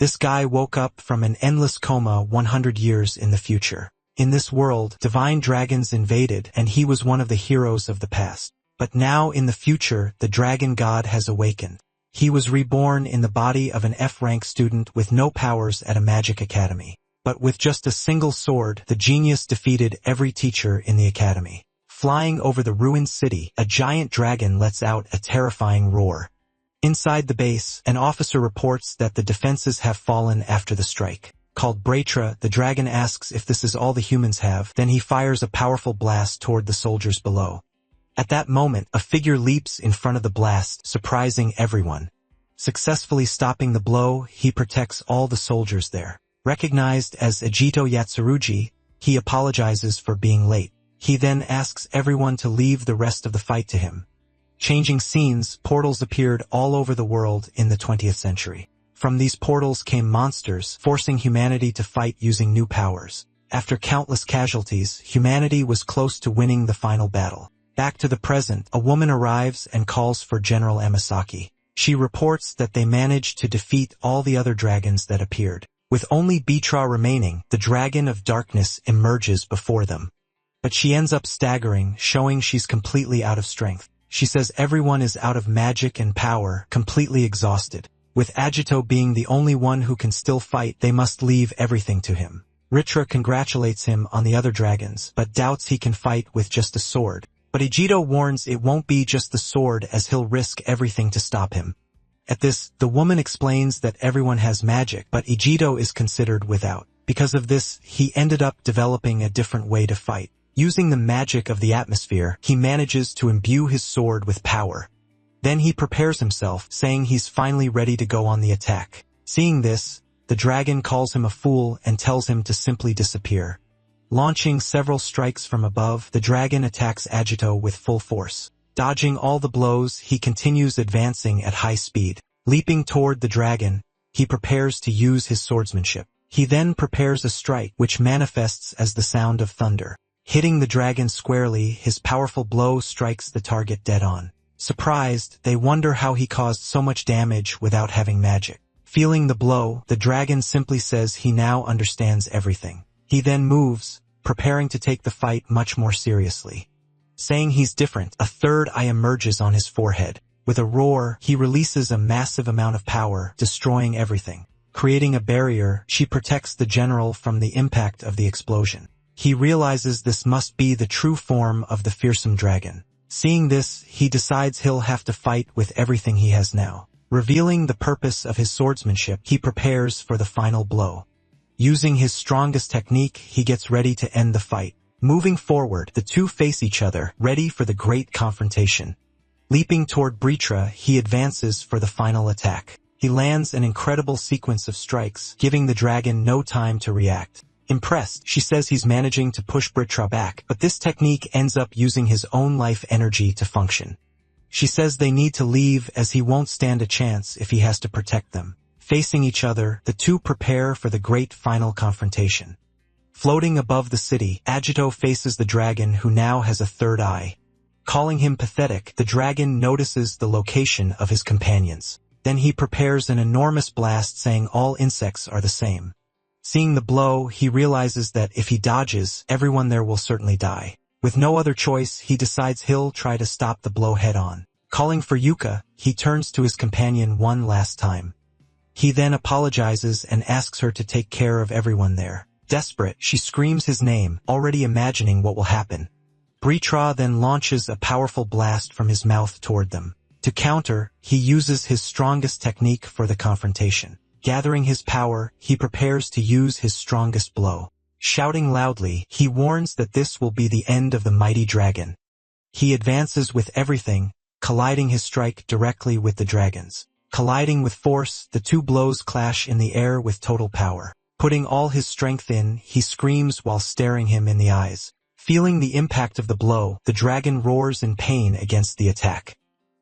This guy woke up from an endless coma 100 years in the future. In this world, divine dragons invaded, and he was one of the heroes of the past. But now in the future, the dragon god has awakened. He was reborn in the body of an F-rank student with no powers at a magic academy. But with just a single sword, the genius defeated every teacher in the academy. Flying over the ruined city, a giant dragon lets out a terrifying roar. Inside the base, an officer reports that the defenses have fallen after the strike. Called Bratra, the dragon asks if this is all the humans have, then he fires a powerful blast toward the soldiers below. At that moment, a figure leaps in front of the blast, surprising everyone. Successfully stopping the blow, he protects all the soldiers there. Recognized as Ejito Yatsurugi, he apologizes for being late. He then asks everyone to leave the rest of the fight to him. Changing scenes, portals appeared all over the world in the 20th century. From these portals came monsters, forcing humanity to fight using new powers. After countless casualties, humanity was close to winning the final battle. Back to the present, a woman arrives and calls for General Amasaki. She reports that they managed to defeat all the other dragons that appeared. With only Beatra remaining, the dragon of darkness emerges before them. But she ends up staggering, showing she's completely out of strength. She says everyone is out of magic and power, completely exhausted. With Agito being the only one who can still fight, they must leave everything to him. Ritra congratulates him on the other dragons, but doubts he can fight with just a sword. But Ejito warns it won't be just the sword, as he'll risk everything to stop him. At this, the woman explains that everyone has magic, but Ejito is considered without. Because of this, he ended up developing a different way to fight. Using the magic of the atmosphere, he manages to imbue his sword with power. Then he prepares himself, saying he's finally ready to go on the attack. Seeing this, the dragon calls him a fool and tells him to simply disappear. Launching several strikes from above, the dragon attacks Agito with full force. Dodging all the blows, he continues advancing at high speed. Leaping toward the dragon, he prepares to use his swordsmanship. He then prepares a strike, which manifests as the sound of thunder. Hitting the dragon squarely, his powerful blow strikes the target dead on. Surprised, they wonder how he caused so much damage without having magic. Feeling the blow, the dragon simply says he now understands everything. He then moves, preparing to take the fight much more seriously. Saying he's different, a third eye emerges on his forehead. With a roar, he releases a massive amount of power, destroying everything. Creating a barrier, she protects the general from the impact of the explosion. He realizes this must be the true form of the fearsome dragon. Seeing this, he decides he'll have to fight with everything he has now. Revealing the purpose of his swordsmanship, he prepares for the final blow. Using his strongest technique, he gets ready to end the fight. Moving forward, the two face each other, ready for the great confrontation. Leaping toward Britra, he advances for the final attack. He lands an incredible sequence of strikes, giving the dragon no time to react. Impressed, she says he's managing to push Britra back, but this technique ends up using his own life energy to function. She says they need to leave as he won't stand a chance if he has to protect them. Facing each other, the two prepare for the great final confrontation. Floating above the city, Agito faces the dragon who now has a third eye. Calling him pathetic, the dragon notices the location of his companions. Then he prepares an enormous blast saying all insects are the same. Seeing the blow, he realizes that if he dodges, everyone there will certainly die. With no other choice, he decides he'll try to stop the blow head-on. Calling for Yuka, he turns to his companion one last time. He then apologizes and asks her to take care of everyone there. Desperate, she screams his name, already imagining what will happen. Britra then launches a powerful blast from his mouth toward them. To counter, he uses his strongest technique for the confrontation. Gathering his power, he prepares to use his strongest blow. Shouting loudly, he warns that this will be the end of the mighty dragon. He advances with everything, colliding his strike directly with the dragon's. Colliding with force, the two blows clash in the air with total power. Putting all his strength in, he screams while staring him in the eyes. Feeling the impact of the blow, the dragon roars in pain against the attack.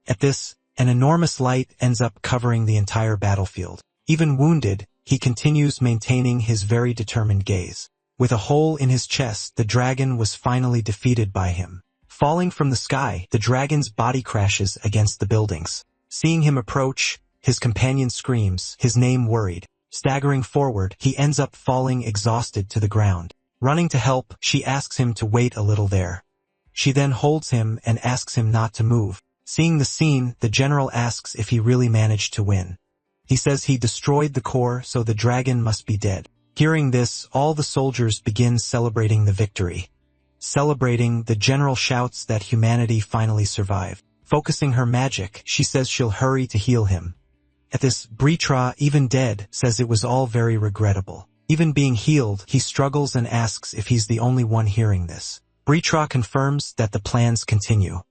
At this, an enormous light ends up covering the entire battlefield. Even wounded, he continues maintaining his very determined gaze. With a hole in his chest, the dragon was finally defeated by him. Falling from the sky, the dragon's body crashes against the buildings. Seeing him approach, his companion screams, his name worried. Staggering forward, he ends up falling exhausted to the ground. Running to help, she asks him to wait a little there. She then holds him and asks him not to move. Seeing the scene, the general asks if he really managed to win. He says he destroyed the core, so the dragon must be dead. Hearing this, all the soldiers begin celebrating the victory. Celebrating, the general shouts that humanity finally survived. Focusing her magic, she says she'll hurry to heal him. At this, Britra, even dead, says it was all very regrettable. Even being healed, he struggles and asks if he's the only one hearing this. Britra confirms that the plans continue.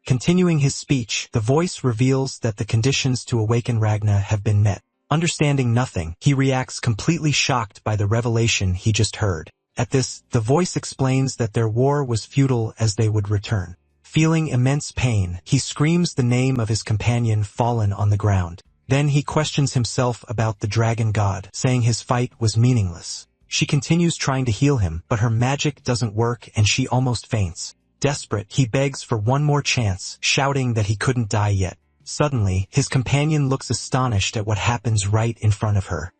Continuing his speech, the voice reveals that the conditions to awaken Ragna have been met. Understanding nothing, he reacts completely shocked by the revelation he just heard. At this, the voice explains that their war was futile as they would return. Feeling immense pain, he screams the name of his companion fallen on the ground. Then he questions himself about the dragon god, saying his fight was meaningless. She continues trying to heal him, but her magic doesn't work and she almost faints. Desperate, he begs for one more chance, shouting that he couldn't die yet. Suddenly, his companion looks astonished at what happens right in front of her.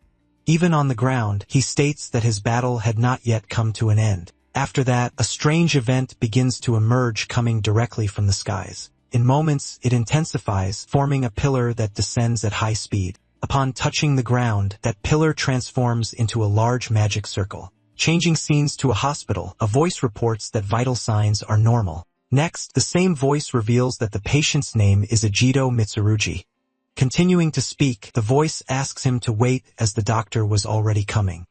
Even on the ground, he states that his battle had not yet come to an end. After that, a strange event begins to emerge coming directly from the skies. In moments, it intensifies, forming a pillar that descends at high speed. Upon touching the ground, that pillar transforms into a large magic circle. Changing scenes to a hospital, a voice reports that vital signs are normal. Next, the same voice reveals that the patient's name is Ejido Mitsurugi. Continuing to speak, the voice asks him to wait as the doctor was already coming.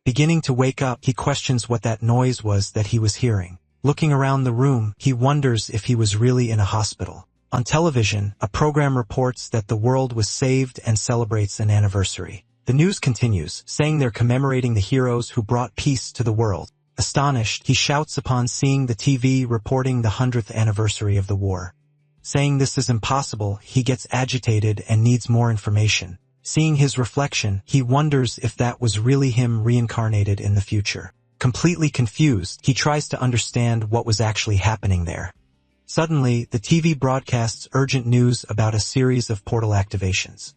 Beginning to wake up, he questions what that noise was that he was hearing. Looking around the room, he wonders if he was really in a hospital. On television, a program reports that the world was saved and celebrates an anniversary. The news continues, saying they're commemorating the heroes who brought peace to the world. Astonished, he shouts upon seeing the TV reporting the 100th anniversary of the war. Saying this is impossible, he gets agitated and needs more information. Seeing his reflection, he wonders if that was really him reincarnated in the future. Completely confused, he tries to understand what was actually happening there. Suddenly, the TV broadcasts urgent news about a series of portal activations.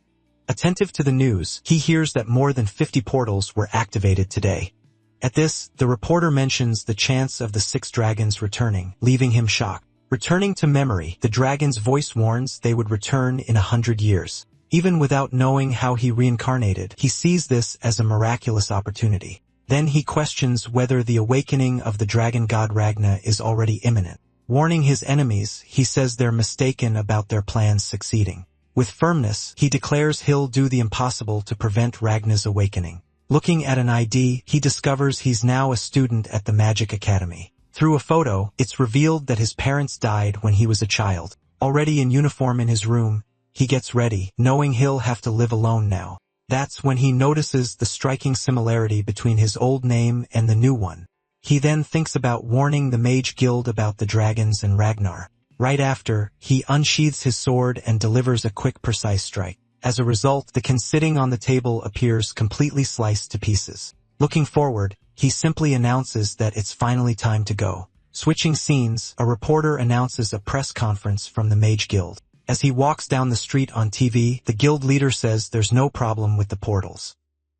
Attentive to the news, he hears that more than 50 portals were activated today. At this, the reporter mentions the chance of the 6 dragons returning, leaving him shocked. Returning to memory, the dragon's voice warns they would return in 100 years. Even without knowing how he reincarnated, he sees this as a miraculous opportunity. Then he questions whether the awakening of the dragon god Ragna is already imminent. Warning his enemies, he says they're mistaken about their plans succeeding. With firmness, he declares he'll do the impossible to prevent Ragna's awakening. Looking at an ID, he discovers he's now a student at the Magic Academy. Through a photo, it's revealed that his parents died when he was a child. Already in uniform in his room, he gets ready, knowing he'll have to live alone now. That's when he notices the striking similarity between his old name and the new one. He then thinks about warning the Mage Guild about the dragons and Ragnar. Right after, he unsheathes his sword and delivers a quick, precise strike. As a result, the can sitting on the table appears completely sliced to pieces. Looking forward, he simply announces that it's finally time to go. Switching scenes, a reporter announces a press conference from the Mage Guild. As he walks down the street on TV, the guild leader says there's no problem with the portals.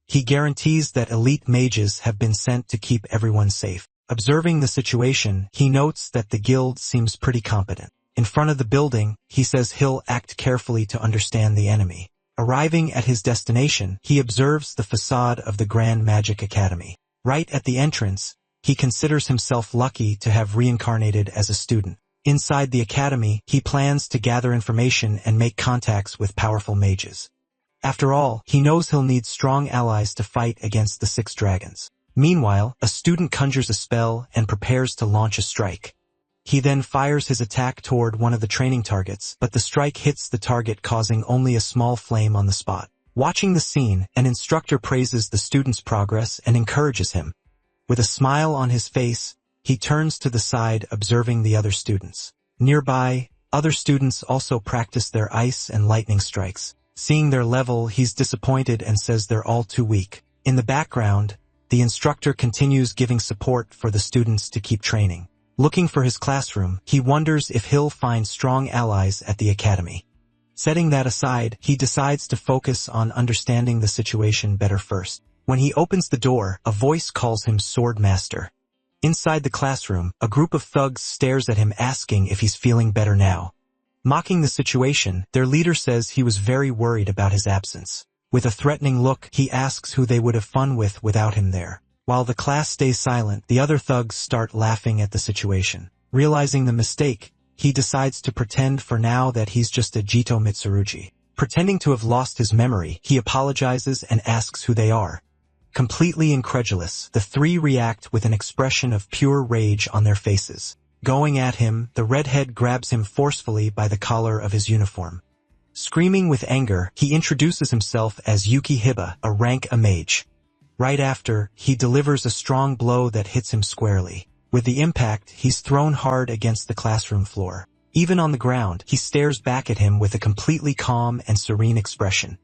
He guarantees that elite mages have been sent to keep everyone safe. Observing the situation, he notes that the guild seems pretty competent. In front of the building, he says he'll act carefully to understand the enemy. Arriving at his destination, he observes the facade of the Grand Magic Academy. Right at the entrance, he considers himself lucky to have reincarnated as a student. Inside the academy, he plans to gather information and make contacts with powerful mages. After all, he knows he'll need strong allies to fight against the 6 dragons. Meanwhile, a student conjures a spell and prepares to launch a strike. He then fires his attack toward one of the training targets, but the strike hits the target, causing only a small flame on the spot. Watching the scene, an instructor praises the student's progress and encourages him. With a smile on his face, he turns to the side, observing the other students. Nearby, other students also practice their ice and lightning strikes. Seeing their level, he's disappointed and says they're all too weak. In the background, the instructor continues giving support for the students to keep training. Looking for his classroom, he wonders if he'll find strong allies at the academy. Setting that aside, he decides to focus on understanding the situation better first. When he opens the door, a voice calls him Sword Master. Inside the classroom, a group of thugs stares at him asking if he's feeling better now. Mocking the situation, their leader says he was very worried about his absence. With a threatening look, he asks who they would have fun with without him there. While the class stays silent, the other thugs start laughing at the situation. Realizing the mistake, he decides to pretend for now that he's just a Jito Mitsurugi. Pretending to have lost his memory, he apologizes and asks who they are. Completely incredulous, the three react with an expression of pure rage on their faces. Going at him, the redhead grabs him forcefully by the collar of his uniform. Screaming with anger, he introduces himself as Yuki Hiba, a rank A mage. Right after, he delivers a strong blow that hits him squarely. With the impact, he's thrown hard against the classroom floor. Even on the ground, he stares back at him with a completely calm and serene expression.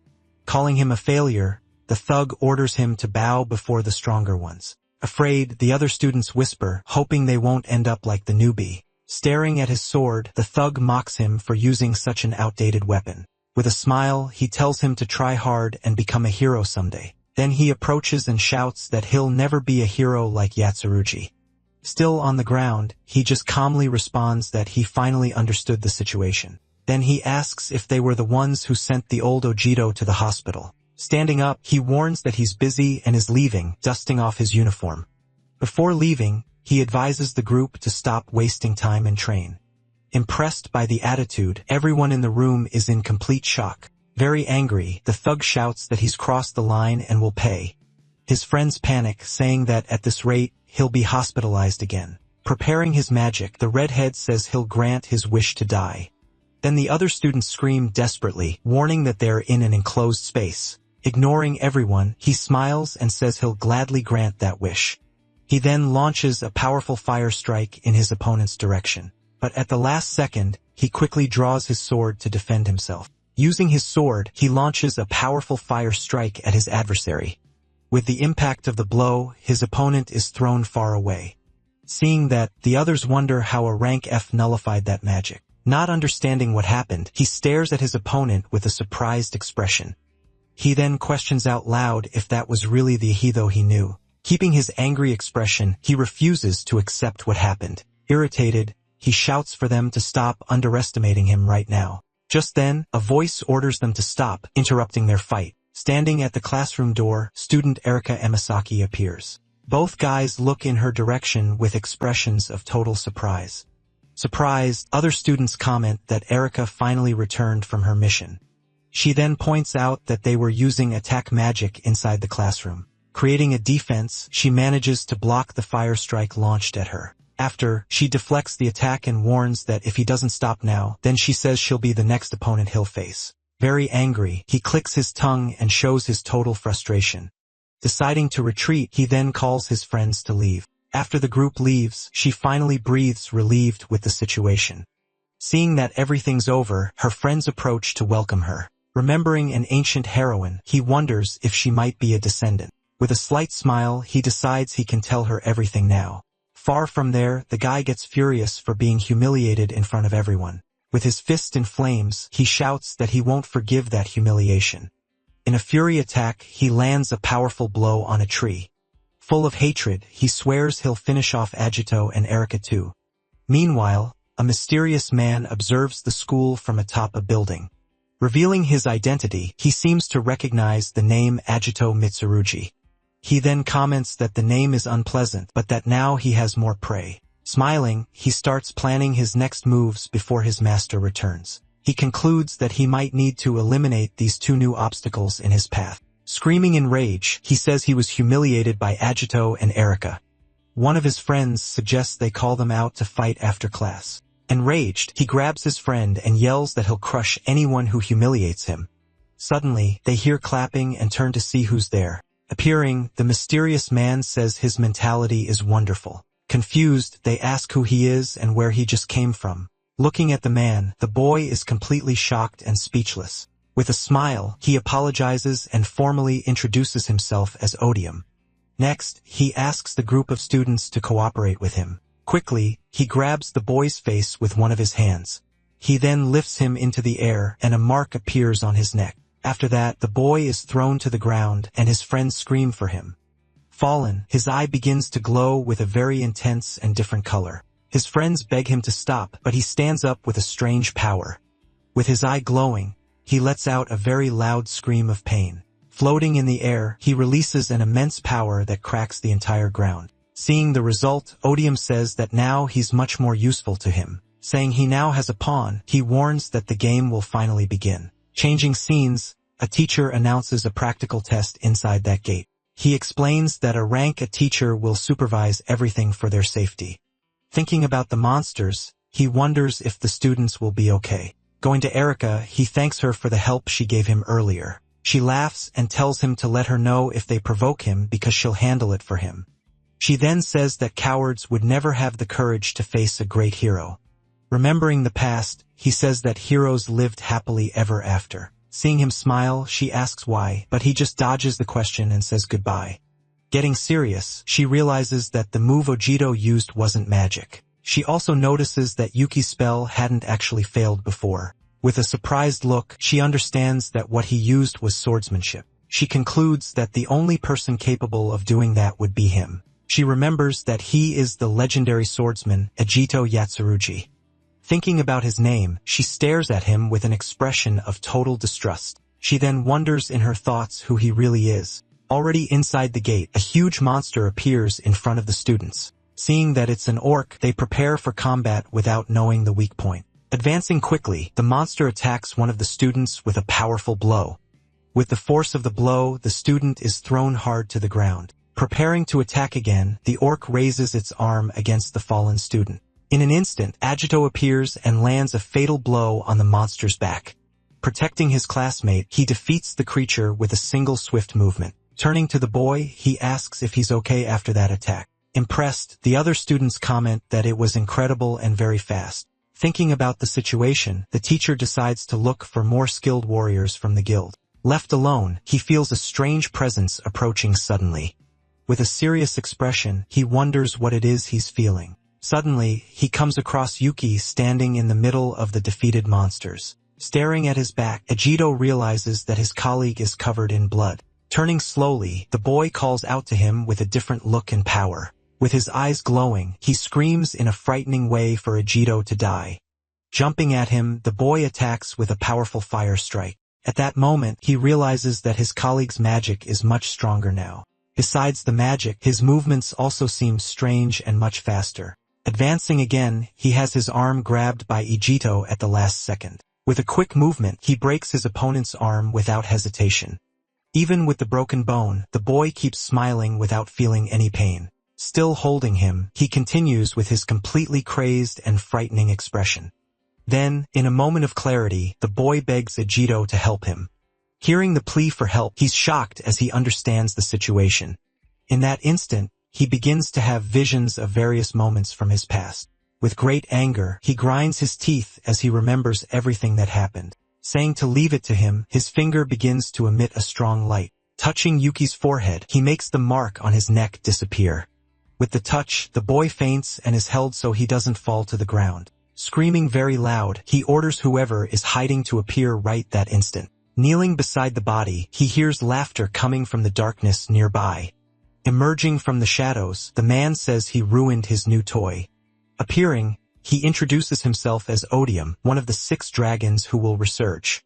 Calling him a failure, the thug orders him to bow before the stronger ones. Afraid, the other students whisper, hoping they won't end up like the newbie. Staring at his sword, the thug mocks him for using such an outdated weapon. With a smile, he tells him to try hard and become a hero someday. Then he approaches and shouts that he'll never be a hero like Yatsurugi. Still on the ground, he just calmly responds that he finally understood the situation. Then he asks if they were the ones who sent the old Ojito to the hospital. Standing up, he warns that he's busy and is leaving, dusting off his uniform. Before leaving, he advises the group to stop wasting time and train. Impressed by the attitude, everyone in the room is in complete shock. Very angry, the thug shouts that he's crossed the line and will pay. His friends panic, saying that at this rate, he'll be hospitalized again. Preparing his magic, the redhead says he'll grant his wish to die. Then the other students scream desperately, warning that they're in an enclosed space. Ignoring everyone, he smiles and says he'll gladly grant that wish. He then launches a powerful fire strike in his opponent's direction. But at the last second, he quickly draws his sword to defend himself. Using his sword, he launches a powerful fire strike at his adversary. With the impact of the blow, his opponent is thrown far away. Seeing that, the others wonder how a rank F nullified that magic. Not understanding what happened, he stares at his opponent with a surprised expression. He then questions out loud if that was really the Yahello he knew. Keeping his angry expression, he refuses to accept what happened. Irritated, he shouts for them to stop underestimating him right now. Just then, a voice orders them to stop, interrupting their fight. Standing at the classroom door, student Erika Emisaki appears. Both guys look in her direction with expressions of total surprise. Surprised, other students comment that Erika finally returned from her mission. She then points out that they were using attack magic inside the classroom. Creating a defense, she manages to block the fire strike launched at her. After, she deflects the attack and warns that if he doesn't stop now, then she says she'll be the next opponent he'll face. Very angry, he clicks his tongue and shows his total frustration. Deciding to retreat, he then calls his friends to leave. After the group leaves, she finally breathes relieved with the situation. Seeing that everything's over, her friends approach to welcome her. Remembering an ancient heroine, he wonders if she might be a descendant. With a slight smile, he decides he can tell her everything now. Far from there, the guy gets furious for being humiliated in front of everyone. With his fist in flames, he shouts that he won't forgive that humiliation. In a fury attack, he lands a powerful blow on a tree. Full of hatred, he swears he'll finish off Agito and Erika too. Meanwhile, a mysterious man observes the school from atop a building. Revealing his identity, he seems to recognize the name Agito Mitsurugi. He then comments that the name is unpleasant, but that now he has more prey. Smiling, he starts planning his next moves before his master returns. He concludes that he might need to eliminate these two new obstacles in his path. Screaming in rage, he says he was humiliated by Agito and Erika. One of his friends suggests they call them out to fight after class. Enraged, he grabs his friend and yells that he'll crush anyone who humiliates him. Suddenly, they hear clapping and turn to see who's there. Appearing, the mysterious man says his mentality is wonderful. Confused, they ask who he is and where he just came from. Looking at the man, the boy is completely shocked and speechless. With a smile, he apologizes and formally introduces himself as Odium. Next, he asks the group of students to cooperate with him. Quickly, he grabs the boy's face with one of his hands. he then lifts him into the air and a mark appears on his neck. After that, the boy is thrown to the ground and his friends scream for him. Fallen, his eye begins to glow with a very intense and different color. His friends beg him to stop, but he stands up with a strange power. With his eye glowing, he lets out a very loud scream of pain. Floating in the air, he releases an immense power that cracks the entire ground. Seeing the result, Odium says that now he's much more useful to him. Saying he now has a pawn, he warns that the game will finally begin. Changing scenes, a teacher announces a practical test inside that gate. He explains that a teacher will supervise everything for their safety. Thinking about the monsters, he wonders if the students will be okay. Going to Erica, he thanks her for the help she gave him earlier. She laughs and tells him to let her know if they provoke him because she'll handle it for him. She then says that cowards would never have the courage to face a great hero. Remembering the past, he says that heroes lived happily ever after. Seeing him smile, she asks why, but he just dodges the question and says goodbye. Getting serious, she realizes that the move Ojito used wasn't magic. She also notices that Yuki's spell hadn't actually failed before. With a surprised look, she understands that what he used was swordsmanship. She concludes that the only person capable of doing that would be him. She remembers that he is the legendary swordsman, Ejito Yatsurugi. Thinking about his name, she stares at him with an expression of total distrust. She then wonders in her thoughts who he really is. Already inside the gate, a huge monster appears in front of the students. Seeing that it's an orc, they prepare for combat without knowing the weak point. Advancing quickly, the monster attacks one of the students with a powerful blow. With the force of the blow, the student is thrown hard to the ground. Preparing to attack again, the orc raises its arm against the fallen student. In an instant, Agito appears and lands a fatal blow on the monster's back. Protecting his classmate, he defeats the creature with a single swift movement. Turning to the boy, he asks if he's okay after that attack. Impressed, the other students comment that it was incredible and very fast. Thinking about the situation, the teacher decides to look for more skilled warriors from the guild. Left alone, he feels a strange presence approaching suddenly. With a serious expression, he wonders what it is he's feeling. Suddenly, he comes across Yuki standing in the middle of the defeated monsters. Staring at his back, Ejito realizes that his colleague is covered in blood. Turning slowly, the boy calls out to him with a different look and power. With his eyes glowing, he screams in a frightening way for Ejito to die. Jumping at him, the boy attacks with a powerful fire strike. At that moment, he realizes that his colleague's magic is much stronger now. Besides the magic, his movements also seem strange and much faster. Advancing again, he has his arm grabbed by Ejito at the last second. With a quick movement, he breaks his opponent's arm without hesitation. Even with the broken bone, the boy keeps smiling without feeling any pain. Still holding him, he continues with his completely crazed and frightening expression. Then, in a moment of clarity, the boy begs Ejito to help him. Hearing the plea for help, he's shocked as he understands the situation. In that instant, he begins to have visions of various moments from his past. With great anger, he grinds his teeth as he remembers everything that happened. Saying to leave it to him, his finger begins to emit a strong light. Touching Yuki's forehead, he makes the mark on his neck disappear. With the touch, the boy faints and is held so he doesn't fall to the ground. Screaming very loud, he orders whoever is hiding to appear right that instant. Kneeling beside the body, he hears laughter coming from the darkness nearby. Emerging from the shadows, the man says he ruined his new toy. Appearing, he introduces himself as Odium, one of the 6 dragons who will resurge.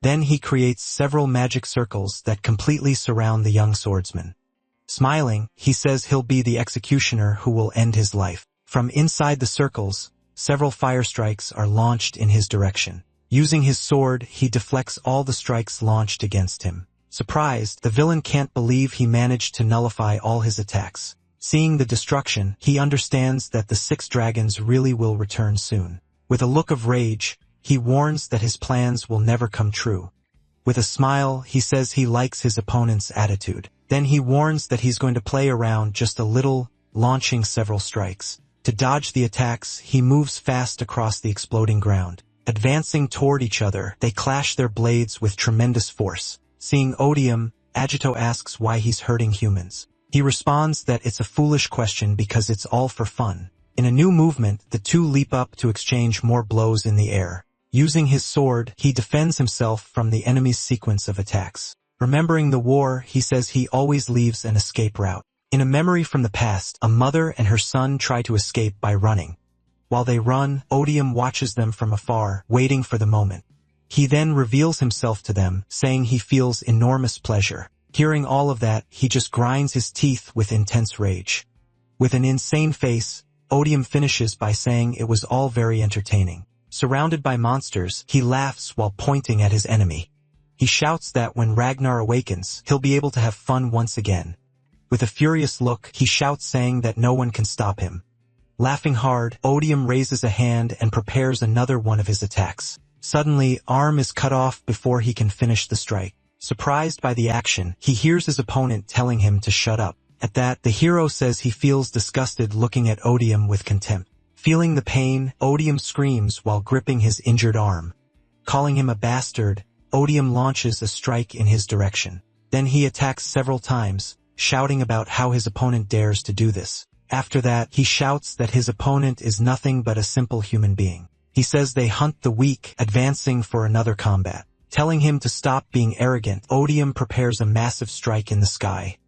Then he creates several magic circles that completely surround the young swordsman. Smiling, he says he'll be the executioner who will end his life. From inside the circles, several fire strikes are launched in his direction. Using his sword, he deflects all the strikes launched against him. Surprised, the villain can't believe he managed to nullify all his attacks. Seeing the destruction, he understands that the 6 dragons really will return soon. With a look of rage, he warns that his plans will never come true. With a smile, he says he likes his opponent's attitude. Then he warns that he's going to play around just a little, launching several strikes. To dodge the attacks, he moves fast across the exploding ground. Advancing toward each other, they clash their blades with tremendous force. Seeing Odium, Agito asks why he's hurting humans. He responds that it's a foolish question because it's all for fun. In a new movement, the two leap up to exchange more blows in the air. Using his sword, he defends himself from the enemy's sequence of attacks. Remembering the war, he says he always leaves an escape route. In a memory from the past, a mother and her son try to escape by running. While they run, Odium watches them from afar, waiting for the moment. He then reveals himself to them, saying he feels enormous pleasure. Hearing all of that, he just grinds his teeth with intense rage. With an insane face, Odium finishes by saying it was all very entertaining. Surrounded by monsters, he laughs while pointing at his enemy. He shouts that when Ragnar awakens, he'll be able to have fun once again. With a furious look, he shouts saying that no one can stop him. Laughing hard, Odium raises a hand and prepares another one of his attacks. Suddenly, arm is cut off before he can finish the strike. Surprised by the action, he hears his opponent telling him to shut up. At that, the hero says he feels disgusted looking at Odium with contempt. Feeling the pain, Odium screams while gripping his injured arm. Calling him a bastard, Odium launches a strike in his direction. Then he attacks several times, shouting about how his opponent dares to do this. After that, he shouts that his opponent is nothing but a simple human being. He says they hunt the weak, advancing for another combat. Telling him to stop being arrogant, Odium prepares a massive strike in the sky.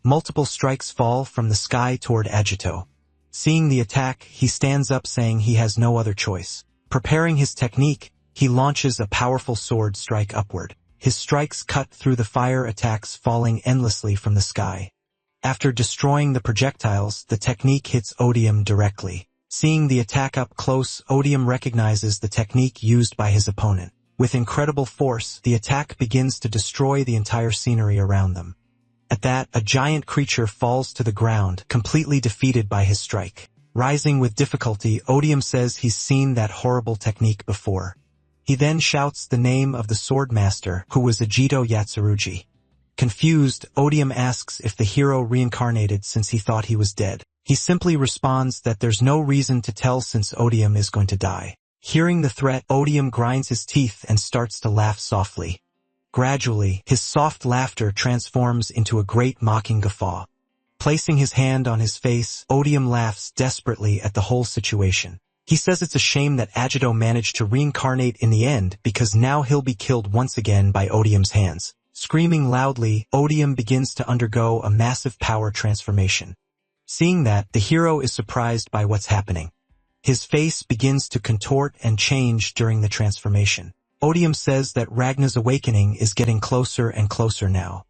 Multiple strikes fall from the sky toward Agito. Seeing the attack, he stands up saying he has no other choice. Preparing his technique, he launches a powerful sword strike upward. His strikes cut through the fire attacks falling endlessly from the sky. After destroying the projectiles, the technique hits Odium directly. Seeing the attack up close, Odium recognizes the technique used by his opponent. With incredible force, the attack begins to destroy the entire scenery around them. At that, a giant creature falls to the ground, completely defeated by his strike. Rising with difficulty, Odium says he's seen that horrible technique before. He then shouts the name of the swordmaster, who was Agito Yatsurugi. Confused, Odium asks if the hero reincarnated since he thought he was dead. He simply responds that there's no reason to tell since Odium is going to die. Hearing the threat, Odium grinds his teeth and starts to laugh softly. Gradually, his soft laughter transforms into a great mocking guffaw. Placing his hand on his face, Odium laughs desperately at the whole situation. He says it's a shame that Agito managed to reincarnate in the end because now he'll be killed once again by Odium's hands. Screaming loudly, Odium begins to undergo a massive power transformation. Seeing that, the hero is surprised by what's happening. His face begins to contort and change during the transformation. Odium says that Ragnar's awakening is getting closer and closer now.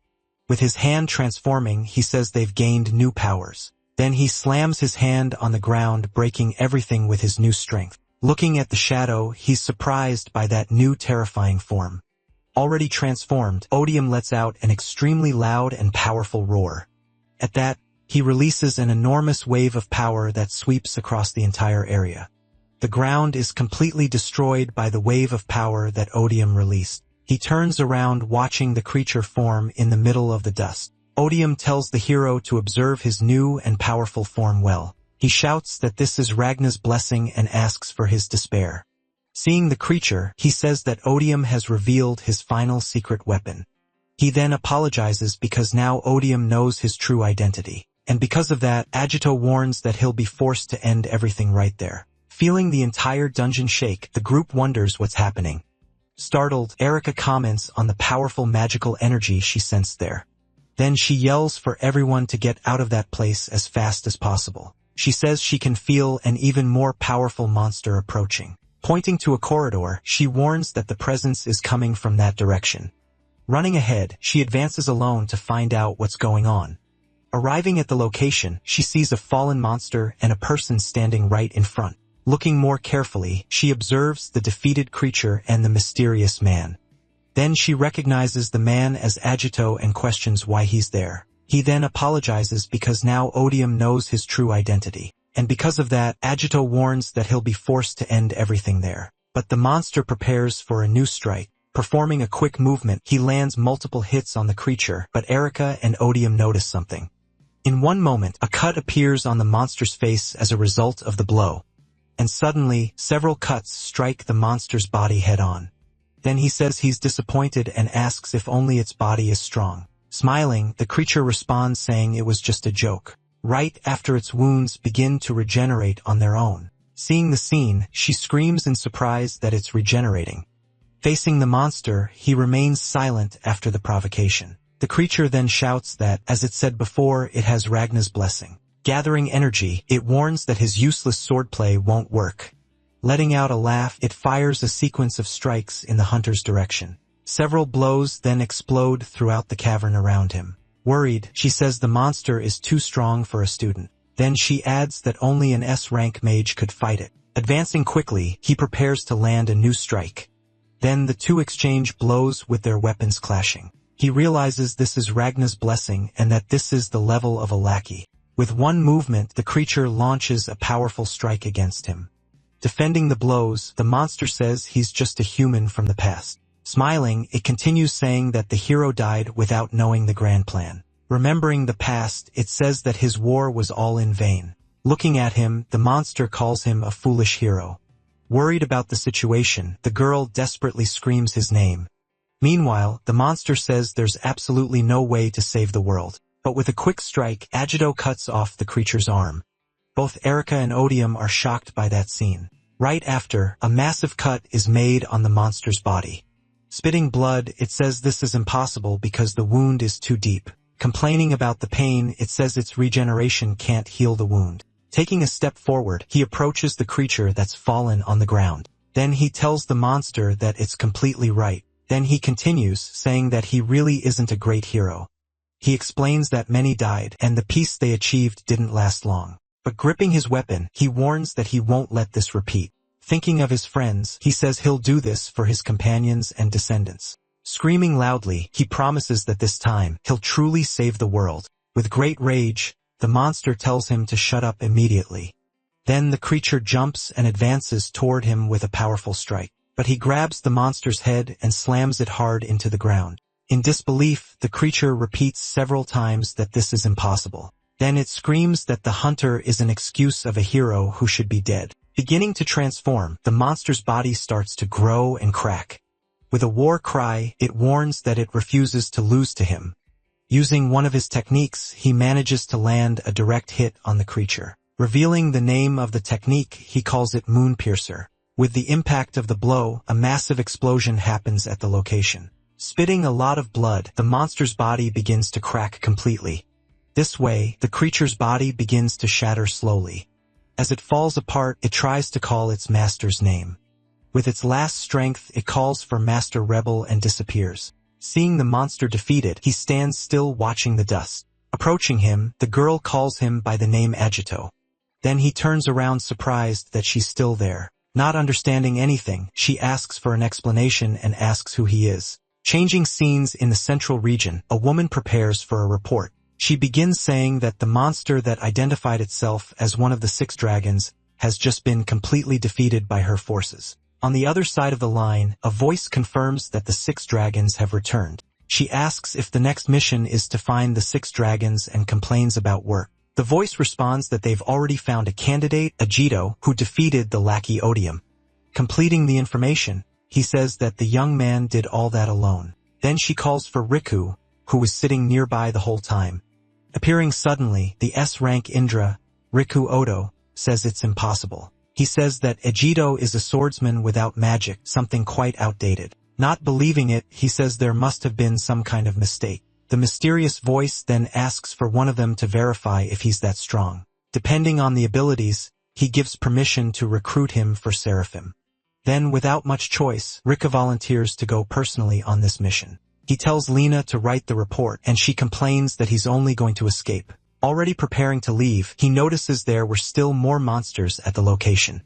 With his hand transforming, he says they've gained new powers. Then he slams his hand on the ground, breaking everything with his new strength. Looking at the shadow, he's surprised by that new terrifying form. Already transformed, Odium lets out an extremely loud and powerful roar. At that, he releases an enormous wave of power that sweeps across the entire area. The ground is completely destroyed by the wave of power that Odium released. He turns around watching the creature form in the middle of the dust. Odium tells the hero to observe his new and powerful form well. He shouts that this is Ragnar's blessing and asks for his despair. Seeing the creature, he says that Odium has revealed his final secret weapon. He then apologizes because now Odium knows his true identity. And because of that, Agito warns that he'll be forced to end everything right there. Feeling the entire dungeon shake, the group wonders what's happening. Startled, Erica comments on the powerful magical energy she sensed there. Then she yells for everyone to get out of that place as fast as possible. She says she can feel an even more powerful monster approaching. Pointing to a corridor, she warns that the presence is coming from that direction. Running ahead, she advances alone to find out what's going on. Arriving at the location, she sees a fallen monster and a person standing right in front. Looking more carefully, she observes the defeated creature and the mysterious man. Then she recognizes the man as Agito and questions why he's there. He then apologizes because now Odium knows his true identity. And because of that, Agito warns that he'll be forced to end everything there. But the monster prepares for a new strike. Performing a quick movement, he lands multiple hits on the creature, but Erica and Odium notice something. In one moment, a cut appears on the monster's face as a result of the blow. And suddenly, several cuts strike the monster's body head-on. Then he says he's disappointed and asks if only its body is strong. Smiling, the creature responds saying it was just a joke. Right after its wounds begin to regenerate on their own. Seeing the scene, she screams in surprise that it's regenerating. Facing the monster, he remains silent after the provocation. The creature then shouts that, as it said before, it has Ragna's blessing. Gathering energy, it warns that his useless swordplay won't work. Letting out a laugh, it fires a sequence of strikes in the hunter's direction. Several blows then explode throughout the cavern around him. Worried, she says the monster is too strong for a student. Then she adds that only an S-rank mage could fight it. Advancing quickly, he prepares to land a new strike. Then the two exchange blows with their weapons clashing. He realizes this is Ragna's blessing and that this is the level of a lackey. With one movement, the creature launches a powerful strike against him. Defending the blows, the monster says he's just a human from the past. Smiling, it continues saying that the hero died without knowing the grand plan. Remembering the past, it says that his war was all in vain. Looking at him, the monster calls him a foolish hero. Worried about the situation, the girl desperately screams his name. Meanwhile, the monster says there's absolutely no way to save the world. But with a quick strike, Agito cuts off the creature's arm. Both Erica and Odium are shocked by that scene. Right after, a massive cut is made on the monster's body. Spitting blood, it says this is impossible because the wound is too deep. Complaining about the pain, it says its regeneration can't heal the wound. Taking a step forward, he approaches the creature that's fallen on the ground. Then he tells the monster that it's completely right. Then he continues, saying that he really isn't a great hero. He explains that many died, and the peace they achieved didn't last long. But gripping his weapon, he warns that he won't let this repeat. Thinking of his friends, he says he'll do this for his companions and descendants. Screaming loudly, he promises that this time, he'll truly save the world. With great rage, the monster tells him to shut up immediately. Then the creature jumps and advances toward him with a powerful strike. But he grabs the monster's head and slams it hard into the ground. In disbelief, the creature repeats several times that this is impossible. Then it screams that the hunter is an excuse of a hero who should be dead. Beginning to transform, the monster's body starts to grow and crack. With a war cry, it warns that it refuses to lose to him. Using one of his techniques, he manages to land a direct hit on the creature. Revealing the name of the technique, he calls it Moon Piercer. With the impact of the blow, a massive explosion happens at the location. Spitting a lot of blood, the monster's body begins to crack completely. This way, the creature's body begins to shatter slowly. As it falls apart, it tries to call its master's name. With its last strength, it calls for Master Rebel and disappears. Seeing the monster defeated, he stands still watching the dust. Approaching him, the girl calls him by the name Agito. Then he turns around surprised that she's still there. Not understanding anything, she asks for an explanation and asks who he is. Changing scenes in the central region, a woman prepares for a report. She begins saying that the monster that identified itself as one of the 6 dragons has just been completely defeated by her forces. On the other side of the line, a voice confirms that the 6 dragons have returned. She asks if the next mission is to find the 6 dragons and complains about work. The voice responds that they've already found a candidate, Agito, who defeated the lackey Odium. Completing the information, he says that the young man did all that alone. Then she calls for Riku, who was sitting nearby the whole time. Appearing suddenly, the S-rank Indra, Riku Odo, says it's impossible. He says that Agito is a swordsman without magic, something quite outdated. Not believing it, he says there must have been some kind of mistake. The mysterious voice then asks for one of them to verify if he's that strong. Depending on the abilities, he gives permission to recruit him for Seraphim. Then, without much choice, Rika volunteers to go personally on this mission. He tells Lena to write the report, and she complains that he's only going to escape. Already preparing to leave, he notices there were still more monsters at the location.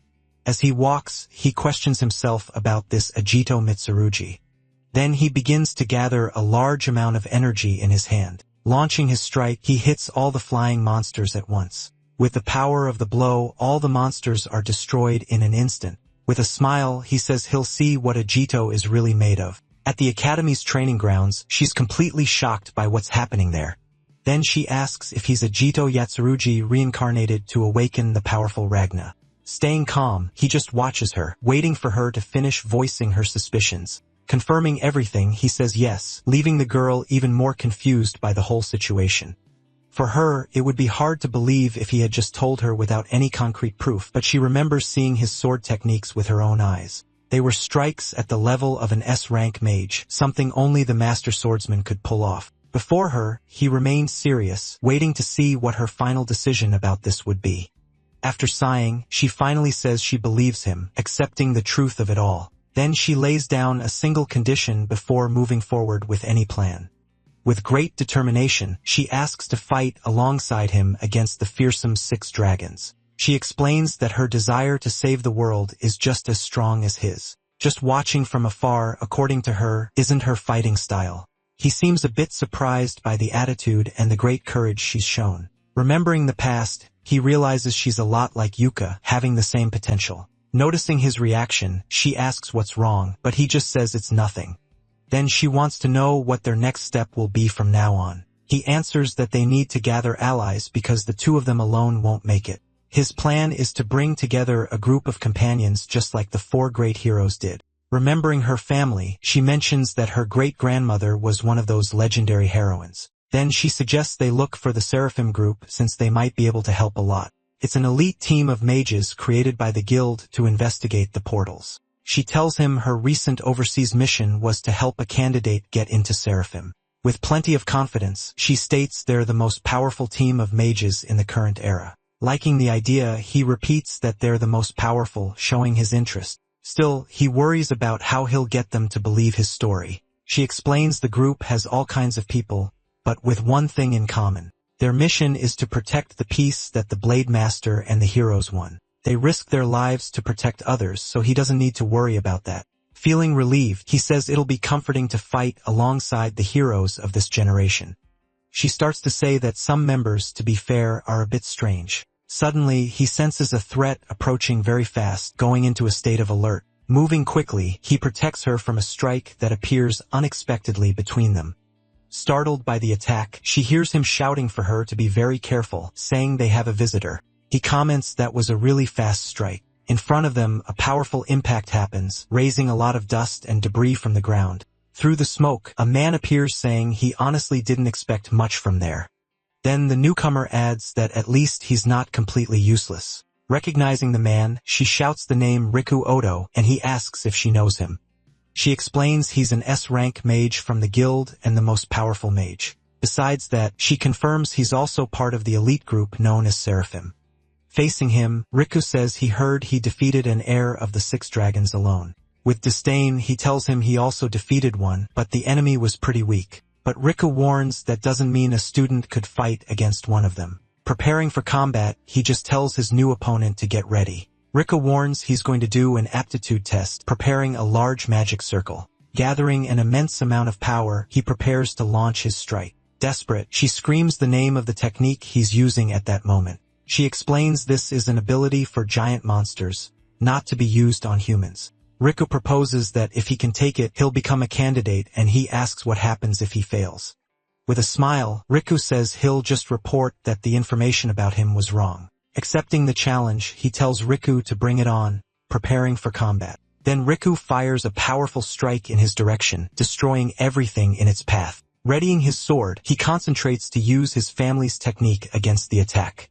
As he walks, he questions himself about this Agito Mitsurugi. Then he begins to gather a large amount of energy in his hand. Launching his strike, he hits all the flying monsters at once. With the power of the blow, all the monsters are destroyed in an instant. With a smile, he says he'll see what Agito is really made of. At the Academy's training grounds, she's completely shocked by what's happening there. Then she asks if he's Agito Yatsurugi reincarnated to awaken the powerful Ragna. Staying calm, he just watches her, waiting for her to finish voicing her suspicions. Confirming everything, he says yes, leaving the girl even more confused by the whole situation. For her, it would be hard to believe if he had just told her without any concrete proof, but she remembers seeing his sword techniques with her own eyes. They were strikes at the level of an S-rank mage, something only the master swordsman could pull off. Before her, he remained serious, waiting to see what her final decision about this would be. After sighing, she finally says she believes him, accepting the truth of it all. Then she lays down a single condition before moving forward with any plan. With great determination, she asks to fight alongside him against the fearsome 6 dragons. She explains that her desire to save the world is just as strong as his. Just watching from afar, according to her, isn't her fighting style. He seems a bit surprised by the attitude and the great courage she's shown. Remembering the past, he realizes she's a lot like Yuka, having the same potential. Noticing his reaction, she asks what's wrong, but he just says it's nothing. Then she wants to know what their next step will be from now on. He answers that they need to gather allies because the 2 of them alone won't make it. His plan is to bring together a group of companions just like the 4 great heroes did. Remembering her family, she mentions that her great-grandmother was one of those legendary heroines. Then she suggests they look for the Seraphim group since they might be able to help a lot. It's an elite team of mages created by the guild to investigate the portals. She tells him her recent overseas mission was to help a candidate get into Seraphim. With plenty of confidence, she states they're the most powerful team of mages in the current era. Liking the idea, he repeats that they're the most powerful, showing his interest. Still, he worries about how he'll get them to believe his story. She explains the group has all kinds of people, but with one thing in common. Their mission is to protect the peace that the Blade Master and the heroes won. They risk their lives to protect others, so he doesn't need to worry about that. Feeling relieved, he says it'll be comforting to fight alongside the heroes of this generation. She starts to say that some members, to be fair, are a bit strange. Suddenly, he senses a threat approaching very fast, going into a state of alert. Moving quickly, he protects her from a strike that appears unexpectedly between them. Startled by the attack, she hears him shouting for her to be very careful, saying they have a visitor. He comments that was a really fast strike. In front of them, a powerful impact happens, raising a lot of dust and debris from the ground. Through the smoke, a man appears saying he honestly didn't expect much from there. Then the newcomer adds that at least he's not completely useless. Recognizing the man, she shouts the name Riku Odo, and he asks if she knows him. She explains he's an S-rank mage from the guild and the most powerful mage. Besides that, she confirms he's also part of the elite group known as Seraphim. Facing him, Riku says he heard he defeated an heir of the 6 dragons alone. With disdain, he tells him he also defeated one, but the enemy was pretty weak. But Riku warns that doesn't mean a student could fight against one of them. Preparing for combat, he just tells his new opponent to get ready. Riku warns he's going to do an aptitude test, preparing a large magic circle. Gathering an immense amount of power, he prepares to launch his strike. Desperate, she screams the name of the technique he's using at that moment. She explains this is an ability for giant monsters, not to be used on humans. Riku proposes that if he can take it, he'll become a candidate, and he asks what happens if he fails. With a smile, Riku says he'll just report that the information about him was wrong. Accepting the challenge, he tells Riku to bring it on, preparing for combat. Then Riku fires a powerful strike in his direction, destroying everything in its path. Readying his sword, he concentrates to use his family's technique against the attack.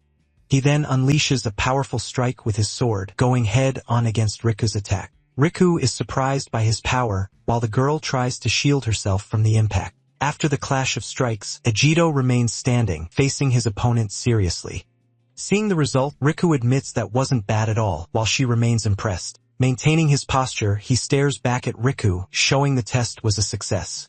He then unleashes a powerful strike with his sword, going head-on against Riku's attack. Riku is surprised by his power, while the girl tries to shield herself from the impact. After the clash of strikes, Ejido remains standing, facing his opponent seriously. Seeing the result, Riku admits that wasn't bad at all, while she remains impressed. Maintaining his posture, he stares back at Riku, showing the test was a success.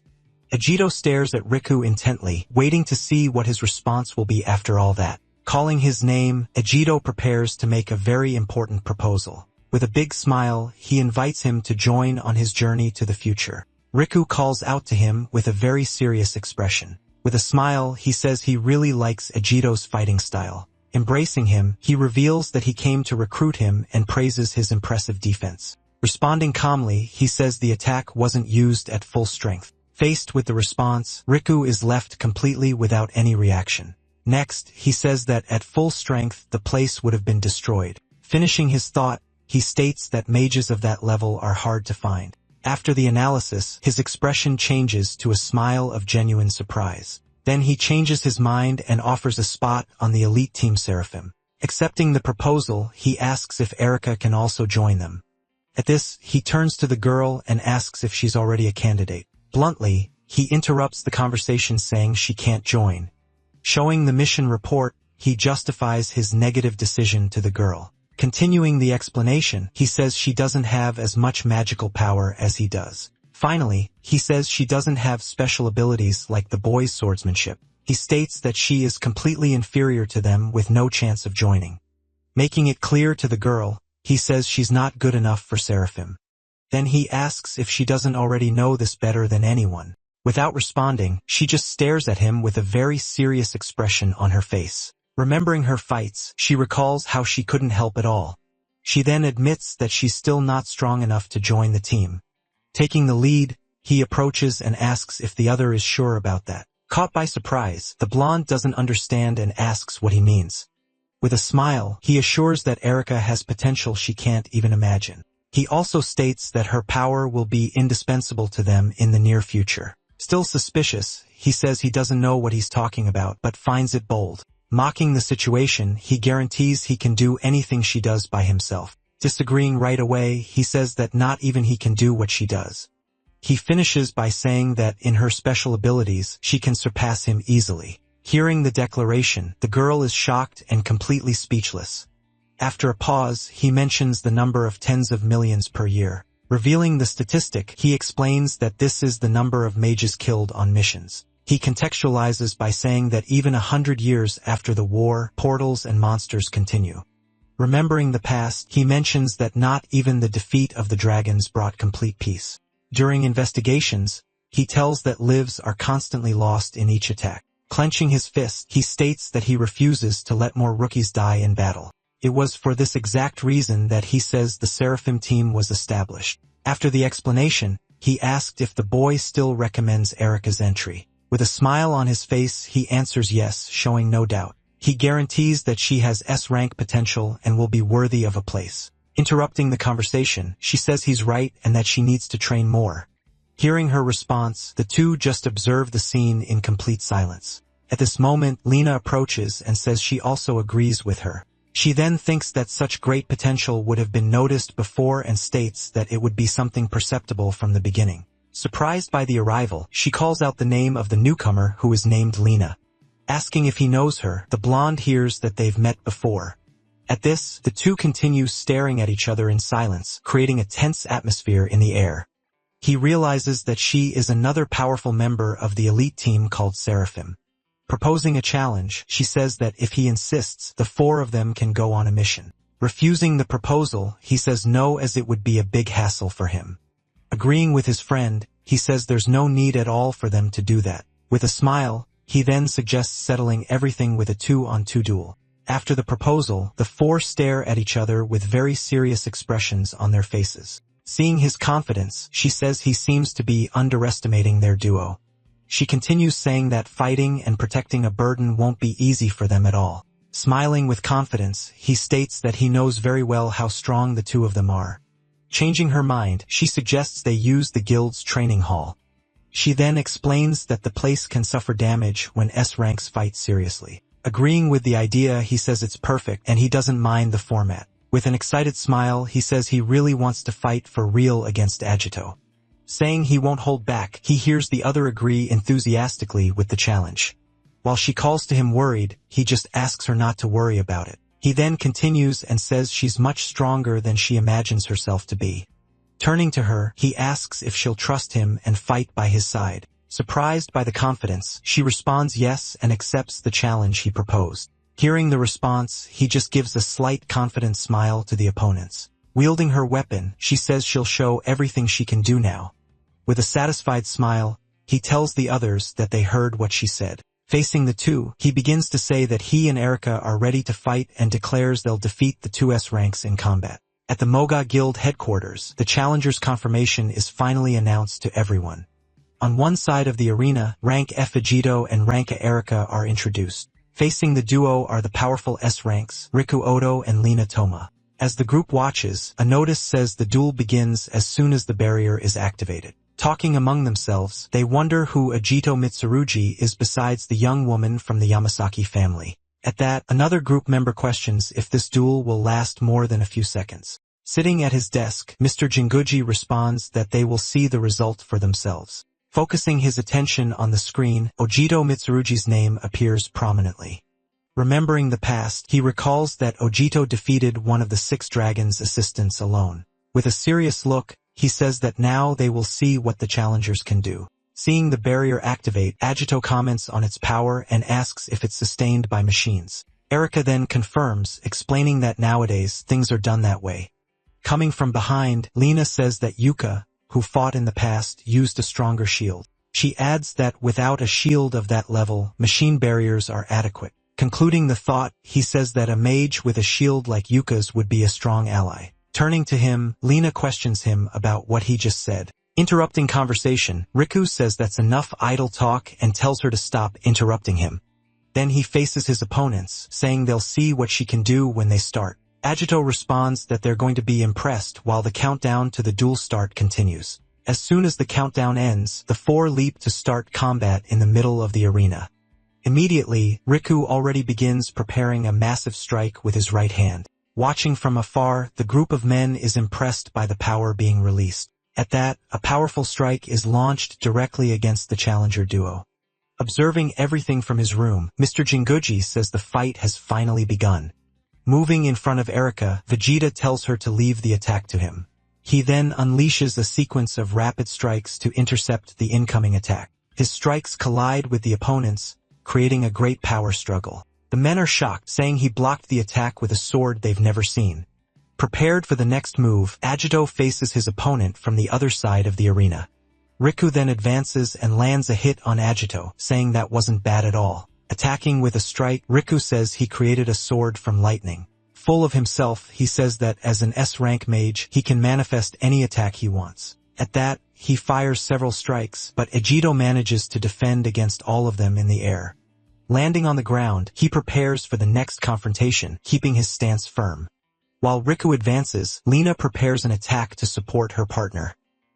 Ejido stares at Riku intently, waiting to see what his response will be after all that. Calling his name, Ejido prepares to make a very important proposal. With a big smile, he invites him to join on his journey to the future. Riku calls out to him with a very serious expression. With a smile, he says he really likes Ejido's fighting style. Embracing him, he reveals that he came to recruit him and praises his impressive defense. Responding calmly, he says the attack wasn't used at full strength. Faced with the response, Riku is left completely without any reaction. Next, he says that at full strength, the place would have been destroyed. Finishing his thought, he states that mages of that level are hard to find. After the analysis, his expression changes to a smile of genuine surprise. Then he changes his mind and offers a spot on the elite team Seraphim. Accepting the proposal, he asks if Erica can also join them. At this, he turns to the girl and asks if she's already a candidate. Bluntly, he interrupts the conversation saying she can't join. Showing the mission report, he justifies his negative decision to the girl. Continuing the explanation, he says she doesn't have as much magical power as he does. Finally, he says she doesn't have special abilities like the boys' swordsmanship. He states that she is completely inferior to them with no chance of joining. Making it clear to the girl, he says she's not good enough for Seraphim. Then he asks if she doesn't already know this better than anyone. Without responding, she just stares at him with a very serious expression on her face. Remembering her fights, she recalls how she couldn't help at all. She then admits that she's still not strong enough to join the team. Taking the lead, he approaches and asks if the other is sure about that. Caught by surprise, the blonde doesn't understand and asks what he means. With a smile, he assures that Erica has potential she can't even imagine. He also states that her power will be indispensable to them in the near future. Still suspicious, he says he doesn't know what he's talking about but finds it bold. Mocking the situation, he guarantees he can do anything she does by himself. Disagreeing right away, he says that not even he can do what she does. He finishes by saying that in her special abilities, she can surpass him easily. Hearing the declaration, the girl is shocked and completely speechless. After a pause, he mentions the number of tens of millions per year. Revealing the statistic, he explains that this is the number of mages killed on missions. He contextualizes by saying that even 100 years after the war, portals and monsters continue. Remembering the past, he mentions that not even the defeat of the dragons brought complete peace. During investigations, he tells that lives are constantly lost in each attack. Clenching his fist, he states that he refuses to let more rookies die in battle. It was for this exact reason that he says the Seraphim team was established. After the explanation, he asked if the boy still recommends Erica's entry. With a smile on his face, he answers yes, showing no doubt. He guarantees that she has S-rank potential and will be worthy of a place. Interrupting the conversation, she says he's right and that she needs to train more. Hearing her response, the two just observe the scene in complete silence. At this moment, Lena approaches and says she also agrees with her. She then thinks that such great potential would have been noticed before and states that it would be something perceptible from the beginning. Surprised by the arrival, she calls out the name of the newcomer who is named Lena. Asking if he knows her, the blonde hears that they've met before. At this, the two continue staring at each other in silence, creating a tense atmosphere in the air. He realizes that she is another powerful member of the elite team called Seraphim. Proposing a challenge, she says that if he insists, the four of them can go on a mission. Refusing the proposal, he says no as it would be a big hassle for him. Agreeing with his friend, he says there's no need at all for them to do that. With a smile, he then suggests settling everything with a 2-on-2 duel. After the proposal, the four stare at each other with very serious expressions on their faces. Seeing his confidence, she says he seems to be underestimating their duo. She continues saying that fighting and protecting a burden won't be easy for them at all. Smiling with confidence, he states that he knows very well how strong the two of them are. Changing her mind, she suggests they use the guild's training hall. She then explains that the place can suffer damage when S-ranks fight seriously. Agreeing with the idea, he says it's perfect and he doesn't mind the format. With an excited smile, he says he really wants to fight for real against Agito. Saying he won't hold back, he hears the other agree enthusiastically with the challenge. While she calls to him worried, he just asks her not to worry about it. He then continues and says she's much stronger than she imagines herself to be. Turning to her, he asks if she'll trust him and fight by his side. Surprised by the confidence, she responds yes and accepts the challenge he proposed. Hearing the response, he just gives a slight confident smile to the opponents. Wielding her weapon, she says she'll show everything she can do now. With a satisfied smile, he tells the others that they heard what she said. Facing the two, he begins to say that he and Erica are ready to fight and declares they'll defeat the two S-ranks in combat. At the Manga Guild headquarters, the challenger's confirmation is finally announced to everyone. On one side of the arena, rank F Agito and rank A Erica are introduced. Facing the duo are the powerful S-ranks, Riku Odo and Lena Toma. As the group watches, a notice says the duel begins as soon as the barrier is activated. Talking among themselves, they wonder who Ajito Mitsurugi is besides the young woman from the Yamasaki family. At that, another group member questions if this duel will last more than a few seconds. Sitting at his desk, Mr. Jinguji responds that they will see the result for themselves. Focusing his attention on the screen, Ojito Mitsurugi's name appears prominently. Remembering the past, he recalls that Ojito defeated one of the 6 dragons' assistants alone. With a serious look, he says that now they will see what the challengers can do. Seeing the barrier activate, Ajito comments on its power and asks if it's sustained by machines. Erika then confirms, explaining that nowadays things are done that way. Coming from behind, Lena says that Yuka, who fought in the past, used a stronger shield. She adds that without a shield of that level, machine barriers are adequate. Concluding the thought, he says that a mage with a shield like Yuka's would be a strong ally. Turning to him, Lena questions him about what he just said. Interrupting conversation, Riku says that's enough idle talk and tells her to stop interrupting him. Then he faces his opponents, saying they'll see what she can do when they start. Ajito responds that they're going to be impressed while the countdown to the duel start continues. As soon as the countdown ends, the 4 leap to start combat in the middle of the arena. Immediately, Riku already begins preparing a massive strike with his right hand. Watching from afar, the group of men is impressed by the power being released. At that, a powerful strike is launched directly against the challenger duo. Observing everything from his room, Mr. Jinguji says the fight has finally begun. Moving in front of Erika, Vegeta tells her to leave the attack to him. He then unleashes a sequence of rapid strikes to intercept the incoming attack. His strikes collide with the opponents, creating a great power struggle. The men are shocked, saying he blocked the attack with a sword they've never seen. Prepared for the next move, Ajito faces his opponent from the other side of the arena. Riku then advances and lands a hit on Ajito, saying that wasn't bad at all. Attacking with a strike, Riku says he created a sword from lightning. Full of himself, he says that as an S-rank mage, he can manifest any attack he wants. At that, he fires several strikes, but Ajito manages to defend against all of them in the air. Landing on the ground, he prepares for the next confrontation, keeping his stance firm. While Riku advances, Lena prepares an attack to support her partner.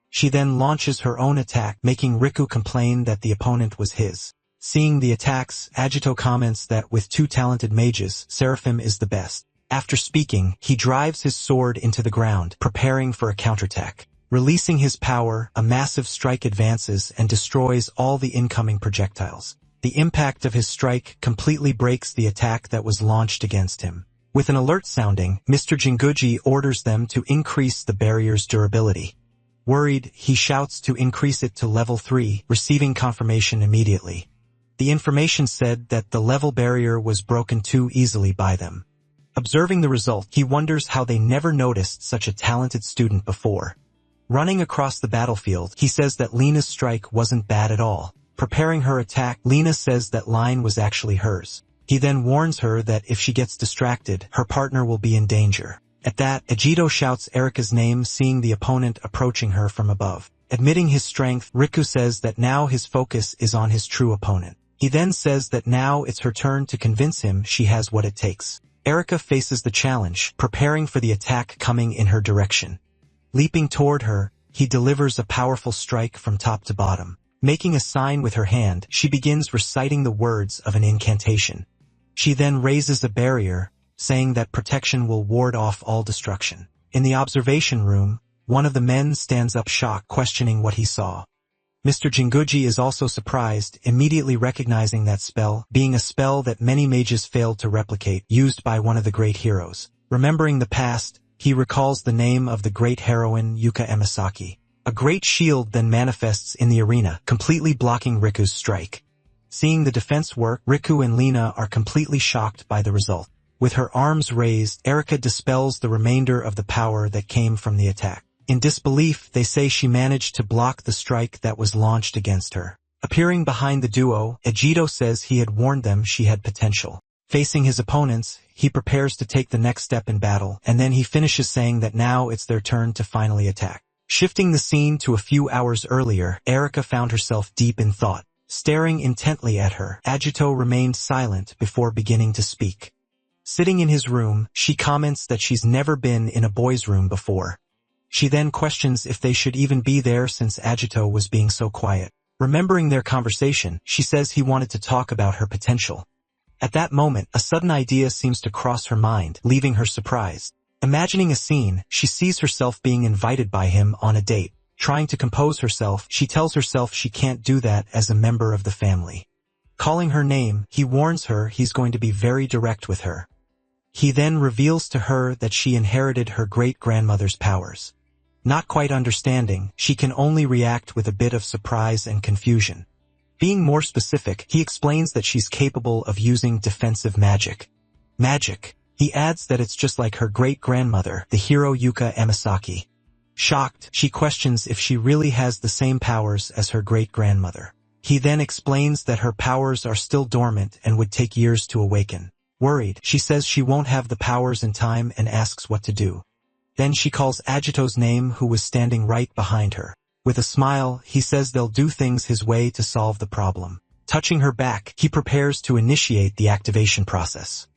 She then launches her own attack, making Riku complain that the opponent was his. Seeing the attacks, Ajito comments that with 2 talented mages, Seraphim is the best. After speaking, he drives his sword into the ground, preparing for a counterattack. Releasing his power, a massive strike advances and destroys all the incoming projectiles. The impact of his strike completely breaks the attack that was launched against him. With an alert sounding, Mr. Jinguji orders them to increase the barrier's durability. Worried, he shouts to increase it to level 3, receiving confirmation immediately. The information said that the level barrier was broken too easily by them. Observing the result, he wonders how they never noticed such a talented student before. Running across the battlefield, he says that Lena's strike wasn't bad at all. Preparing her attack, Lena says that line was actually hers. He then warns her that if she gets distracted, her partner will be in danger. At that, Ajito shouts Erika's name, seeing the opponent approaching her from above. Admitting his strength, Riku says that now his focus is on his true opponent. He then says that now it's her turn to convince him she has what it takes. Erika faces the challenge, preparing for the attack coming in her direction. Leaping toward her, he delivers a powerful strike from top to bottom. Making a sign with her hand, she begins reciting the words of an incantation. She then raises a barrier, saying that protection will ward off all destruction. In the observation room, one of the men stands up shocked, questioning what he saw. Mr. Jinguji is also surprised, immediately recognizing that spell, being a spell that many mages failed to replicate, used by one of the great heroes. Remembering the past, he recalls the name of the great heroine Yuka Emisaki. A great shield then manifests in the arena, completely blocking Riku's strike. Seeing the defense work, Riku and Lena are completely shocked by the result. With her arms raised, Erika dispels the remainder of the power that came from the attack. In disbelief, they say she managed to block the strike that was launched against her. Appearing behind the duo, Ajito says he had warned them she had potential. Facing his opponents, he prepares to take the next step in battle, and then he finishes saying that now it's their turn to finally attack. Shifting the scene to a few hours earlier, Erika found herself deep in thought. Staring intently at her, Ajito remained silent before beginning to speak. Sitting in his room, she comments that she's never been in a boys' room before. She then questions if they should even be there since Agito was being so quiet. Remembering their conversation, she says he wanted to talk about her potential. At that moment, a sudden idea seems to cross her mind, leaving her surprised. Imagining a scene, she sees herself being invited by him on a date. Trying to compose herself, she tells herself she can't do that as a member of the family. Calling her name, he warns her he's going to be very direct with her. He then reveals to her that she inherited her great-grandmother's powers. Not quite understanding, she can only react with a bit of surprise and confusion. Being more specific, he explains that she's capable of using defensive magic. Magic. He adds that it's just like her great-grandmother, the hero Yuka Emisaki. Shocked, she questions if she really has the same powers as her great-grandmother. He then explains that her powers are still dormant and would take years to awaken. Worried, she says she won't have the powers in time and asks what to do. Then she calls Agito's name, who was standing right behind her. With a smile, he says they'll do things his way to solve the problem. Touching her back, he prepares to initiate the activation process.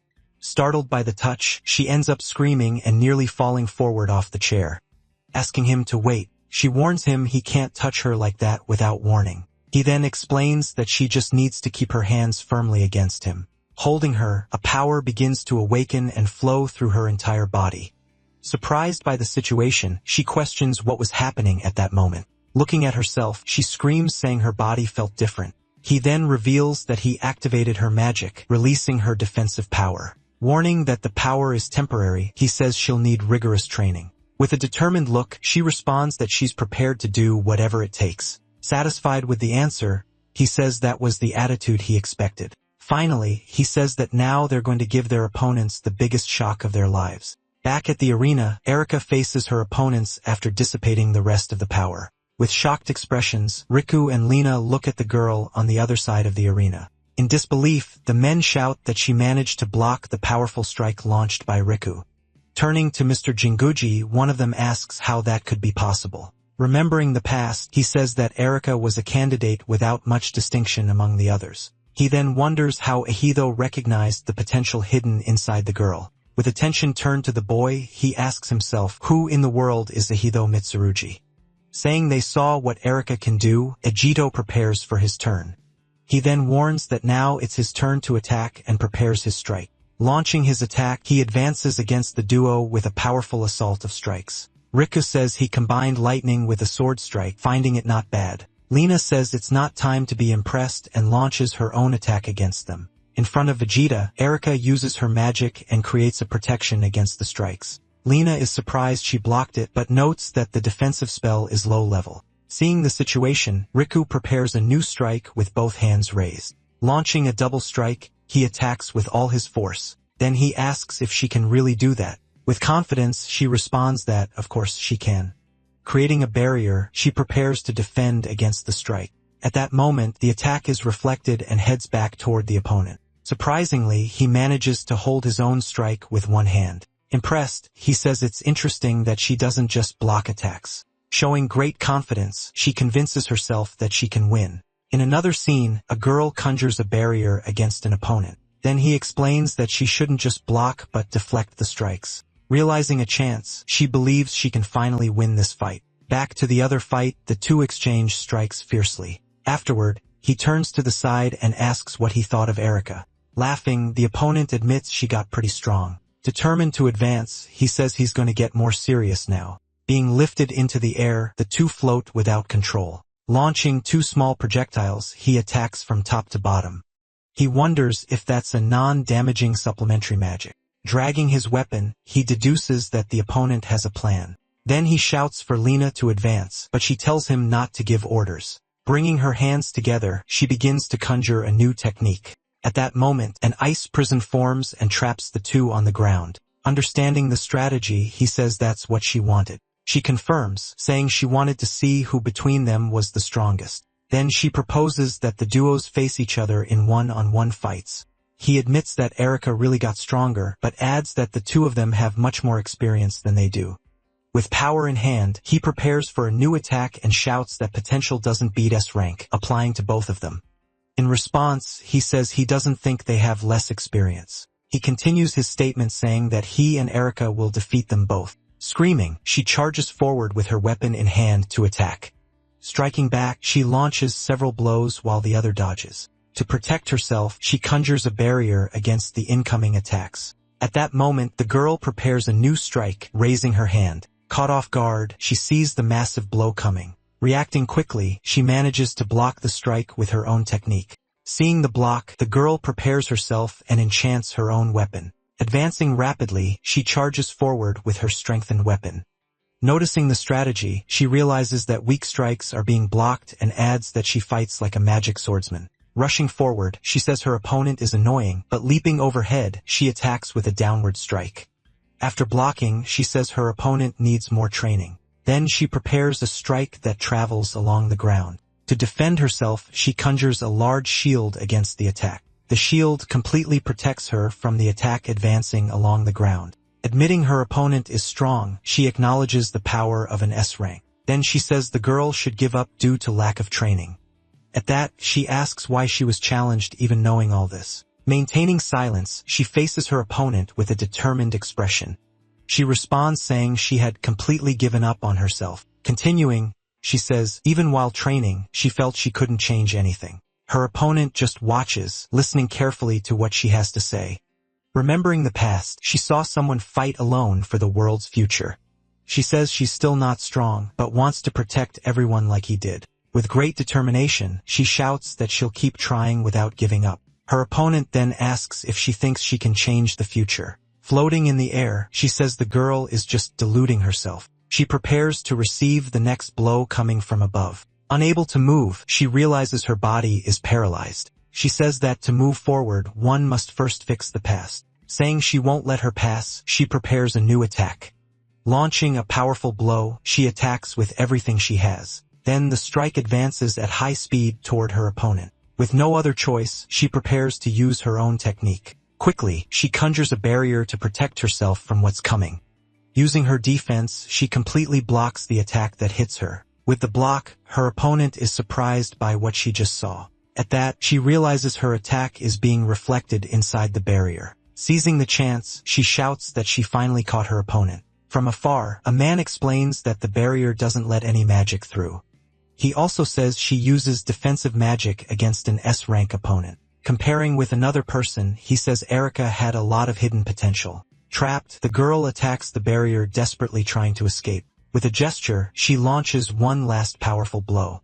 Startled by the touch, she ends up screaming and nearly falling forward off the chair. Asking him to wait, she warns him he can't touch her like that without warning. He then explains that she just needs to keep her hands firmly against him. Holding her, a power begins to awaken and flow through her entire body. Surprised by the situation, she questions what was happening at that moment. Looking at herself, she screams, saying her body felt different. He then reveals that he activated her magic, releasing her defensive power. Warning that the power is temporary, he says she'll need rigorous training. With a determined look, she responds that she's prepared to do whatever it takes. Satisfied with the answer, he says that was the attitude he expected. Finally, he says that now they're going to give their opponents the biggest shock of their lives. Back at the arena, Erika faces her opponents after dissipating the rest of the power. With shocked expressions, Riku and Lina look at the girl on the other side of the arena. In disbelief, the men shout that she managed to block the powerful strike launched by Riku. Turning to Mr. Jinguji, one of them asks how that could be possible. Remembering the past, he says that Erika was a candidate without much distinction among the others. He then wonders how Ahido recognized the potential hidden inside the girl. With attention turned to the boy, he asks himself, who in the world is Ahido Mitsurugi? Saying they saw what Erika can do, Agito prepares for his turn. He then warns that now it's his turn to attack and prepares his strike. Launching his attack, he advances against the duo with a powerful assault of strikes. Riku says he combined lightning with a sword strike, finding it not bad. Lina says it's not time to be impressed and launches her own attack against them. In front of Vegeta, Erika uses her magic and creates a protection against the strikes. Lina is surprised she blocked it but notes that the defensive spell is low level. Seeing the situation, Riku prepares a new strike with both hands raised. Launching a double strike, he attacks with all his force. Then he asks if she can really do that. With confidence, she responds that, of course, she can. Creating a barrier, she prepares to defend against the strike. At that moment, the attack is reflected and heads back toward the opponent. Surprisingly, he manages to hold his own strike with one hand. Impressed, he says it's interesting that she doesn't just block attacks. Showing great confidence, she convinces herself that she can win. In another scene, a girl conjures a barrier against an opponent. Then he explains that she shouldn't just block but deflect the strikes. Realizing a chance, she believes she can finally win this fight. Back to the other fight, the two exchange strikes fiercely. Afterward, he turns to the side and asks what he thought of Erika. Laughing, the opponent admits she got pretty strong. Determined to advance, he says he's going to get more serious now. Being lifted into the air, the two float without control. Launching two small projectiles, he attacks from top to bottom. He wonders if that's a non-damaging supplementary magic. Dragging his weapon, he deduces that the opponent has a plan. Then he shouts for Lina to advance, but she tells him not to give orders. Bringing her hands together, she begins to conjure a new technique. At that moment, an ice prison forms and traps the two on the ground. Understanding the strategy, he says that's what she wanted. She confirms, saying she wanted to see who between them was the strongest. Then she proposes that the duos face each other in one-on-one fights. He admits that Erika really got stronger, but adds that the two of them have much more experience than they do. With power in hand, he prepares for a new attack and shouts that potential doesn't beat S rank, applying to both of them. In response, he says he doesn't think they have less experience. He continues his statement saying that he and Erika will defeat them both. Screaming, she charges forward with her weapon in hand to attack. Striking back, she launches several blows while the other dodges. To protect herself, she conjures a barrier against the incoming attacks. At that moment, the girl prepares a new strike, raising her hand. Caught off guard, she sees the massive blow coming. Reacting quickly, she manages to block the strike with her own technique. Seeing the block, the girl prepares herself and enchants her own weapon. Advancing rapidly, she charges forward with her strengthened weapon. Noticing the strategy, she realizes that weak strikes are being blocked and adds that she fights like a magic swordsman. Rushing forward, she says her opponent is annoying, but leaping overhead, she attacks with a downward strike. After blocking, she says her opponent needs more training. Then she prepares a strike that travels along the ground. To defend herself, she conjures a large shield against the attack. The shield completely protects her from the attack advancing along the ground. Admitting her opponent is strong, she acknowledges the power of an S rank. Then she says the girl should give up due to lack of training. At that, she asks why she was challenged even knowing all this. Maintaining silence, she faces her opponent with a determined expression. She responds saying she had completely given up on herself. Continuing, she says, even while training, she felt she couldn't change anything. Her opponent just watches, listening carefully to what she has to say. Remembering the past, she saw someone fight alone for the world's future. She says she's still not strong, but wants to protect everyone like he did. With great determination, she shouts that she'll keep trying without giving up. Her opponent then asks if she thinks she can change the future. Floating in the air, she says the girl is just deluding herself. She prepares to receive the next blow coming from above. Unable to move, she realizes her body is paralyzed. She says that to move forward, one must first fix the past. Saying she won't let her pass, she prepares a new attack. Launching a powerful blow, she attacks with everything she has. Then the strike advances at high speed toward her opponent. With no other choice, she prepares to use her own technique. Quickly, she conjures a barrier to protect herself from what's coming. Using her defense, she completely blocks the attack that hits her. With the block, her opponent is surprised by what she just saw. At that, she realizes her attack is being reflected inside the barrier. Seizing the chance, she shouts that she finally caught her opponent. From afar, a man explains that the barrier doesn't let any magic through. He also says she uses defensive magic against an S-rank opponent. Comparing with another person, he says Erica had a lot of hidden potential. Trapped, the girl attacks the barrier, desperately trying to escape. With a gesture, she launches one last powerful blow.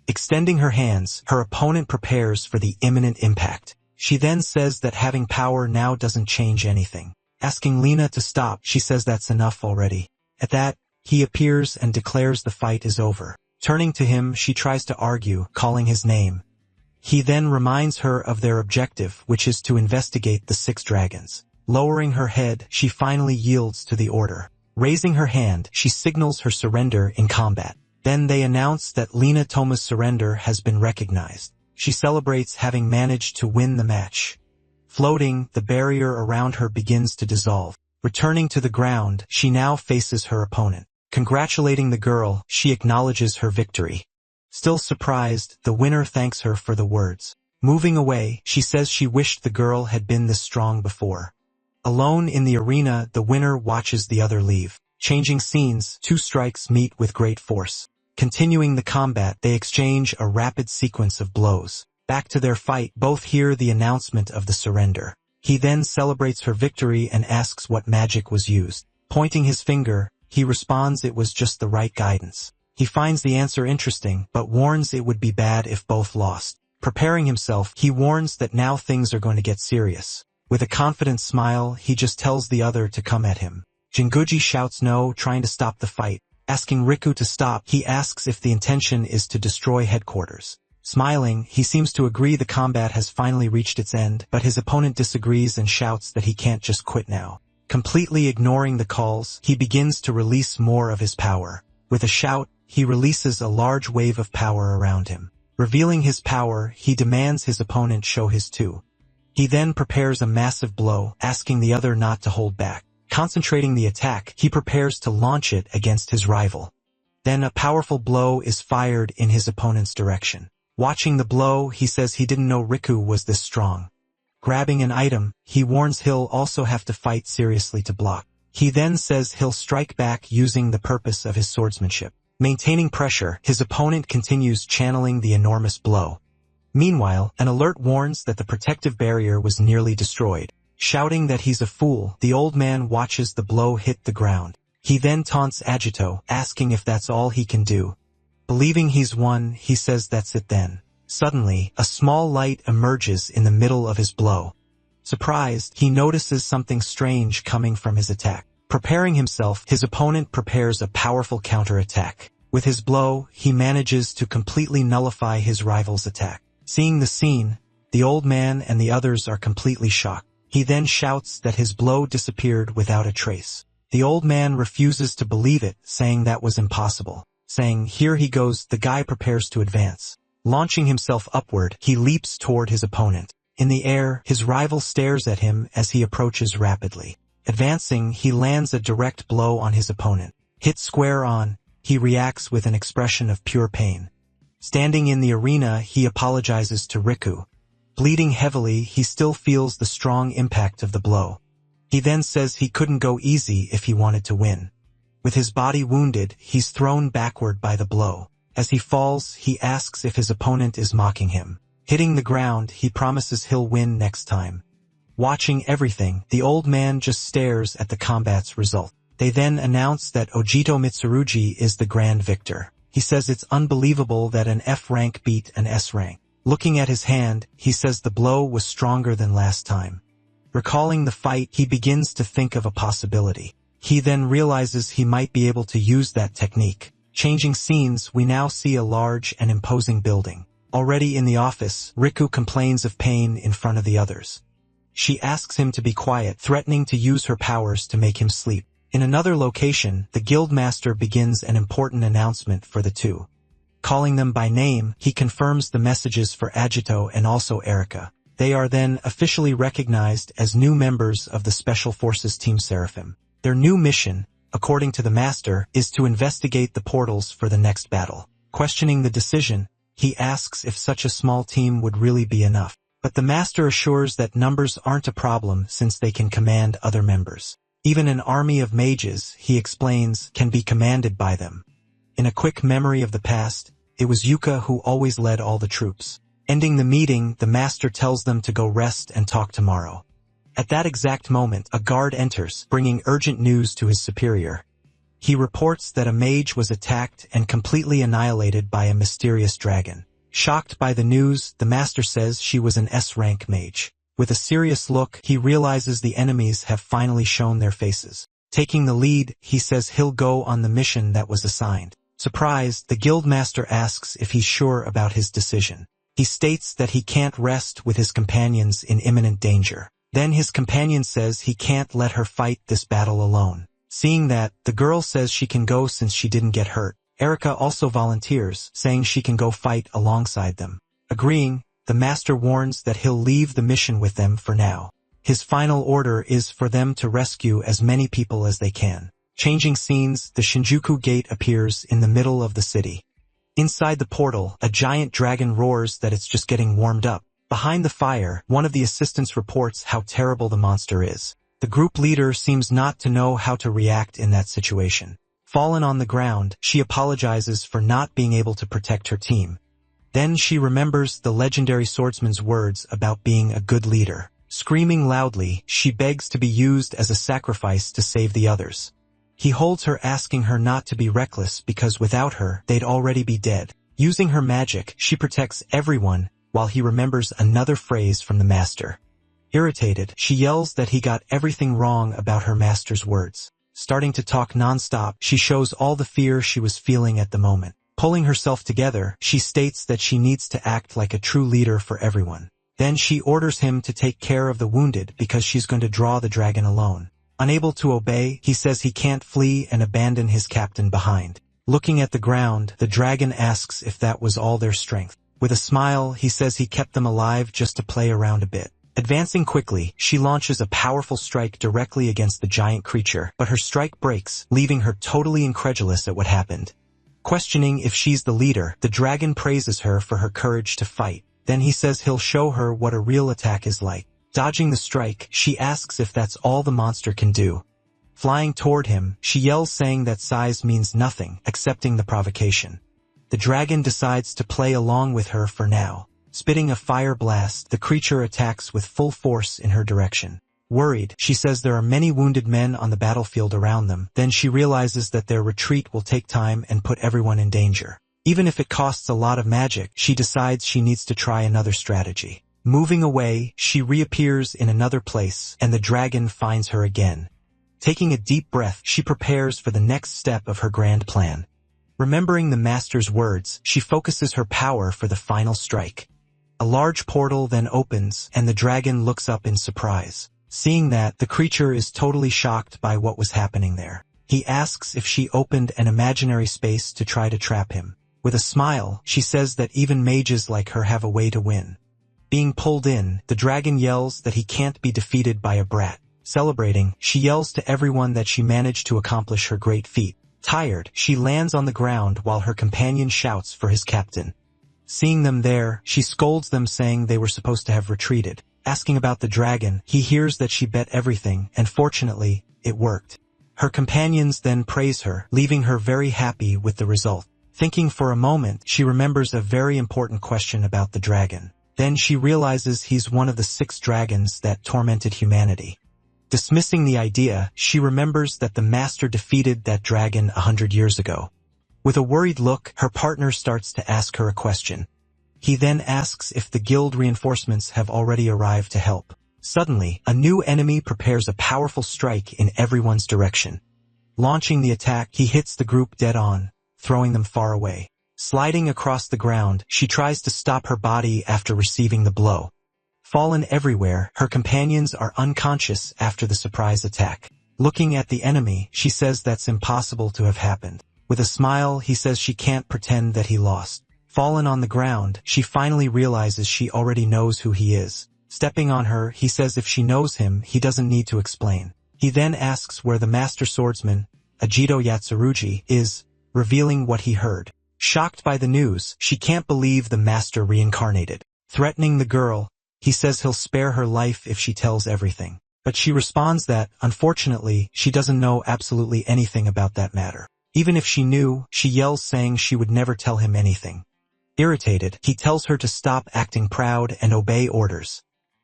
Extending her hands, her opponent prepares for the imminent impact. She then says that having power now doesn't change anything. Asking Lena to stop, she says that's enough already. At that, he appears and declares the fight is over. Turning to him, she tries to argue, calling his name. He then reminds her of their objective, which is to investigate the 6 dragons. Lowering her head, she finally yields to the order. Raising her hand, she signals her surrender in combat. Then they announce that Lena Toma's surrender has been recognized. She celebrates having managed to win the match. Floating, the barrier around her begins to dissolve. Returning to the ground, she now faces her opponent. Congratulating the girl, she acknowledges her victory. Still surprised, the winner thanks her for the words. Moving away, she says she wished the girl had been this strong before. Alone in the arena, the winner watches the other leave. Changing scenes, 2 strikes meet with great force. Continuing the combat, they exchange a rapid sequence of blows. Back to their fight, both hear the announcement of the surrender. He then celebrates her victory and asks what magic was used. Pointing his finger, he responds it was just the right guidance. He finds the answer interesting, but warns it would be bad if both lost. Preparing himself, he warns that now things are going to get serious. With a confident smile, he just tells the other to come at him. Jinguji shouts no, trying to stop the fight. Asking Riku to stop, he asks if the intention is to destroy headquarters. Smiling, he seems to agree the combat has finally reached its end, but his opponent disagrees and shouts that he can't just quit now. Completely ignoring the calls, he begins to release more of his power. With a shout, he releases a large wave of power around him. Revealing his power, he demands his opponent show his too. He then prepares a massive blow, asking the other not to hold back. Concentrating the attack, he prepares to launch it against his rival. Then a powerful blow is fired in his opponent's direction. Watching the blow, he says he didn't know Riku was this strong. Grabbing an item, he warns he'll also have to fight seriously to block. He then says he'll strike back using the purpose of his swordsmanship. Maintaining pressure, his opponent continues channeling the enormous blow. Meanwhile, an alert warns that the protective barrier was nearly destroyed. Shouting that he's a fool, the old man watches the blow hit the ground. He then taunts Agito, asking if that's all he can do. Believing he's won, he says that's it then. Suddenly, a small light emerges in the middle of his blow. Surprised, he notices something strange coming from his attack. Preparing himself, his opponent prepares a powerful counterattack. With his blow, he manages to completely nullify his rival's attack. Seeing the scene, the old man and the others are completely shocked. He then shouts that his blow disappeared without a trace. The old man refuses to believe it, saying that was impossible. Saying, "Here he goes," the guy prepares to advance. Launching himself upward, he leaps toward his opponent. In the air, his rival stares at him as he approaches rapidly. Advancing, he lands a direct blow on his opponent. Hit square on, he reacts with an expression of pure pain. Standing in the arena, he apologizes to Riku. Bleeding heavily, he still feels the strong impact of the blow. He then says he couldn't go easy if he wanted to win. With his body wounded, he's thrown backward by the blow. As he falls, he asks if his opponent is mocking him. Hitting the ground, he promises he'll win next time. Watching everything, the old man just stares at the combat's result. They then announce that Ojito Mitsurugi is the grand victor. He says it's unbelievable that an F rank beat an S rank. Looking at his hand, he says the blow was stronger than last time. Recalling the fight, he begins to think of a possibility. He then realizes he might be able to use that technique. Changing scenes, we now see a large and imposing building. Already in the office, Riku complains of pain in front of the others. She asks him to be quiet, threatening to use her powers to make him sleep. In another location, the guildmaster begins an important announcement for the two. Calling them by name, he confirms the messages for Agito and also Erika. They are then officially recognized as new members of the Special Forces Team Seraphim. Their new mission, according to the master, is to investigate the portals for the next battle. Questioning the decision, he asks if such a small team would really be enough. But the master assures that numbers aren't a problem since they can command other members. Even an army of mages, he explains, can be commanded by them. In a quick memory of the past, it was Yuka who always led all the troops. Ending the meeting, the master tells them to go rest and talk tomorrow. At that exact moment, a guard enters, bringing urgent news to his superior. He reports that a mage was attacked and completely annihilated by a mysterious dragon. Shocked by the news, the master says she was an S-rank mage. With a serious look, he realizes the enemies have finally shown their faces. Taking the lead, he says he'll go on the mission that was assigned. Surprised, the guildmaster asks if he's sure about his decision. He states that he can't rest with his companions in imminent danger. Then his companion says he can't let her fight this battle alone. Seeing that, the girl says she can go since she didn't get hurt. Erika also volunteers, saying she can go fight alongside them. Agreeing, the master warns that he'll leave the mission with them for now. His final order is for them to rescue as many people as they can. Changing scenes, the Shinjuku Gate appears in the middle of the city. Inside the portal, a giant dragon roars that it's just getting warmed up. Behind the fire, one of the assistants reports how terrible the monster is. The group leader seems not to know how to react in that situation. Fallen on the ground, she apologizes for not being able to protect her team. Then she remembers the legendary swordsman's words about being a good leader. Screaming loudly, she begs to be used as a sacrifice to save the others. He holds her, asking her not to be reckless because without her, they'd already be dead. Using her magic, she protects everyone, while he remembers another phrase from the master. Irritated, she yells that he got everything wrong about her master's words. Starting to talk non-stop, she shows all the fear she was feeling at the moment. Pulling herself together, she states that she needs to act like a true leader for everyone. Then she orders him to take care of the wounded because she's going to draw the dragon alone. Unable to obey, he says he can't flee and abandon his captain behind. Looking at the ground, the dragon asks if that was all their strength. With a smile, he says he kept them alive just to play around a bit. Advancing quickly, she launches a powerful strike directly against the giant creature, but her strike breaks, leaving her totally incredulous at what happened. Questioning if she's the leader, the dragon praises her for her courage to fight. Then he says he'll show her what a real attack is like. Dodging the strike, she asks if that's all the monster can do. Flying toward him, she yells saying that size means nothing, accepting the provocation. The dragon decides to play along with her for now. Spitting a fire blast, the creature attacks with full force in her direction. Worried, she says there are many wounded men on the battlefield around them. Then she realizes that their retreat will take time and put everyone in danger. Even if it costs a lot of magic, she decides she needs to try another strategy. Moving away, she reappears in another place, and the dragon finds her again. Taking a deep breath, she prepares for the next step of her grand plan. Remembering the master's words, she focuses her power for the final strike. A large portal then opens, and the dragon looks up in surprise. Seeing that, the creature is totally shocked by what was happening there. He asks if she opened an imaginary space to try to trap him. With a smile, she says that even mages like her have a way to win. Being pulled in, the dragon yells that he can't be defeated by a brat. Celebrating, she yells to everyone that she managed to accomplish her great feat. Tired, she lands on the ground while her companion shouts for his captain. Seeing them there, she scolds them saying they were supposed to have retreated. Asking about the dragon, he hears that she bet everything, and fortunately, it worked. Her companions then praise her, leaving her very happy with the result. Thinking for a moment, she remembers a very important question about the dragon. Then she realizes he's one of the 6 dragons that tormented humanity. Dismissing the idea, she remembers that the master defeated that dragon 100 years ago. With a worried look, her partner starts to ask her a question. He then asks if the guild reinforcements have already arrived to help. Suddenly, a new enemy prepares a powerful strike in everyone's direction. Launching the attack, he hits the group dead on, throwing them far away. Sliding across the ground, she tries to stop her body after receiving the blow. Fallen everywhere, her companions are unconscious after the surprise attack. Looking at the enemy, she says that's impossible to have happened. With a smile, he says she can't pretend that he lost. Fallen on the ground, she finally realizes she already knows who he is. Stepping on her, he says if she knows him, he doesn't need to explain. He then asks where the master swordsman, Ajito Yatsurugi, is, revealing what he heard. Shocked by the news, she can't believe the master reincarnated. Threatening the girl, he says he'll spare her life if she tells everything. But she responds that, unfortunately, she doesn't know absolutely anything about that matter. Even if she knew, she yells saying she would never tell him anything. Irritated, he tells her to stop acting proud and obey orders.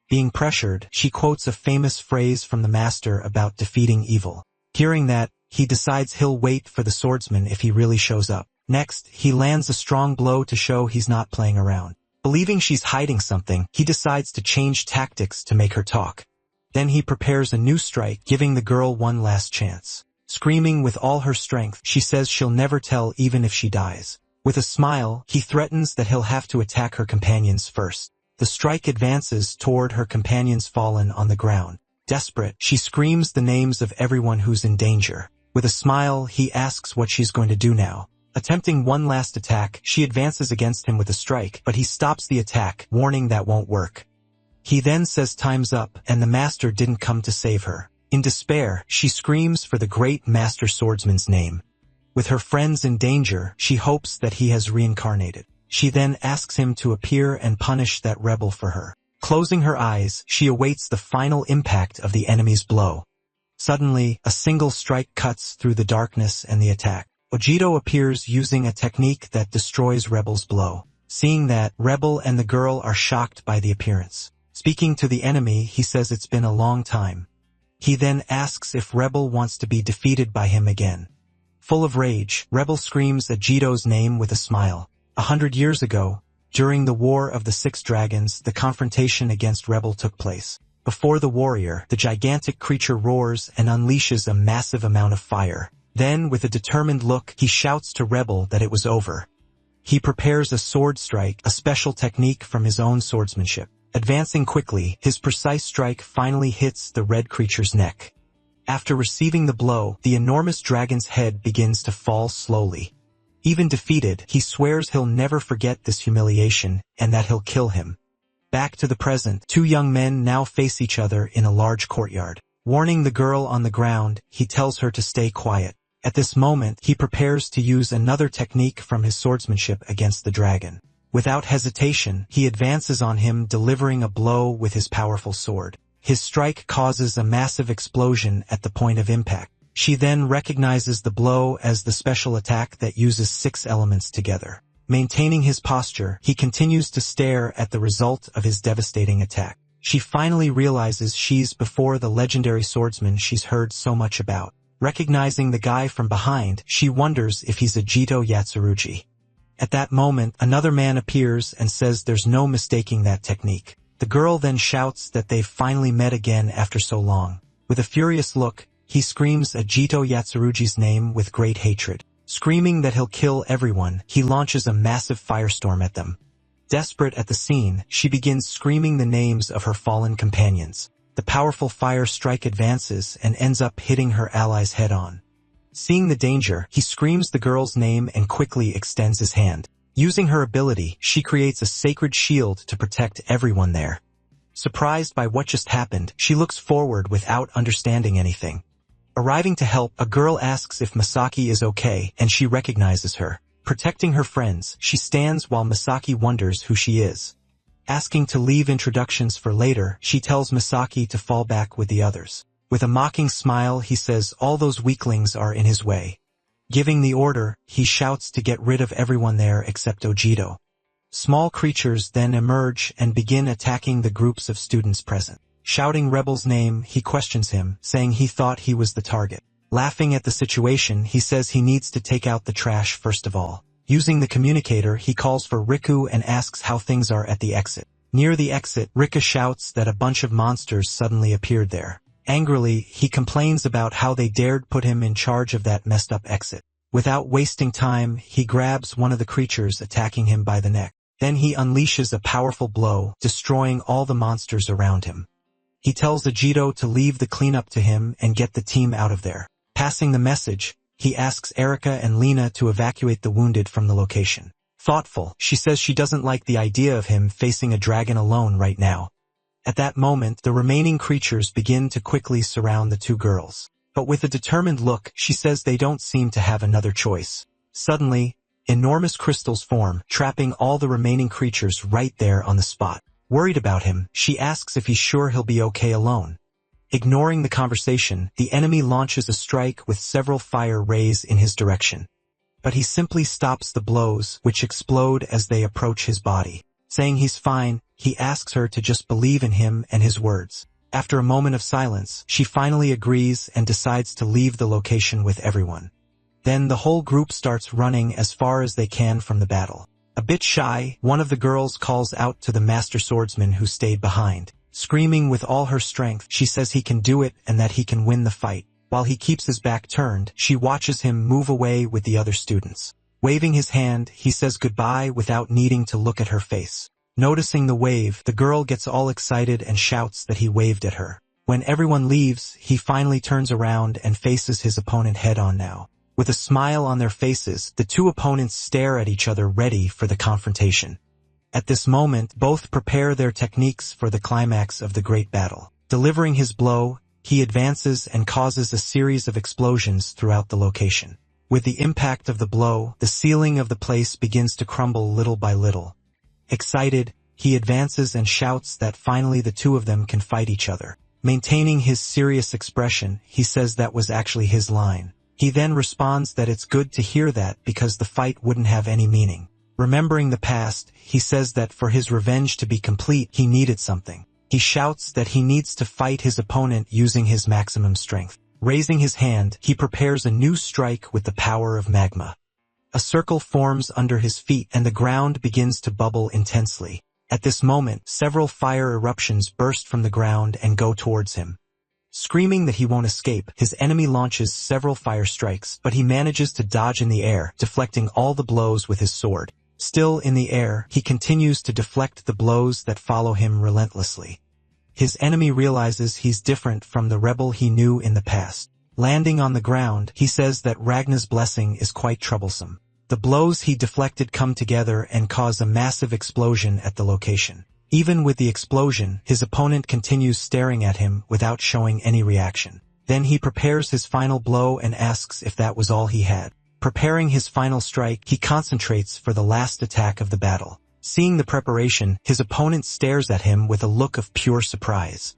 Being pressured, she quotes a famous phrase from the master about defeating evil. Hearing that, he decides he'll wait for the swordsman if he really shows up. Next, he lands a strong blow to show he's not playing around. Believing she's hiding something, he decides to change tactics to make her talk. Then he prepares a new strike, giving the girl one last chance. Screaming with all her strength, she says she'll never tell even if she dies. With a smile, he threatens that he'll have to attack her companions first. The strike advances toward her companions fallen on the ground. Desperate, she screams the names of everyone who's in danger. With a smile, he asks what she's going to do now. Attempting one last attack, she advances against him with a strike, but he stops the attack, warning that won't work. He then says time's up, and the master didn't come to save her. In despair, she screams for the great master swordsman's name. With her friends in danger, she hopes that he has reincarnated. She then asks him to appear and punish that rebel for her. Closing her eyes, she awaits the final impact of the enemy's blow. Suddenly, a single strike cuts through the darkness and the attack. Ojito appears using a technique that destroys Rebel's blow. Seeing that, Rebel and the girl are shocked by the appearance. Speaking to the enemy, he says it's been a long time. He then asks if Rebel wants to be defeated by him again. Full of rage, Rebel screams Ajito's name with a smile. 100 years ago, during the War of the Six Dragons, the confrontation against Rebel took place. Before the warrior, the gigantic creature roars and unleashes a massive amount of fire. Then, with a determined look, he shouts to Rebel that it was over. He prepares a sword strike, a special technique from his own swordsmanship. Advancing quickly, his precise strike finally hits the red creature's neck. After receiving the blow, the enormous dragon's head begins to fall slowly. Even defeated, he swears he'll never forget this humiliation, and that he'll kill him. Back to the present, 2 young men now face each other in a large courtyard. Warning the girl on the ground, he tells her to stay quiet. At this moment, he prepares to use another technique from his swordsmanship against the dragon. Without hesitation, he advances on him, delivering a blow with his powerful sword. His strike causes a massive explosion at the point of impact. She then recognizes the blow as the special attack that uses 6 elements together. Maintaining his posture, he continues to stare at the result of his devastating attack. She finally realizes she's before the legendary swordsman she's heard so much about. Recognizing the guy from behind, she wonders if he's a Jito Yatsurugi. At that moment, another man appears and says there's no mistaking that technique. The girl then shouts that they've finally met again after so long. With a furious look, he screams Jito Yatsurugi's name with great hatred. Screaming that he'll kill everyone, he launches a massive firestorm at them. Desperate at the scene, she begins screaming the names of her fallen companions. The powerful fire strike advances and ends up hitting her allies head-on. Seeing the danger, he screams the girl's name and quickly extends his hand. Using her ability, she creates a sacred shield to protect everyone there. Surprised by what just happened, she looks forward without understanding anything. Arriving to help, a girl asks if Misaki is okay, and she recognizes her. Protecting her friends, she stands while Misaki wonders who she is. Asking to leave introductions for later, she tells Misaki to fall back with the others. With a mocking smile, he says all those weaklings are in his way. Giving the order, he shouts to get rid of everyone there except Ojito. Small creatures then emerge and begin attacking the groups of students present. Shouting Rebel's name, he questions him, saying he thought he was the target. Laughing at the situation, he says he needs to take out the trash first of all. Using the communicator, he calls for Riku and asks how things are at the exit. Near the exit, Rika shouts that a bunch of monsters suddenly appeared there. Angrily, he complains about how they dared put him in charge of that messed up exit. Without wasting time, he grabs one of the creatures attacking him by the neck. Then he unleashes a powerful blow, destroying all the monsters around him. He tells Ajito to leave the cleanup to him and get the team out of there. Passing the message, he asks Erika and Lena to evacuate the wounded from the location. Thoughtful, she says she doesn't like the idea of him facing a dragon alone right now. At that moment, the remaining creatures begin to quickly surround the 2 girls. But with a determined look, she says they don't seem to have another choice. Suddenly, enormous crystals form, trapping all the remaining creatures right there on the spot. Worried about him, she asks if he's sure he'll be okay alone. Ignoring the conversation, the enemy launches a strike with several fire rays in his direction. But he simply stops the blows, which explode as they approach his body. Saying he's fine, he asks her to just believe in him and his words. After a moment of silence, she finally agrees and decides to leave the location with everyone. Then the whole group starts running as far as they can from the battle. A bit shy, one of the girls calls out to the master swordsman who stayed behind. Screaming with all her strength, she says he can do it and that he can win the fight. While he keeps his back turned, she watches him move away with the other students. Waving his hand, he says goodbye without needing to look at her face. Noticing the wave, the girl gets all excited and shouts that he waved at her. When everyone leaves, he finally turns around and faces his opponent head-on now. With a smile on their faces, the 2 opponents stare at each other ready for the confrontation. At this moment, both prepare their techniques for the climax of the great battle. Delivering his blow, he advances and causes a series of explosions throughout the location. With the impact of the blow, the ceiling of the place begins to crumble little by little. Excited, he advances and shouts that finally the 2 of them can fight each other. Maintaining his serious expression, he says that was actually his line. He then responds that it's good to hear that because the fight wouldn't have any meaning. Remembering the past, he says that for his revenge to be complete, he needed something. He shouts that he needs to fight his opponent using his maximum strength. Raising his hand, he prepares a new strike with the power of magma. A circle forms under his feet and the ground begins to bubble intensely. At this moment, several fire eruptions burst from the ground and go towards him. Screaming that he won't escape, his enemy launches several fire strikes, but he manages to dodge in the air, deflecting all the blows with his sword. Still in the air, he continues to deflect the blows that follow him relentlessly. His enemy realizes he's different from the rebel he knew in the past. Landing on the ground, he says that Ragna's blessing is quite troublesome. The blows he deflected come together and cause a massive explosion at the location. Even with the explosion, his opponent continues staring at him without showing any reaction. Then he prepares his final blow and asks if that was all he had. Preparing his final strike, he concentrates for the last attack of the battle. Seeing the preparation, his opponent stares at him with a look of pure surprise.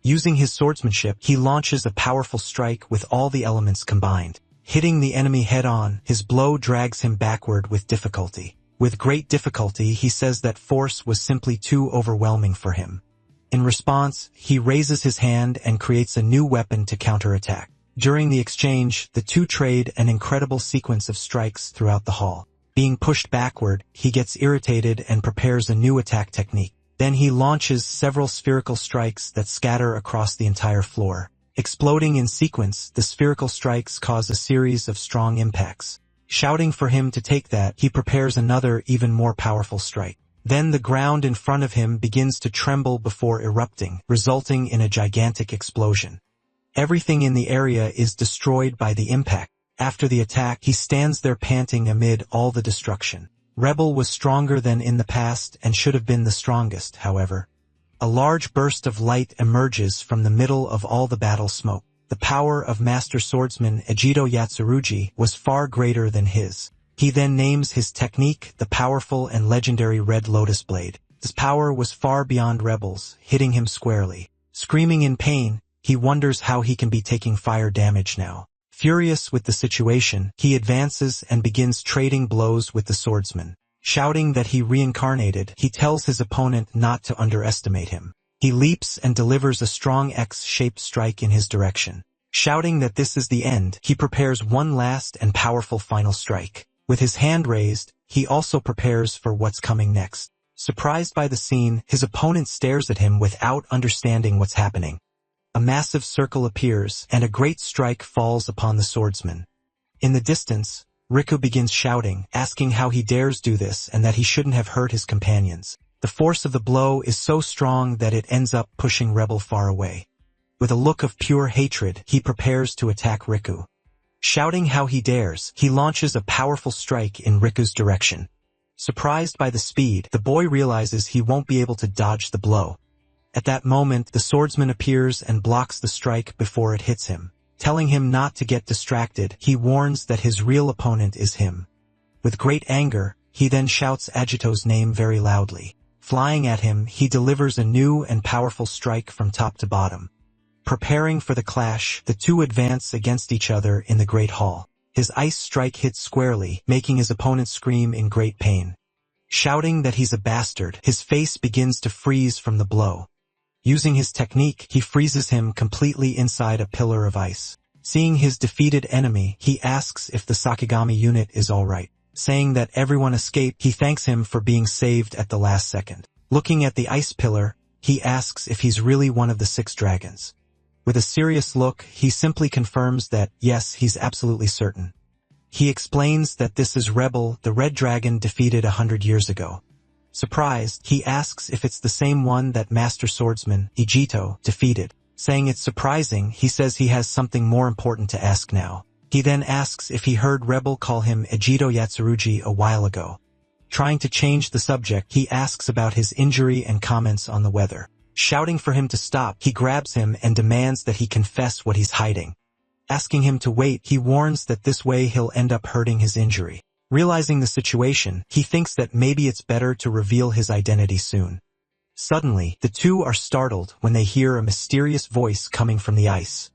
Using his swordsmanship, he launches a powerful strike with all the elements combined. Hitting the enemy head-on, his blow drags him backward with difficulty. With great difficulty, he says that force was simply too overwhelming for him. In response, he raises his hand and creates a new weapon to counterattack. During the exchange, the two trade an incredible sequence of strikes throughout the hall. Being pushed backward, he gets irritated and prepares a new attack technique. Then he launches several spherical strikes that scatter across the entire floor. Exploding in sequence, the spherical strikes cause a series of strong impacts. Shouting for him to take that, he prepares another even more powerful strike. Then the ground in front of him begins to tremble before erupting, resulting in a gigantic explosion. Everything in the area is destroyed by the impact. After the attack, he stands there panting amid all the destruction. Rebel was stronger than in the past and should have been the strongest, however. A large burst of light emerges from the middle of all the battle smoke. The power of Master Swordsman Ejido Yatsurugi was far greater than his. He then names his technique the powerful and legendary Red Lotus Blade. This power was far beyond Rebel's, hitting him squarely. Screaming in pain, he wonders how he can be taking fire damage now. Furious with the situation, he advances and begins trading blows with the swordsman. Shouting that he reincarnated, he tells his opponent not to underestimate him. He leaps and delivers a strong X-shaped strike in his direction. Shouting that this is the end, he prepares one last and powerful final strike. With his hand raised, he also prepares for what's coming next. Surprised by the scene, his opponent stares at him without understanding what's happening. A massive circle appears, and a great strike falls upon the swordsman. In the distance, Riku begins shouting, asking how he dares do this and that he shouldn't have hurt his companions. The force of the blow is so strong that it ends up pushing Rebel far away. With a look of pure hatred, he prepares to attack Riku. Shouting how he dares, he launches a powerful strike in Riku's direction. Surprised by the speed, the boy realizes he won't be able to dodge the blow. At that moment, the swordsman appears and blocks the strike before it hits him. Telling him not to get distracted, he warns that his real opponent is him. With great anger, he then shouts Agito's name very loudly. Flying at him, he delivers a new and powerful strike from top to bottom. Preparing for the clash, the two advance against each other in the Great Hall. His ice strike hits squarely, making his opponent scream in great pain. Shouting that he's a bastard, his face begins to freeze from the blow. Using his technique, he freezes him completely inside a pillar of ice. Seeing his defeated enemy, he asks if the Sakigami unit is alright. Saying that everyone escaped, he thanks him for being saved at the last second. Looking at the ice pillar, he asks if he's really one of the 6 dragons. With a serious look, he simply confirms that, yes, he's absolutely certain. He explains that this is Rebel, the red dragon defeated 100 years ago. Surprised, he asks if it's the same one that Master Swordsman, Ijito, defeated. Saying it's surprising, he says he has something more important to ask now. He then asks if he heard Rebel call him Ejido Yatsurugi a while ago. Trying to change the subject, he asks about his injury and comments on the weather. Shouting for him to stop, he grabs him and demands that he confess what he's hiding. Asking him to wait, he warns that this way he'll end up hurting his injury. Realizing the situation, he thinks that maybe it's better to reveal his identity soon. Suddenly, the two are startled when they hear a mysterious voice coming from the ice.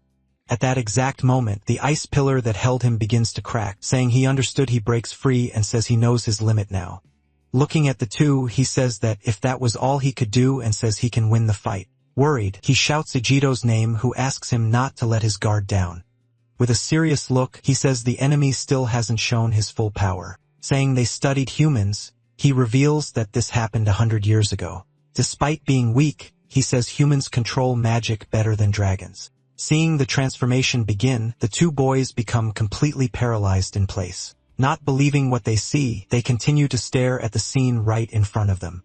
At that exact moment, the ice pillar that held him begins to crack, saying he understood. He breaks free and says he knows his limit now. Looking at the two, he says that if that was all he could do and says he can win the fight. Worried, he shouts Ejito's name, who asks him not to let his guard down. With a serious look, he says the enemy still hasn't shown his full power. Saying they studied humans, he reveals that this happened 100 years ago. Despite being weak, he says humans control magic better than dragons. Seeing the transformation begin, the two boys become completely paralyzed in place. Not believing what they see, they continue to stare at the scene right in front of them.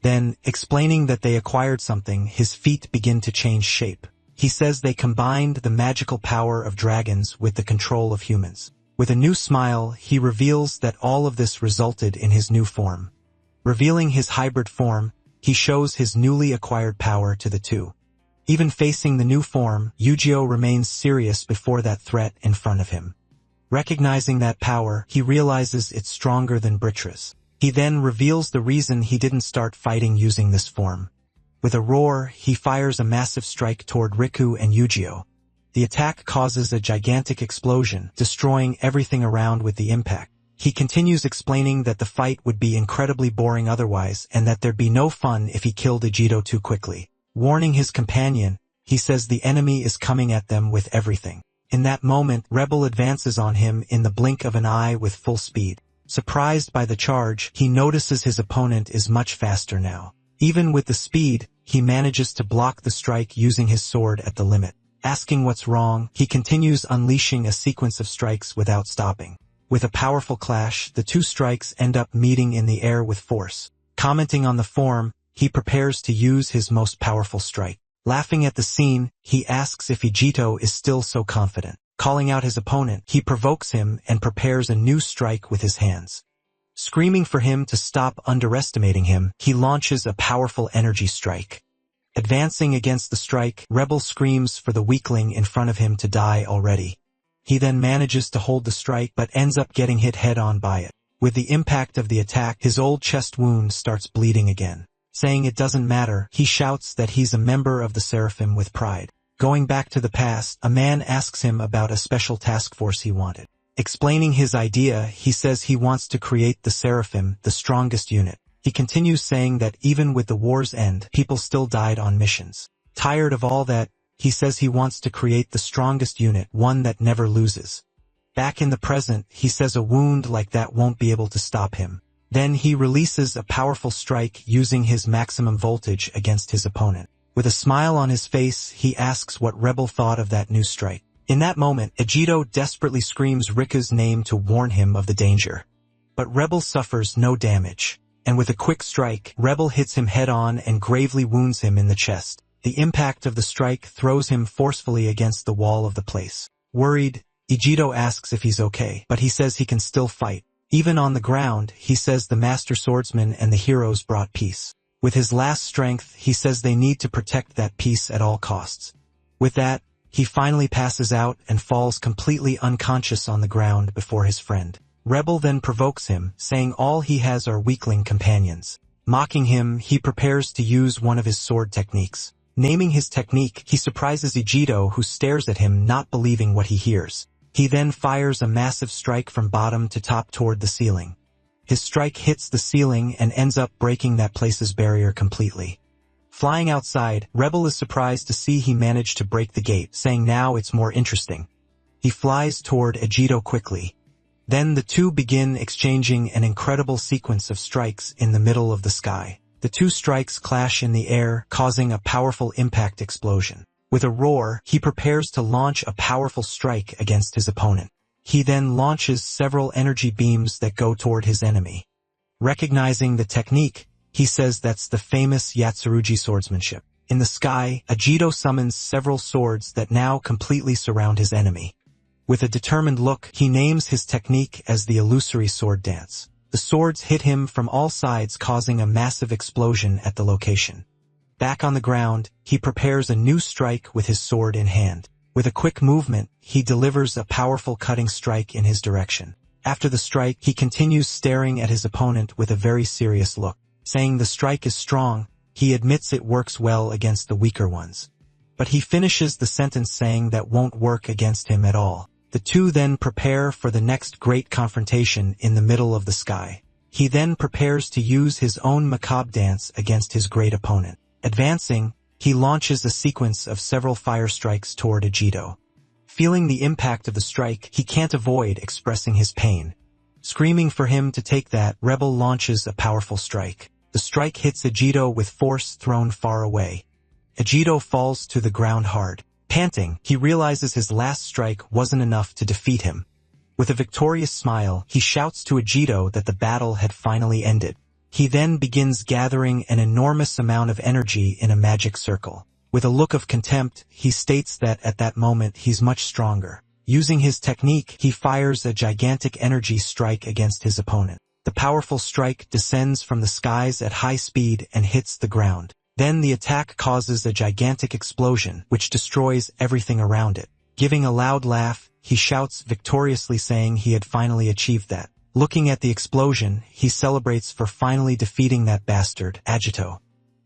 Then, explaining that they acquired something, his feet begin to change shape. He says they combined the magical power of dragons with the control of humans. With a new smile, he reveals that all of this resulted in his new form. Revealing his hybrid form, he shows his newly acquired power to the two. Even facing the new form, Yujiro remains serious before that threat in front of him. Recognizing that power, he realizes it's stronger than Britra's. He then reveals the reason he didn't start fighting using this form. With a roar, he fires a massive strike toward Riku and Yujiro. The attack causes a gigantic explosion, destroying everything around with the impact. He continues explaining that the fight would be incredibly boring otherwise and that there'd be no fun if he killed Ejido too quickly. Warning his companion, he says the enemy is coming at them with everything. In that moment, Rebel advances on him in the blink of an eye with full speed. Surprised by the charge, he notices his opponent is much faster now. Even with the speed, he manages to block the strike using his sword at the limit. Asking what's wrong, he continues unleashing a sequence of strikes without stopping. With a powerful clash, the two strikes end up meeting in the air with force. Commenting on the form, he prepares to use his most powerful strike. Laughing at the scene, he asks if Ijito is still so confident. Calling out his opponent, he provokes him and prepares a new strike with his hands. Screaming for him to stop underestimating him, he launches a powerful energy strike. Advancing against the strike, Rebel screams for the weakling in front of him to die already. He then manages to hold the strike but ends up getting hit head-on by it. With the impact of the attack, his old chest wound starts bleeding again. Saying it doesn't matter, he shouts that he's a member of the Seraphim with pride. Going back to the past, a man asks him about a special task force he wanted. Explaining his idea, he says he wants to create the Seraphim, the strongest unit. He continues saying that even with the war's end, people still died on missions. Tired of all that, he says he wants to create the strongest unit, one that never loses. Back in the present, he says a wound like that won't be able to stop him. Then he releases a powerful strike using his maximum voltage against his opponent. With a smile on his face, he asks what Rebel thought of that new strike. In that moment, Ejido desperately screams Riku's name to warn him of the danger. But Rebel suffers no damage. And with a quick strike, Rebel hits him head-on and gravely wounds him in the chest. The impact of the strike throws him forcefully against the wall of the place. Worried, Ejido asks if he's okay, but he says he can still fight. Even on the ground, he says the master swordsman and the heroes brought peace. With his last strength, he says they need to protect that peace at all costs. With that, he finally passes out and falls completely unconscious on the ground before his friend. Rebel then provokes him, saying all he has are weakling companions. Mocking him, he prepares to use one of his sword techniques. Naming his technique, he surprises Ejido, who stares at him not believing what he hears. He then fires a massive strike from bottom to top toward the ceiling. His strike hits the ceiling and ends up breaking that place's barrier completely. Flying outside, Rebel is surprised to see he managed to break the gate, saying now it's more interesting. He flies toward Ejido quickly. Then the two begin exchanging an incredible sequence of strikes in the middle of the sky. The two strikes clash in the air, causing a powerful impact explosion. With a roar, he prepares to launch a powerful strike against his opponent. He then launches several energy beams that go toward his enemy. Recognizing the technique, he says that's the famous Yatsurugi swordsmanship. In the sky, Ejido summons several swords that now completely surround his enemy. With a determined look, he names his technique as the illusory sword dance. The swords hit him from all sides, causing a massive explosion at the location. Back on the ground, he prepares a new strike with his sword in hand. With a quick movement, he delivers a powerful cutting strike in his direction. After the strike, he continues staring at his opponent with a very serious look. Saying the strike is strong, he admits it works well against the weaker ones. But he finishes the sentence saying that won't work against him at all. The two then prepare for the next great confrontation in the middle of the sky. He then prepares to use his own macabre dance against his great opponent. Advancing, he launches a sequence of several fire strikes toward Ejido. Feeling the impact of the strike, he can't avoid expressing his pain. Screaming for him to take that, Rebel launches a powerful strike. The strike hits Ejido with force thrown far away. Ejido falls to the ground hard. Panting, he realizes his last strike wasn't enough to defeat him. With a victorious smile, he shouts to Ejido that the battle had finally ended. He then begins gathering an enormous amount of energy in a magic circle. With a look of contempt, he states that at that moment he's much stronger. Using his technique, he fires a gigantic energy strike against his opponent. The powerful strike descends from the skies at high speed and hits the ground. Then the attack causes a gigantic explosion, which destroys everything around it. Giving a loud laugh, he shouts victoriously, saying he had finally achieved that. Looking at the explosion, he celebrates for finally defeating that bastard, Agito.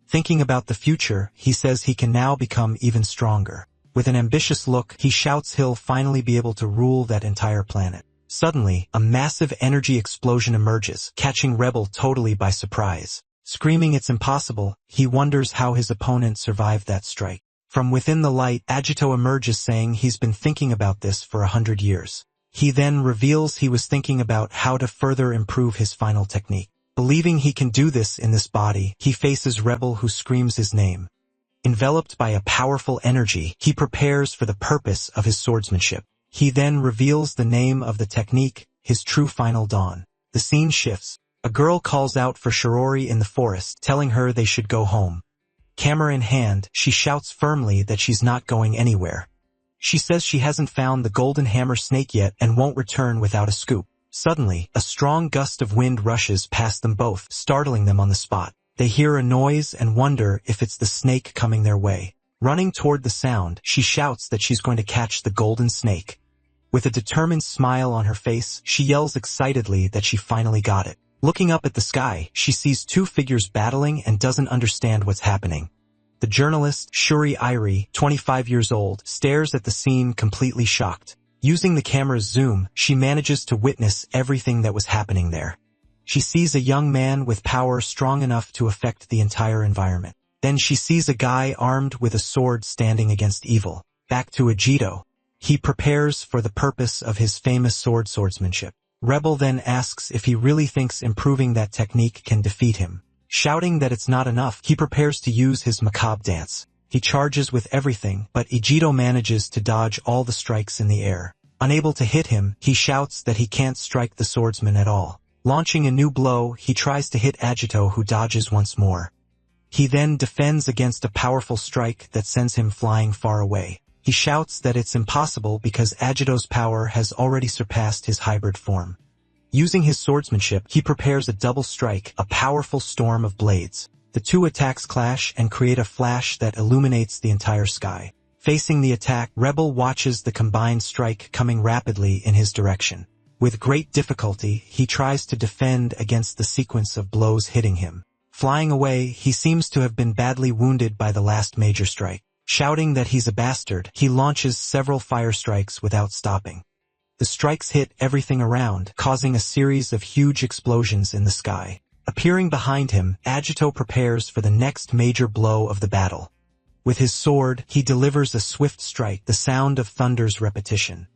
Thinking about the future, he says he can now become even stronger. With an ambitious look, he shouts he'll finally be able to rule that entire planet. Suddenly, a massive energy explosion emerges, catching Rebel totally by surprise. Screaming it's impossible, he wonders how his opponent survived that strike. From within the light, Agito emerges saying he's been thinking about this for 100 years. He then reveals he was thinking about how to further improve his final technique. Believing he can do this in this body, he faces Rebel who screams his name. Enveloped by a powerful energy, he prepares for the purpose of his swordsmanship. He then reveals the name of the technique, his true final dawn. The scene shifts. A girl calls out for Shirori in the forest, telling her they should go home. Camera in hand, she shouts firmly that she's not going anywhere. She says she hasn't found the golden hammer snake yet and won't return without a scoop. Suddenly, a strong gust of wind rushes past them both, startling them on the spot. They hear a noise and wonder if it's the snake coming their way. Running toward the sound, she shouts that she's going to catch the golden snake. With a determined smile on her face, she yells excitedly that she finally got it. Looking up at the sky, she sees two figures battling and doesn't understand what's happening. The journalist, Shuri Irie, 25 years old, stares at the scene completely shocked. Using the camera's zoom, she manages to witness everything that was happening there. She sees a young man with power strong enough to affect the entire environment. Then she sees a guy armed with a sword standing against evil. Back to Agito. He prepares for the purpose of his famous swordsmanship. Rebel then asks if he really thinks improving that technique can defeat him. Shouting that it's not enough, he prepares to use his macabre dance. He charges with everything, but Agito manages to dodge all the strikes in the air. Unable to hit him, he shouts that he can't strike the swordsman at all. Launching a new blow, he tries to hit Agito, who dodges once more. He then defends against a powerful strike that sends him flying far away. He shouts that it's impossible because Agito's power has already surpassed his hybrid form. Using his swordsmanship, he prepares a double strike, a powerful storm of blades. The two attacks clash and create a flash that illuminates the entire sky. Facing the attack, Rebel watches the combined strike coming rapidly in his direction. With great difficulty, he tries to defend against the sequence of blows hitting him. Flying away, he seems to have been badly wounded by the last major strike. Shouting that he's a bastard, he launches several fire strikes without stopping. The strikes hit everything around, causing a series of huge explosions in the sky. Appearing behind him, Agito prepares for the next major blow of the battle. With his sword, he delivers a swift strike, the sound of thunder's repetition.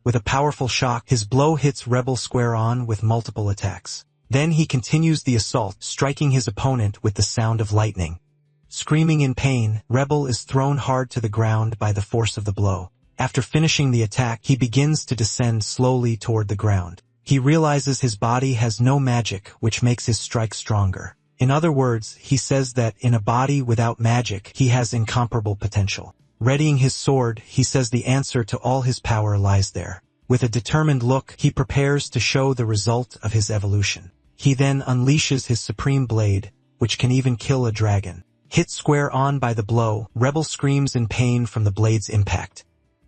With a powerful shock, his blow hits Rebel square on with multiple attacks. Then he continues the assault, striking his opponent with the sound of lightning. Screaming in pain, Rebel is thrown hard to the ground by the force of the blow. After finishing the attack, he begins to descend slowly toward the ground. He realizes his body has no magic, which makes his strike stronger. In other words, he says that in a body without magic, he has incomparable potential. Readying his sword, he says the answer to all his power lies there. With a determined look, he prepares to show the result of his evolution. He then unleashes his supreme blade, which can even kill a dragon. Hit square on by the blow, Rebel screams in pain from the blade's impact.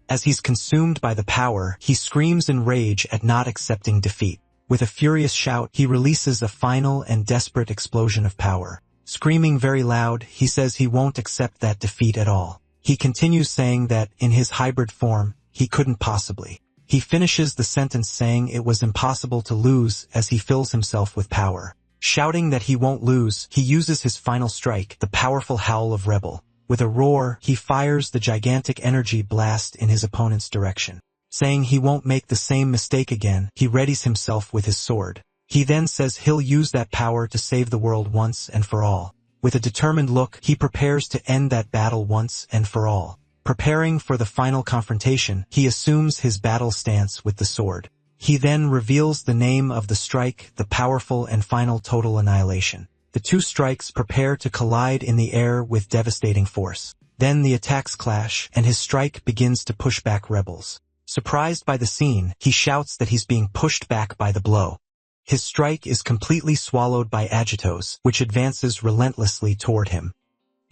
As he's consumed by the power, he screams in rage at not accepting defeat. With a furious shout, he releases a final and desperate explosion of power. Screaming very loud, he says he won't accept that defeat at all. He continues saying that, in his hybrid form, he couldn't possibly. He finishes the sentence saying it was impossible to lose as he fills himself with power. Shouting that he won't lose, he uses his final strike, the powerful howl of Rebel. With a roar, he fires the gigantic energy blast in his opponent's direction. Saying he won't make the same mistake again, he readies himself with his sword. He then says he'll use that power to save the world once and for all. With a determined look, he prepares to end that battle once and for all. Preparing for the final confrontation, he assumes his battle stance with the sword. He then reveals the name of the strike, the powerful and final total annihilation. The two strikes prepare to collide in the air with devastating force. Then the attacks clash, and his strike begins to push back Rebels. Surprised by the scene, he shouts that he's being pushed back by the blow. His strike is completely swallowed by Agito's, which advances relentlessly toward him.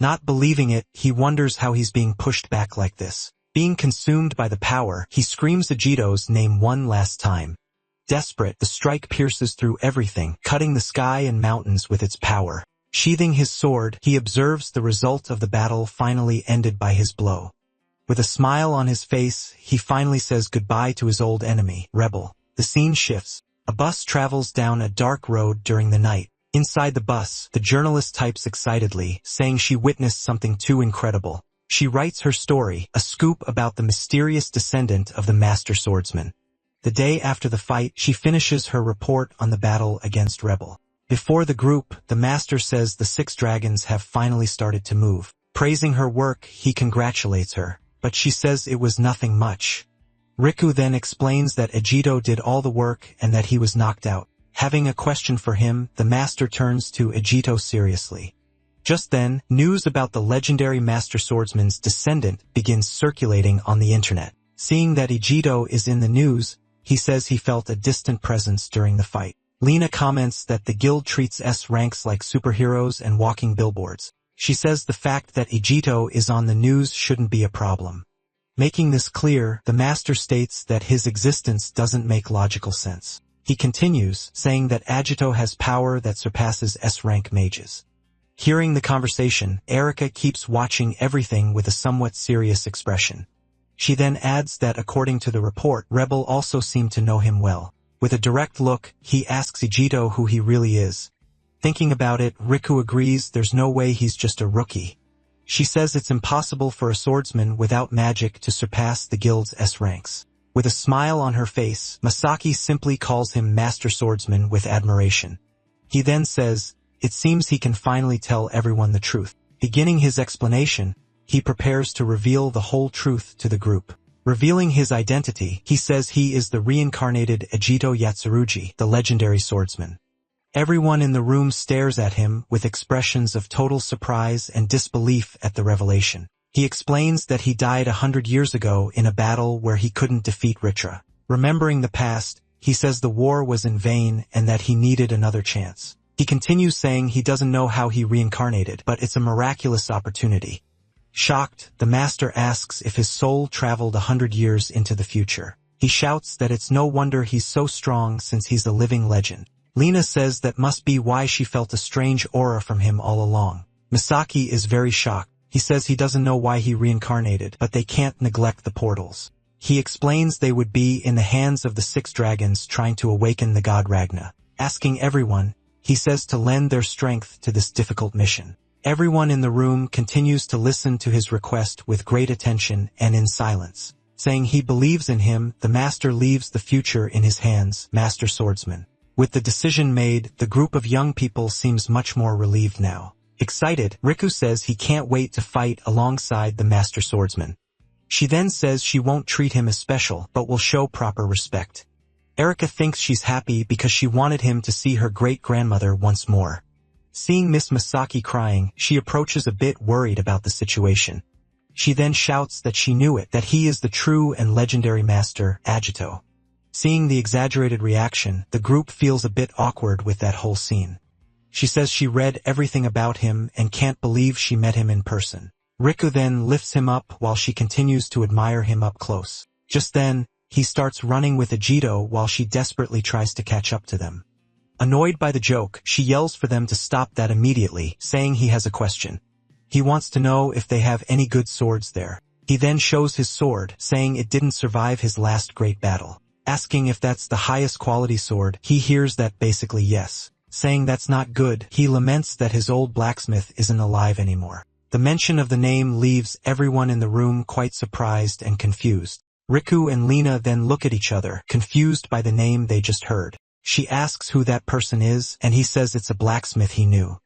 Not believing it, he wonders how he's being pushed back like this. Being consumed by the power, he screams Agito's name one last time. Desperate, the strike pierces through everything, cutting the sky and mountains with its power. Sheathing his sword, he observes the result of the battle finally ended by his blow. With a smile on his face, he finally says goodbye to his old enemy, Rebel. The scene shifts. A bus travels down a dark road during the night. Inside the bus, the journalist types excitedly, saying she witnessed something too incredible. She writes her story, a scoop about the mysterious descendant of the Master Swordsman. The day after the fight, she finishes her report on the battle against Rebel. Before the group, the Master says the 6 dragons have finally started to move. Praising her work, he congratulates her, but she says it was nothing much. Riku then explains that Ejito did all the work and that he was knocked out. Having a question for him, the Master turns to Ejito seriously. Just then, news about the legendary Master Swordsman's descendant begins circulating on the internet. Seeing that Ejito is in the news, he says he felt a distant presence during the fight. Lena comments that the guild treats S ranks like superheroes and walking billboards. She says the fact that Ejito is on the news shouldn't be a problem. Making this clear, the Master states that his existence doesn't make logical sense. He continues, saying that Agito has power that surpasses S-rank mages. Hearing the conversation, Erika keeps watching everything with a somewhat serious expression. She then adds that according to the report, Rebel also seemed to know him well. With a direct look, he asks Ejito who he really is. Thinking about it, Riku agrees there's no way he's just a rookie. She says it's impossible for a swordsman without magic to surpass the guild's S ranks. With a smile on her face, Masaki simply calls him Master Swordsman with admiration. He then says, it seems he can finally tell everyone the truth. Beginning his explanation, he prepares to reveal the whole truth to the group. Revealing his identity, he says he is the reincarnated Ejito Yatsurugi, the legendary swordsman. Everyone in the room stares at him with expressions of total surprise and disbelief at the revelation. He explains that he died 100 years ago in a battle where he couldn't defeat Ritra. Remembering the past, he says the war was in vain and that he needed another chance. He continues saying he doesn't know how he reincarnated, but it's a miraculous opportunity. Shocked, the Master asks if his soul traveled 100 years into the future. He shouts that it's no wonder he's so strong since he's a living legend. Lena says that must be why she felt a strange aura from him all along. Misaki is very shocked. He says he doesn't know why he reincarnated, but they can't neglect the portals. He explains they would be in the hands of the 6 dragons trying to awaken the god Ragna. Asking everyone, he says to lend their strength to this difficult mission. Everyone in the room continues to listen to his request with great attention and in silence. Saying he believes in him, the Master leaves the future in his hands, Master Swordsman. With the decision made, the group of young people seems much more relieved now. Excited, Riku says he can't wait to fight alongside the Master Swordsman. She then says she won't treat him as special, but will show proper respect. Erika thinks she's happy because she wanted him to see her great-grandmother once more. Seeing Miss Masaki crying, she approaches a bit worried about the situation. She then shouts that she knew it, that he is the true and legendary master, Agito. Seeing the exaggerated reaction, the group feels a bit awkward with that whole scene. She says she read everything about him and can't believe she met him in person. Riku then lifts him up while she continues to admire him up close. Just then, he starts running with Ejito while she desperately tries to catch up to them. Annoyed by the joke, she yells for them to stop that immediately, saying he has a question. He wants to know if they have any good swords there. He then shows his sword, saying it didn't survive his last great battle. Asking if that's the highest quality sword, he hears that basically yes. Saying that's not good, he laments that his old blacksmith isn't alive anymore. The mention of the name leaves everyone in the room quite surprised and confused. Riku and Lena then look at each other, confused by the name they just heard. She asks who that person is, and he says it's a blacksmith he knew.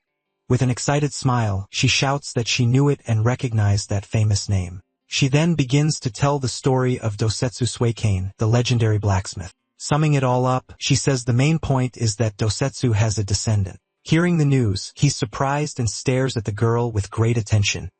With an excited smile, she shouts that she knew it and recognized that famous name. She then begins to tell the story of Dosetsu Suikane, the legendary blacksmith. Summing it all up, she says the main point is that Dosetsu has a descendant. Hearing the news, he's surprised and stares at the girl with great attention.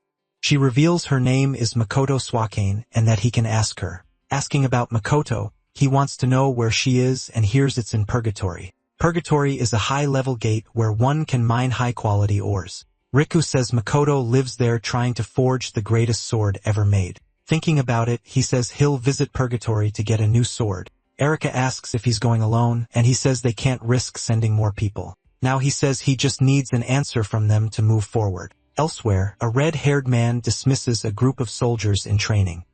She reveals her name is Makoto Suikane and that he can ask her. Asking about Makoto, he wants to know where she is and hears it's in Purgatory. Purgatory is a high-level gate where one can mine high-quality ores. Riku says Makoto lives there trying to forge the greatest sword ever made. Thinking about it, he says he'll visit Purgatory to get a new sword. Erika asks if he's going alone, and he says they can't risk sending more people. Now he says he just needs an answer from them to move forward. Elsewhere, a red-haired man dismisses a group of soldiers in training.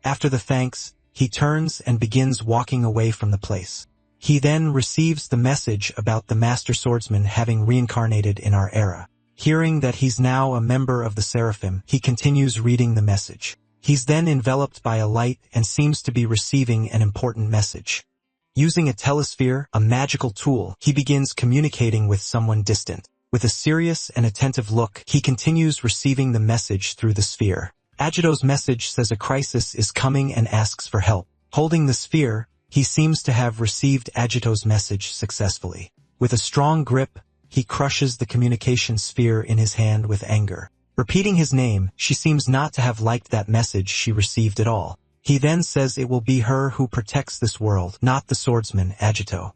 After the thanks, he turns and begins walking away from the place. He then receives the message about the Master Swordsman having reincarnated in our era. Hearing that he's now a member of the Seraphim, he continues reading the message. He's then enveloped by a light and seems to be receiving an important message. Using a telesphere, a magical tool, he begins communicating with someone distant. With a serious and attentive look, he continues receiving the message through the sphere. Agito's message says a crisis is coming and asks for help. Holding the sphere, he seems to have received Agito's message successfully. With a strong grip, he crushes the communication sphere in his hand with anger. Repeating his name, she seems not to have liked that message she received at all. He then says it will be her who protects this world, not the swordsman, Agito.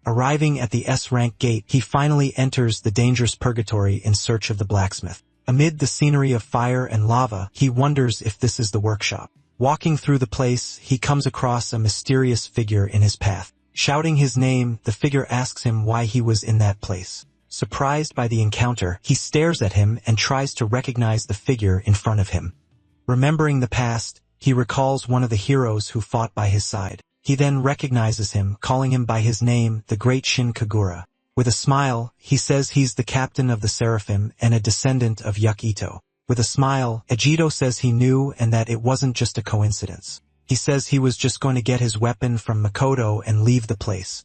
Arriving at the S-rank gate, he finally enters the dangerous purgatory in search of the blacksmith. Amid the scenery of fire and lava, he wonders if this is the workshop. Walking through the place, he comes across a mysterious figure in his path. Shouting his name, the figure asks him why he was in that place. Surprised by the encounter, he stares at him and tries to recognize the figure in front of him. Remembering the past, he recalls one of the heroes who fought by his side. He then recognizes him, calling him by his name, the great Shin Kagura. With a smile, he says he's the captain of the Seraphim and a descendant of Ito. With a smile, Agito says he knew and that it wasn't just a coincidence. He says he was just going to get his weapon from Makoto and leave the place.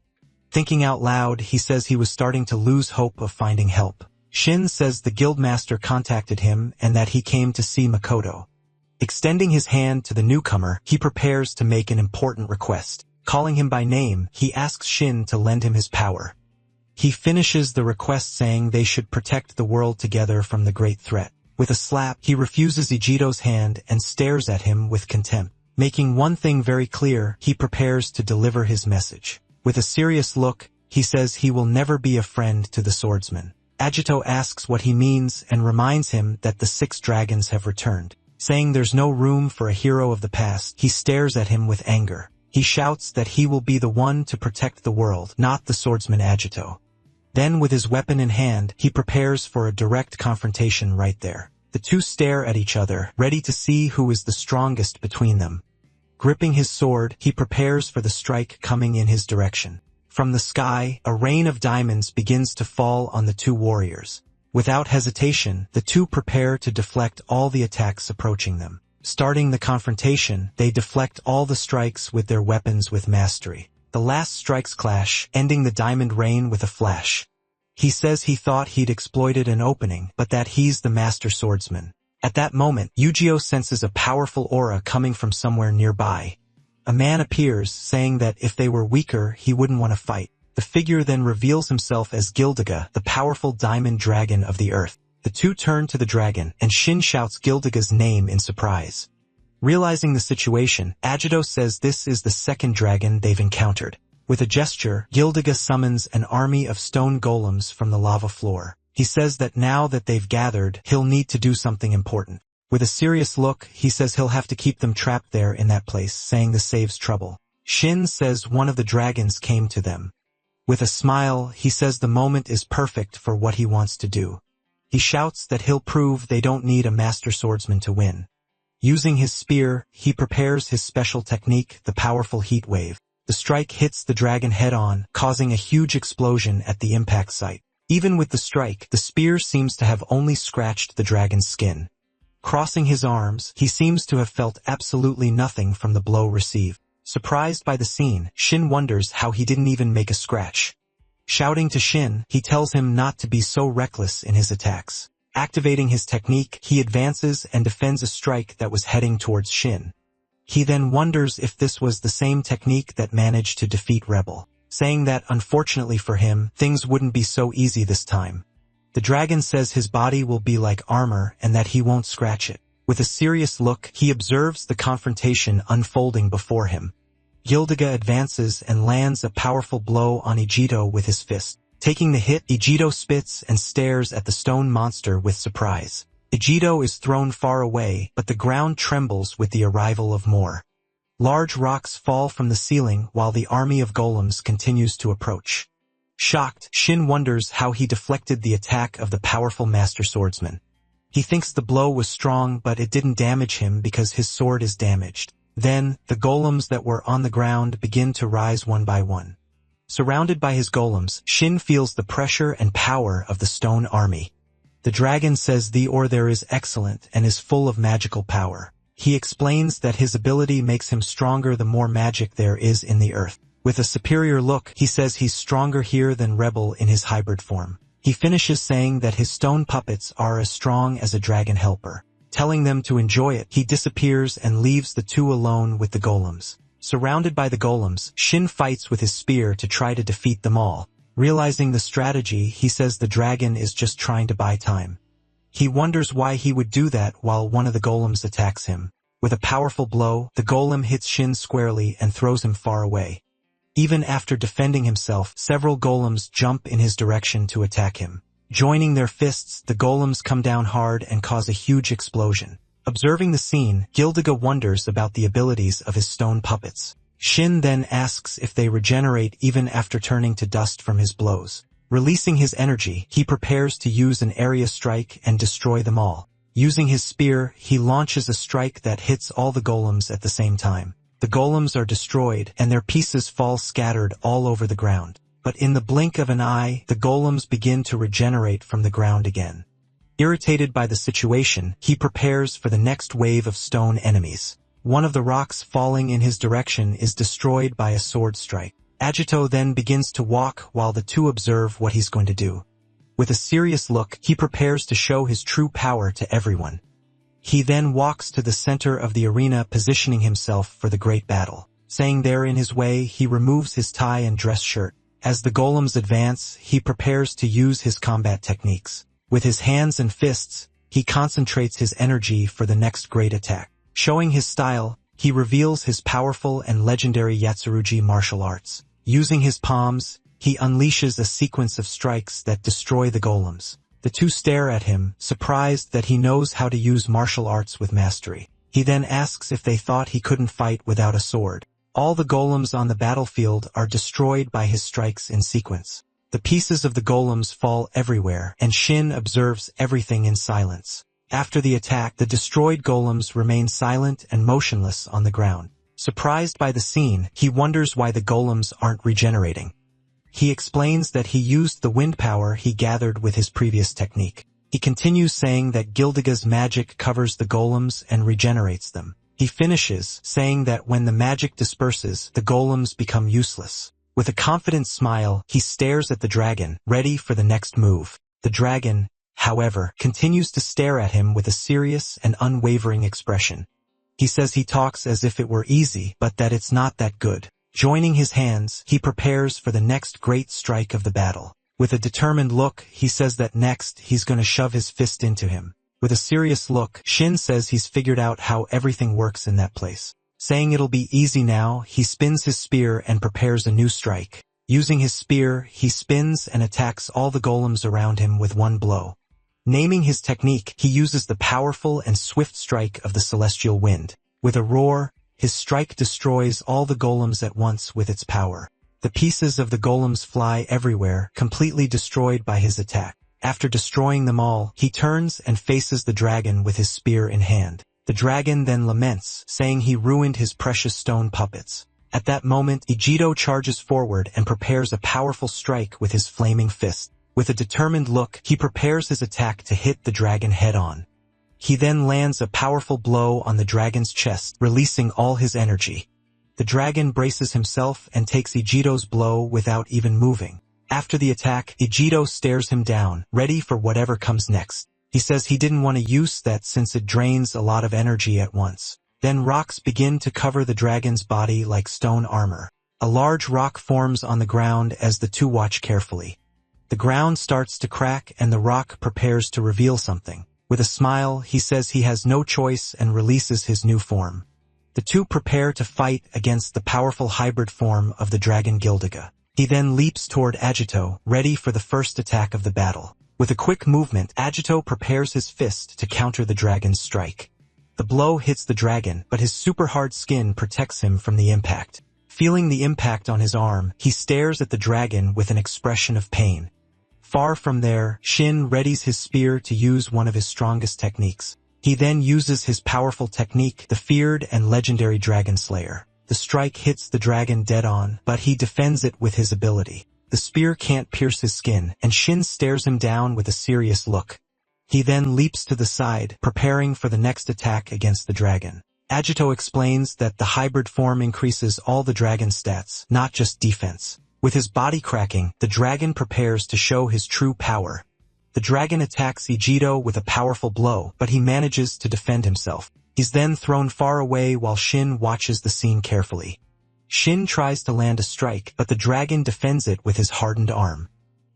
Thinking out loud, he says he was starting to lose hope of finding help. Shin says the guildmaster contacted him and that he came to see Makoto. Extending his hand to the newcomer, he prepares to make an important request. Calling him by name, he asks Shin to lend him his power. He finishes the request saying they should protect the world together from the great threat. With a slap, he refuses Ijito's hand and stares at him with contempt. Making one thing very clear, he prepares to deliver his message. With a serious look, he says he will never be a friend to the swordsman. Agito asks what he means and reminds him that the 6 dragons have returned. Saying there's no room for a hero of the past, he stares at him with anger. He shouts that he will be the one to protect the world, not the swordsman Agito. Then with his weapon in hand, he prepares for a direct confrontation right there. The two stare at each other, ready to see who is the strongest between them. Gripping his sword, he prepares for the strike coming in his direction. From the sky, a rain of diamonds begins to fall on the two warriors. Without hesitation, the two prepare to deflect all the attacks approaching them. Starting the confrontation, they deflect all the strikes with their weapons with mastery. The last strikes clash, ending the diamond rain with a flash. He says he thought he'd exploited an opening, but that he's the master swordsman. At that moment, Yu-Gi-Oh senses a powerful aura coming from somewhere nearby. A man appears, saying that if they were weaker, he wouldn't want to fight. The figure then reveals himself as Gildiga, the powerful diamond dragon of the earth. The two turn to the dragon, and Shin shouts Gildiga's name in surprise. Realizing the situation, Agito says this is the second dragon they've encountered. With a gesture, Gildiga summons an army of stone golems from the lava floor. He says that now that they've gathered, he'll need to do something important. With a serious look, he says he'll have to keep them trapped there in that place, saying this saves trouble. Shin says one of the dragons came to them. With a smile, he says the moment is perfect for what he wants to do. He shouts that he'll prove they don't need a master swordsman to win. Using his spear, he prepares his special technique, the powerful heat wave. The strike hits the dragon head-on, causing a huge explosion at the impact site. Even with the strike, the spear seems to have only scratched the dragon's skin. Crossing his arms, he seems to have felt absolutely nothing from the blow received. Surprised by the scene, Shin wonders how he didn't even make a scratch. Shouting to Shin, he tells him not to be so reckless in his attacks. Activating his technique, he advances and defends a strike that was heading towards Shin. He then wonders if this was the same technique that managed to defeat Rebel, saying that, unfortunately for him, things wouldn't be so easy this time. The dragon says his body will be like armor and that he won't scratch it. With a serious look, he observes the confrontation unfolding before him. Gildiga advances and lands a powerful blow on Ijito with his fist. Taking the hit, Ijito spits and stares at the stone monster with surprise. Ijito is thrown far away, but the ground trembles with the arrival of more. Large rocks fall from the ceiling while the army of golems continues to approach. Shocked, Shin wonders how he deflected the attack of the powerful master swordsman. He thinks the blow was strong, but it didn't damage him because his sword is damaged. Then, the golems that were on the ground begin to rise one by one. Surrounded by his golems, Shin feels the pressure and power of the stone army. The dragon says the ore there is excellent and is full of magical power. He explains that his ability makes him stronger the more magic there is in the earth. With a superior look, he says he's stronger here than Rebel in his hybrid form. He finishes saying that his stone puppets are as strong as a dragon helper. Telling them to enjoy it, he disappears and leaves the two alone with the golems. Surrounded by the golems, Shin fights with his spear to try to defeat them all. Realizing the strategy, he says the dragon is just trying to buy time. He wonders why he would do that while one of the golems attacks him. With a powerful blow, the golem hits Shin squarely and throws him far away. Even after defending himself, several golems jump in his direction to attack him. Joining their fists, the golems come down hard and cause a huge explosion. Observing the scene, Gildiga wonders about the abilities of his stone puppets. Shin then asks if they regenerate even after turning to dust from his blows. Releasing his energy, he prepares to use an area strike and destroy them all. Using his spear, he launches a strike that hits all the golems at the same time. The golems are destroyed, and their pieces fall scattered all over the ground. But in the blink of an eye, the golems begin to regenerate from the ground again. Irritated by the situation, he prepares for the next wave of stone enemies. One of the rocks falling in his direction is destroyed by a sword strike. Agito then begins to walk while the two observe what he's going to do. With a serious look, he prepares to show his true power to everyone. He then walks to the center of the arena, positioning himself for the great battle. Saying they're in his way, he removes his tie and dress shirt. As the golems advance, he prepares to use his combat techniques. With his hands and fists, he concentrates his energy for the next great attack. Showing his style, he reveals his powerful and legendary Yatsurugi martial arts. Using his palms, he unleashes a sequence of strikes that destroy the golems. The two stare at him, surprised that he knows how to use martial arts with mastery. He then asks if they thought he couldn't fight without a sword. All the golems on the battlefield are destroyed by his strikes in sequence. The pieces of the golems fall everywhere, and Shin observes everything in silence. After the attack, the destroyed golems remain silent and motionless on the ground. Surprised by the scene, he wonders why the golems aren't regenerating. He explains that he used the wind power he gathered with his previous technique. He continues saying that Gildiga's magic covers the golems and regenerates them. He finishes saying that when the magic disperses, the golems become useless. With a confident smile, he stares at the dragon, ready for the next move. The dragon, however, continues to stare at him with a serious and unwavering expression. He says he talks as if it were easy, but that it's not that good. Joining his hands, he prepares for the next great strike of the battle. With a determined look, he says that next he's going to shove his fist into him. With a serious look, Shin says he's figured out how everything works in that place. Saying it'll be easy now, he spins his spear and prepares a new strike. Using his spear, he spins and attacks all the golems around him with one blow. Naming his technique, he uses the powerful and swift strike of the celestial wind. With a roar, his strike destroys all the golems at once with its power. The pieces of the golems fly everywhere, completely destroyed by his attack. After destroying them all, he turns and faces the dragon with his spear in hand. The dragon then laments, saying he ruined his precious stone puppets. At that moment, Ijito charges forward and prepares a powerful strike with his flaming fist. With a determined look, he prepares his attack to hit the dragon head-on. He then lands a powerful blow on the dragon's chest, releasing all his energy. The dragon braces himself and takes Ijito's blow without even moving. After the attack, Ijito stares him down, ready for whatever comes next. He says he didn't want to use that since it drains a lot of energy at once. Then rocks begin to cover the dragon's body like stone armor. A large rock forms on the ground as the two watch carefully. The ground starts to crack and the rock prepares to reveal something. With a smile, he says he has no choice and releases his new form. The two prepare to fight against the powerful hybrid form of the dragon Gildiga. He then leaps toward Agito, ready for the first attack of the battle. With a quick movement, Agito prepares his fist to counter the dragon's strike. The blow hits the dragon, but his super hard skin protects him from the impact. Feeling the impact on his arm, he stares at the dragon with an expression of pain. Far from there, Shin readies his spear to use one of his strongest techniques. He then uses his powerful technique, the feared and legendary Dragon Slayer. The strike hits the dragon dead on, but he defends it with his ability. The spear can't pierce his skin, and Shin stares him down with a serious look. He then leaps to the side, preparing for the next attack against the dragon. Agito explains that the hybrid form increases all the dragon's stats, not just defense. With his body cracking, the dragon prepares to show his true power. The dragon attacks Agito with a powerful blow, but he manages to defend himself. He's then thrown far away while Shin watches the scene carefully. Shin tries to land a strike, but the dragon defends it with his hardened arm.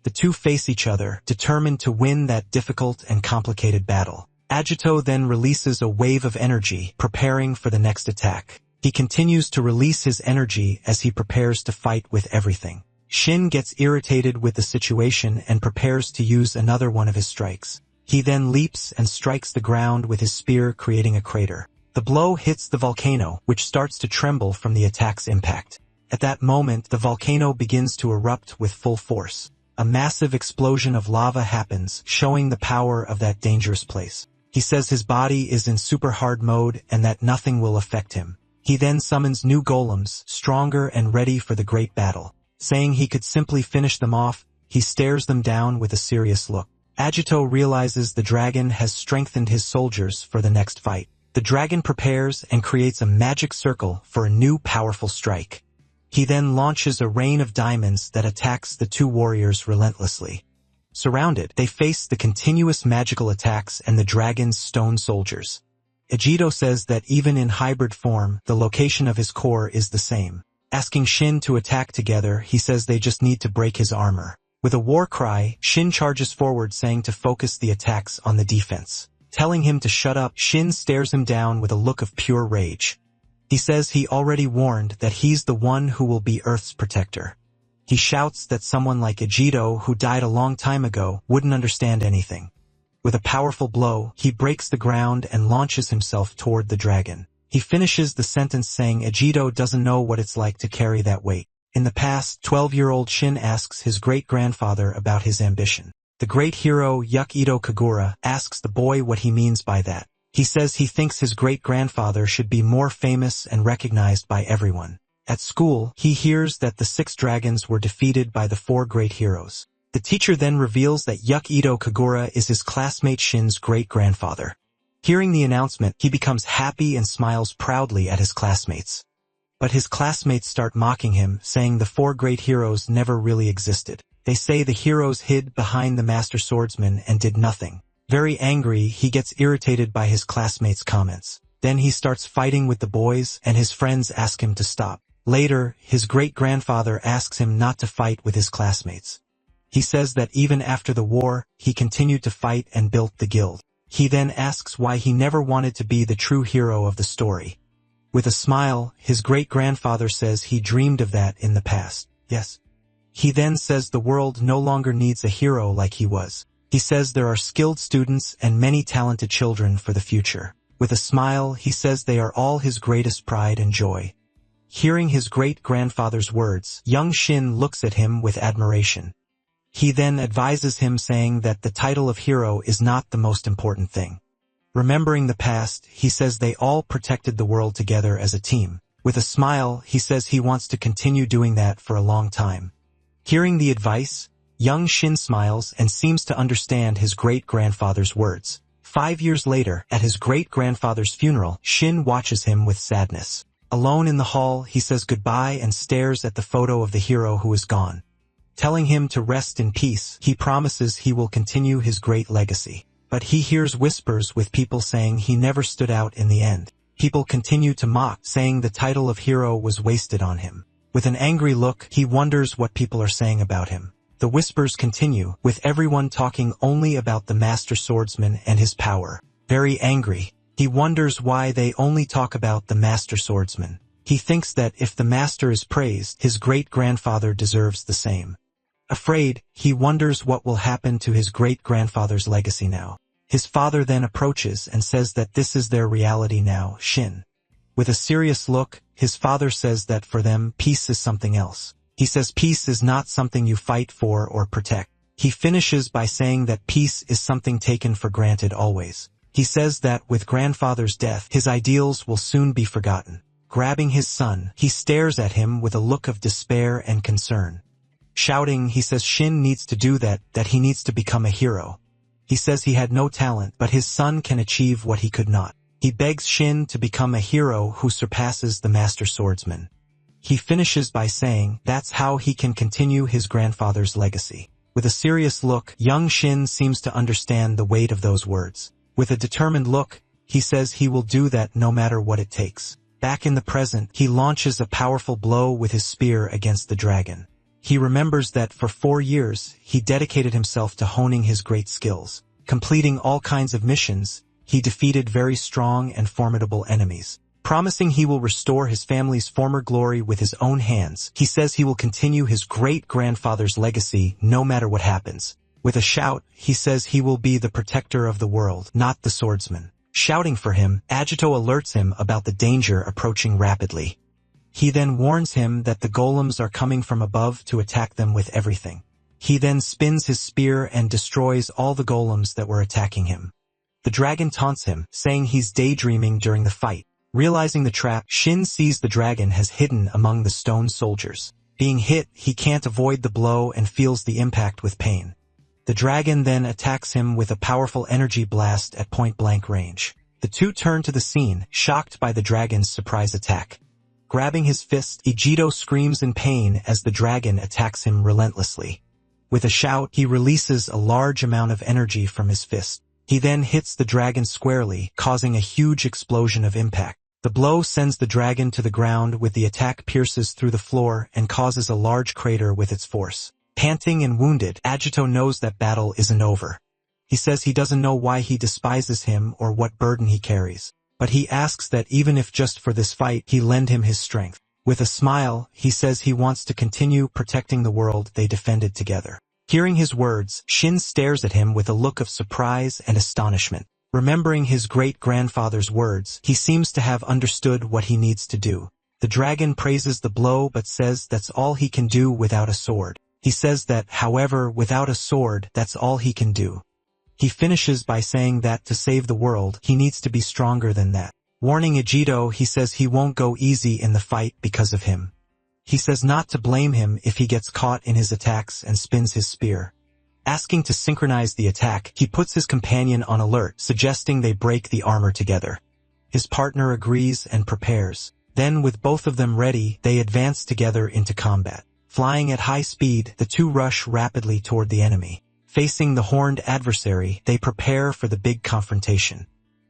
The two face each other, determined to win that difficult and complicated battle. Agito then releases a wave of energy, preparing for the next attack. He continues to release his energy as he prepares to fight with everything. Shin gets irritated with the situation and prepares to use another one of his strikes. He then leaps and strikes the ground with his spear, creating a crater. The blow hits the volcano, which starts to tremble from the attack's impact. At that moment, the volcano begins to erupt with full force. A massive explosion of lava happens, showing the power of that dangerous place. He says his body is in super hard mode and that nothing will affect him. He then summons new golems, stronger and ready for the great battle. Saying he could simply finish them off, he stares them down with a serious look. Agito realizes the dragon has strengthened his soldiers for the next fight. The dragon prepares and creates a magic circle for a new powerful strike. He then launches a rain of diamonds that attacks the two warriors relentlessly. Surrounded, they face the continuous magical attacks and the dragon's stone soldiers. Agito says that even in hybrid form, the location of his core is the same. Asking Shin to attack together, he says they just need to break his armor. With a war cry, Shin charges forward saying to focus the attacks on the defense. Telling him to shut up, Shin stares him down with a look of pure rage. He says he already warned that he's the one who will be Earth's protector. He shouts that someone like Agito, who died a long time ago, wouldn't understand anything. With a powerful blow, he breaks the ground and launches himself toward the dragon. He finishes the sentence saying Agito doesn't know what it's like to carry that weight. In the past, 12-year-old Shin asks his great-grandfather about his ambition. The great hero Yahello Kagura asks the boy what he means by that. He says he thinks his great-grandfather should be more famous and recognized by everyone. At school, he hears that the 6 dragons were defeated by the 4 great heroes. The teacher then reveals that Yahello Kagura is his classmate Shin's great-grandfather. Hearing the announcement, he becomes happy and smiles proudly at his classmates. But his classmates start mocking him, saying the 4 great heroes never really existed. They say the heroes hid behind the master swordsman and did nothing. Very angry, he gets irritated by his classmates' comments. Then he starts fighting with the boys, and his friends ask him to stop. Later, his great-grandfather asks him not to fight with his classmates. He says that even after the war, he continued to fight and built the guild. He then asks why he never wanted to be the true hero of the story. With a smile, his great-grandfather says he dreamed of that in the past. Yes. He then says the world no longer needs a hero like he was. He says there are skilled students and many talented children for the future. With a smile, he says they are all his greatest pride and joy. Hearing his great-grandfather's words, young Shin looks at him with admiration. He then advises him saying that the title of hero is not the most important thing. Remembering the past, he says they all protected the world together as a team. With a smile, he says he wants to continue doing that for a long time. Hearing the advice, young Shin smiles and seems to understand his great-grandfather's words. 5 years later, at his great-grandfather's funeral, Shin watches him with sadness. Alone in the hall, he says goodbye and stares at the photo of the hero who is gone. Telling him to rest in peace, he promises he will continue his great legacy. But he hears whispers with people saying he never stood out in the end. People continue to mock, saying the title of hero was wasted on him. With an angry look, he wonders what people are saying about him. The whispers continue, with everyone talking only about the master swordsman and his power. Very angry, he wonders why they only talk about the master swordsman. He thinks that if the master is praised, his great-grandfather deserves the same. Afraid, he wonders what will happen to his great-grandfather's legacy now. His father then approaches and says that this is their reality now, Shin. With a serious look, his father says that for them, peace is something else. He says peace is not something you fight for or protect. He finishes by saying that peace is something taken for granted always. He says that with grandfather's death, his ideals will soon be forgotten. Grabbing his son, he stares at him with a look of despair and concern. Shouting, he says Shin needs to do that he needs to become a hero. He says he had no talent, but his son can achieve what he could not. He begs Shin to become a hero who surpasses the master swordsman. He finishes by saying that's how he can continue his grandfather's legacy. With a serious look, young Shin seems to understand the weight of those words. With a determined look, he says he will do that no matter what it takes. Back in the present, he launches a powerful blow with his spear against the dragon. He remembers that for 4 years, he dedicated himself to honing his great skills. Completing all kinds of missions, he defeated very strong and formidable enemies. Promising he will restore his family's former glory with his own hands, he says he will continue his great-grandfather's legacy no matter what happens. With a shout, he says he will be the protector of the world, not the swordsman. Shouting for him, Agito alerts him about the danger approaching rapidly. He then warns him that the golems are coming from above to attack them with everything. He then spins his spear and destroys all the golems that were attacking him. The dragon taunts him, saying he's daydreaming during the fight. Realizing the trap, Shin sees the dragon has hidden among the stone soldiers. Being hit, he can't avoid the blow and feels the impact with pain. The dragon then attacks him with a powerful energy blast at point-blank range. The two turn to the scene, shocked by the dragon's surprise attack. Grabbing his fist, Ijito screams in pain as the dragon attacks him relentlessly. With a shout, he releases a large amount of energy from his fist. He then hits the dragon squarely, causing a huge explosion of impact. The blow sends the dragon to the ground with the attack pierces through the floor and causes a large crater with its force. Panting and wounded, Agito knows that battle isn't over. He says he doesn't know why he despises him or what burden he carries, but he asks that even if just for this fight, he lend him his strength. With a smile, he says he wants to continue protecting the world they defended together. Hearing his words, Shin stares at him with a look of surprise and astonishment. Remembering his great-grandfather's words, he seems to have understood what he needs to do. The dragon praises the blow but says that's all he can do without a sword. He says that, however, without a sword, that's all he can do. He finishes by saying that to save the world, he needs to be stronger than that. Warning Ijito, he says he won't go easy in the fight because of him. He says not to blame him if he gets caught in his attacks and spins his spear. Asking to synchronize the attack, he puts his companion on alert, suggesting they break the armor together. His partner agrees and prepares. Then, with both of them ready, they advance together into combat. Flying at high speed, the two rush rapidly toward the enemy. Facing the horned adversary, they prepare for the big confrontation.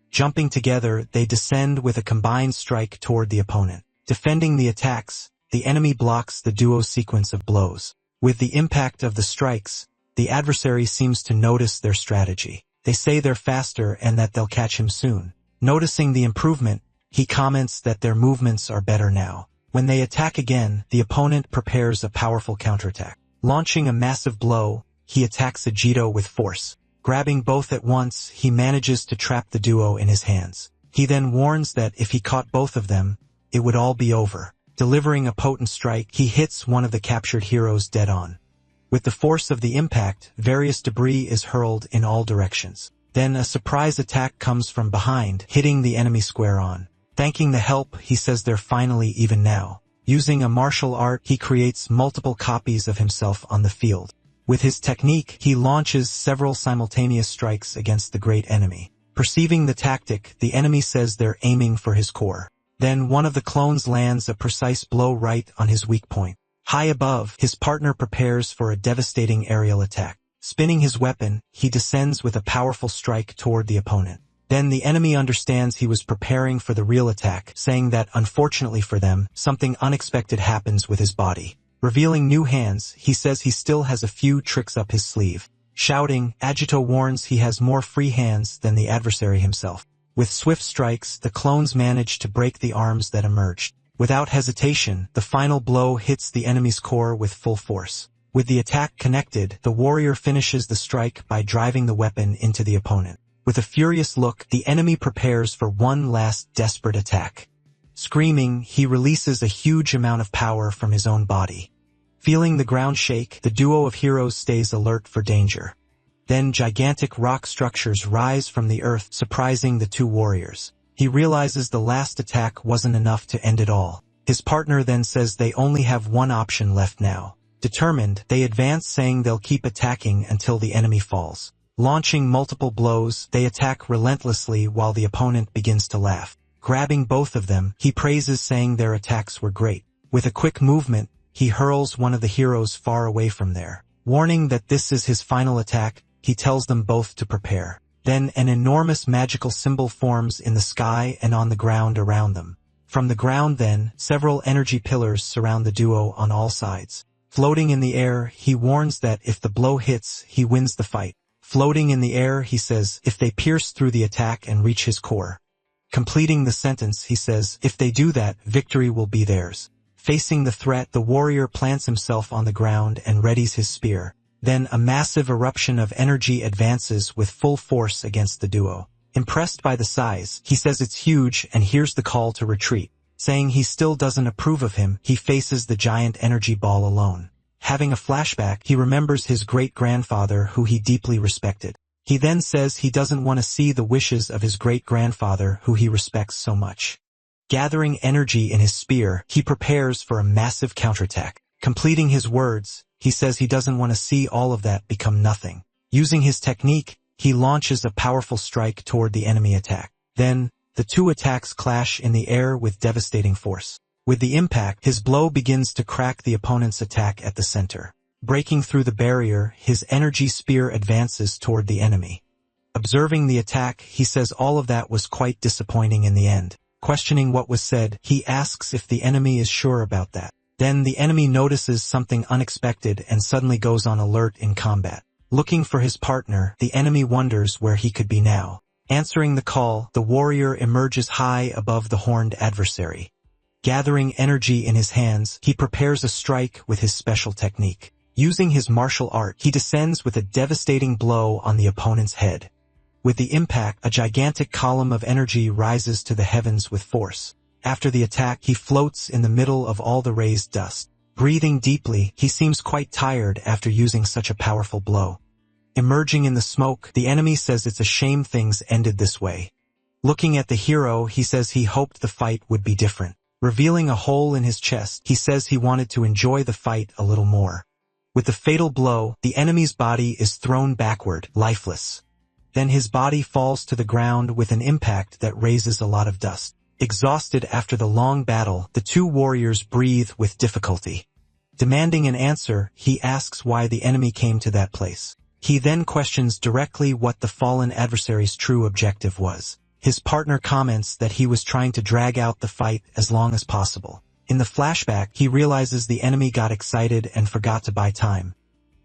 Jumping together, they descend with a combined strike toward the opponent. Defending the attacks, the enemy blocks the duo sequence of blows. With the impact of the strikes, the adversary seems to notice their strategy. They say they're faster and that they'll catch him soon. Noticing the improvement, he comments that their movements are better now. When they attack again, the opponent prepares a powerful counterattack. Launching a massive blow, he attacks Ijito with force. Grabbing both at once, he manages to trap the duo in his hands. He then warns that if he caught both of them, it would all be over. Delivering a potent strike, he hits one of the captured heroes dead on. With the force of the impact, various debris is hurled in all directions. Then a surprise attack comes from behind, hitting the enemy square on. Thanking the help, he says they're finally even now. Using a martial art, he creates multiple copies of himself on the field. With his technique, he launches several simultaneous strikes against the great enemy. Perceiving the tactic, the enemy says they're aiming for his core. Then one of the clones lands a precise blow right on his weak point. High above, his partner prepares for a devastating aerial attack. Spinning his weapon, he descends with a powerful strike toward the opponent. Then the enemy understands he was preparing for the real attack, saying that, unfortunately for them, something unexpected happens with his body. Revealing new hands, he says he still has a few tricks up his sleeve. Shouting, Agito warns he has more free hands than the adversary himself. With swift strikes, the clones manage to break the arms that emerged. Without hesitation, the final blow hits the enemy's core with full force. With the attack connected, the warrior finishes the strike by driving the weapon into the opponent. With a furious look, the enemy prepares for one last desperate attack. Screaming, he releases a huge amount of power from his own body. Feeling the ground shake, the duo of heroes stays alert for danger. Then gigantic rock structures rise from the earth, surprising the two warriors. He realizes the last attack wasn't enough to end it all. His partner then says they only have one option left now. Determined, they advance, saying they'll keep attacking until the enemy falls. Launching multiple blows, they attack relentlessly while the opponent begins to laugh. Grabbing both of them, he praises, saying their attacks were great. With a quick movement, he hurls one of the heroes far away from there. Warning that this is his final attack, he tells them both to prepare. Then an enormous magical symbol forms in the sky and on the ground around them. From the ground then, several energy pillars surround the duo on all sides. Floating in the air, he warns that if the blow hits, he wins the fight. Floating in the air, he says, if they pierce through the attack and reach his core. Completing the sentence, he says, if they do that, victory will be theirs. Facing the threat, the warrior plants himself on the ground and readies his spear. Then a massive eruption of energy advances with full force against the duo. Impressed by the size, he says it's huge and hears the call to retreat. Saying he still doesn't approve of him, he faces the giant energy ball alone. Having a flashback, he remembers his great-grandfather who he deeply respected. He then says he doesn't want to see the wishes of his great-grandfather who he respects so much. Gathering energy in his spear, he prepares for a massive counterattack. Completing his words, he says he doesn't want to see all of that become nothing. Using his technique, he launches a powerful strike toward the enemy attack. Then, the two attacks clash in the air with devastating force. With the impact, his blow begins to crack the opponent's attack at the center. Breaking through the barrier, his energy spear advances toward the enemy. Observing the attack, he says all of that was quite disappointing in the end. Questioning what was said, he asks if the enemy is sure about that. Then the enemy notices something unexpected and suddenly goes on alert in combat. Looking for his partner, the enemy wonders where he could be now. Answering the call, the warrior emerges high above the horned adversary. Gathering energy in his hands, he prepares a strike with his special technique. Using his martial art, he descends with a devastating blow on the opponent's head. With the impact, a gigantic column of energy rises to the heavens with force. After the attack, he floats in the middle of all the raised dust. Breathing deeply, he seems quite tired after using such a powerful blow. Emerging in the smoke, the enemy says it's a shame things ended this way. Looking at the hero, he says he hoped the fight would be different. Revealing a hole in his chest, he says he wanted to enjoy the fight a little more. With the fatal blow, the enemy's body is thrown backward, lifeless. Then his body falls to the ground with an impact that raises a lot of dust. Exhausted after the long battle, the two warriors breathe with difficulty. Demanding an answer, he asks why the enemy came to that place. He then questions directly what the fallen adversary's true objective was. His partner comments that he was trying to drag out the fight as long as possible. In the flashback, he realizes the enemy got excited and forgot to buy time.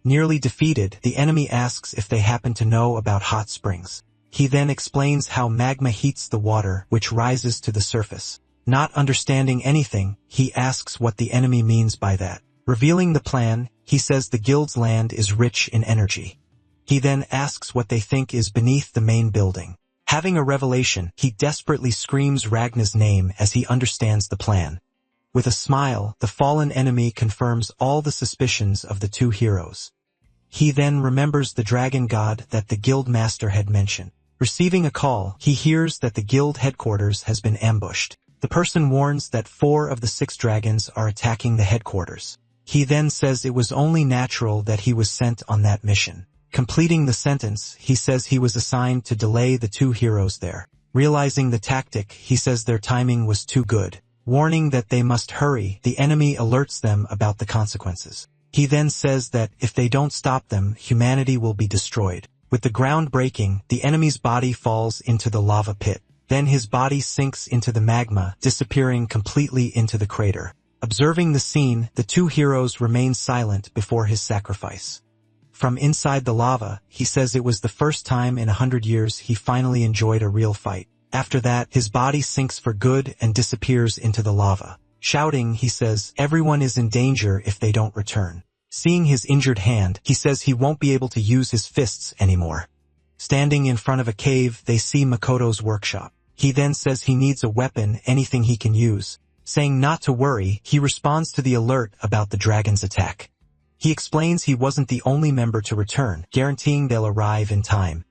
Nearly defeated, the enemy asks if they happen to know about hot springs. He then explains how magma heats the water, which rises to the surface. Not understanding anything, he asks what the enemy means by that. Revealing the plan, he says the guild's land is rich in energy. He then asks what they think is beneath the main building. Having a revelation, he desperately screams Ragnar's name as he understands the plan. With a smile, the fallen enemy confirms all the suspicions of the two heroes. He then remembers the dragon god that the guild master had mentioned. Receiving a call, he hears that the guild headquarters has been ambushed. The person warns that 4 of the 6 dragons are attacking the headquarters. He then says it was only natural that he was sent on that mission. Completing the sentence, he says he was assigned to delay the two heroes there. Realizing the tactic, he says their timing was too good. Warning that they must hurry, the enemy alerts them about the consequences. He then says that if they don't stop them, humanity will be destroyed. With the ground breaking, the enemy's body falls into the lava pit. Then his body sinks into the magma, disappearing completely into the crater. Observing the scene, the two heroes remain silent before his sacrifice. From inside the lava, he says it was the first time in 100 years he finally enjoyed a real fight. After that, his body sinks for good and disappears into the lava. Shouting, he says, everyone is in danger if they don't return. Seeing his injured hand, he says he won't be able to use his fists anymore. Standing in front of a cave, they see Makoto's workshop. He then says he needs a weapon, anything he can use. Saying not to worry, he responds to the alert about the dragon's attack. He explains he wasn't the only member to return, guaranteeing they'll arrive in time.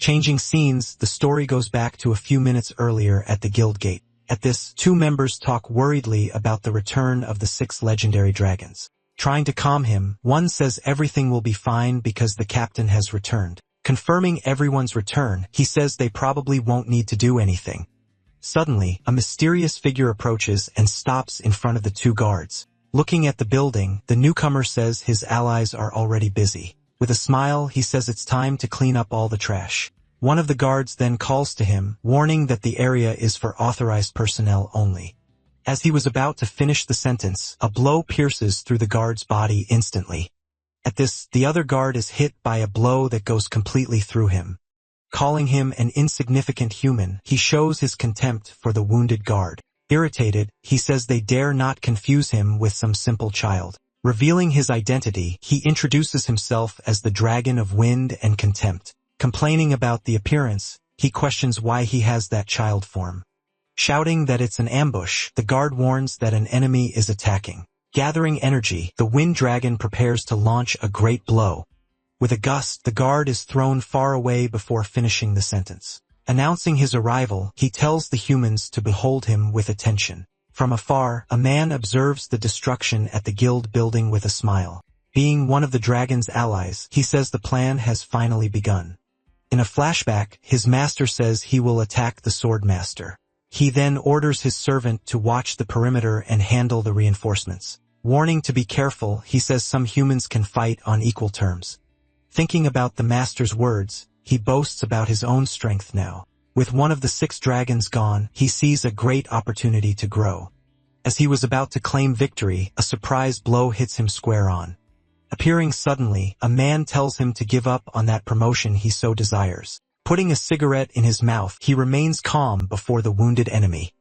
Changing scenes, the story goes back to a few minutes earlier at the guild gate. At this, two members talk worriedly about the return of the 6 legendary dragons. Trying to calm him, one says everything will be fine because the captain has returned. Confirming everyone's return, he says they probably won't need to do anything. Suddenly, a mysterious figure approaches and stops in front of the 2 guards. Looking at the building, the newcomer says his allies are already busy. With a smile, he says it's time to clean up all the trash. One of the guards then calls to him, warning that the area is for authorized personnel only. As he was about to finish the sentence, a blow pierces through the guard's body instantly. At this, the other guard is hit by a blow that goes completely through him. Calling him an insignificant human, he shows his contempt for the wounded guard. Irritated, he says they dare not confuse him with some simple child. Revealing his identity, he introduces himself as the Dragon of Wind and Contempt. Complaining about the appearance, he questions why he has that child form. Shouting that it's an ambush, the guard warns that an enemy is attacking. Gathering energy, the wind dragon prepares to launch a great blow. With a gust, the guard is thrown far away before finishing the sentence. Announcing his arrival, he tells the humans to behold him with attention. From afar, a man observes the destruction at the guild building with a smile. Being one of the dragon's allies, he says the plan has finally begun. In a flashback, his master says he will attack the sword master. He then orders his servant to watch the perimeter and handle the reinforcements. Warning to be careful, he says some humans can fight on equal terms. Thinking about the master's words, he boasts about his own strength now. With one of the 6 dragons gone, he sees a great opportunity to grow. As he was about to claim victory, a surprise blow hits him square on. Appearing suddenly, a man tells him to give up on that promotion he so desires. Putting a cigarette in his mouth, he remains calm before the wounded enemy.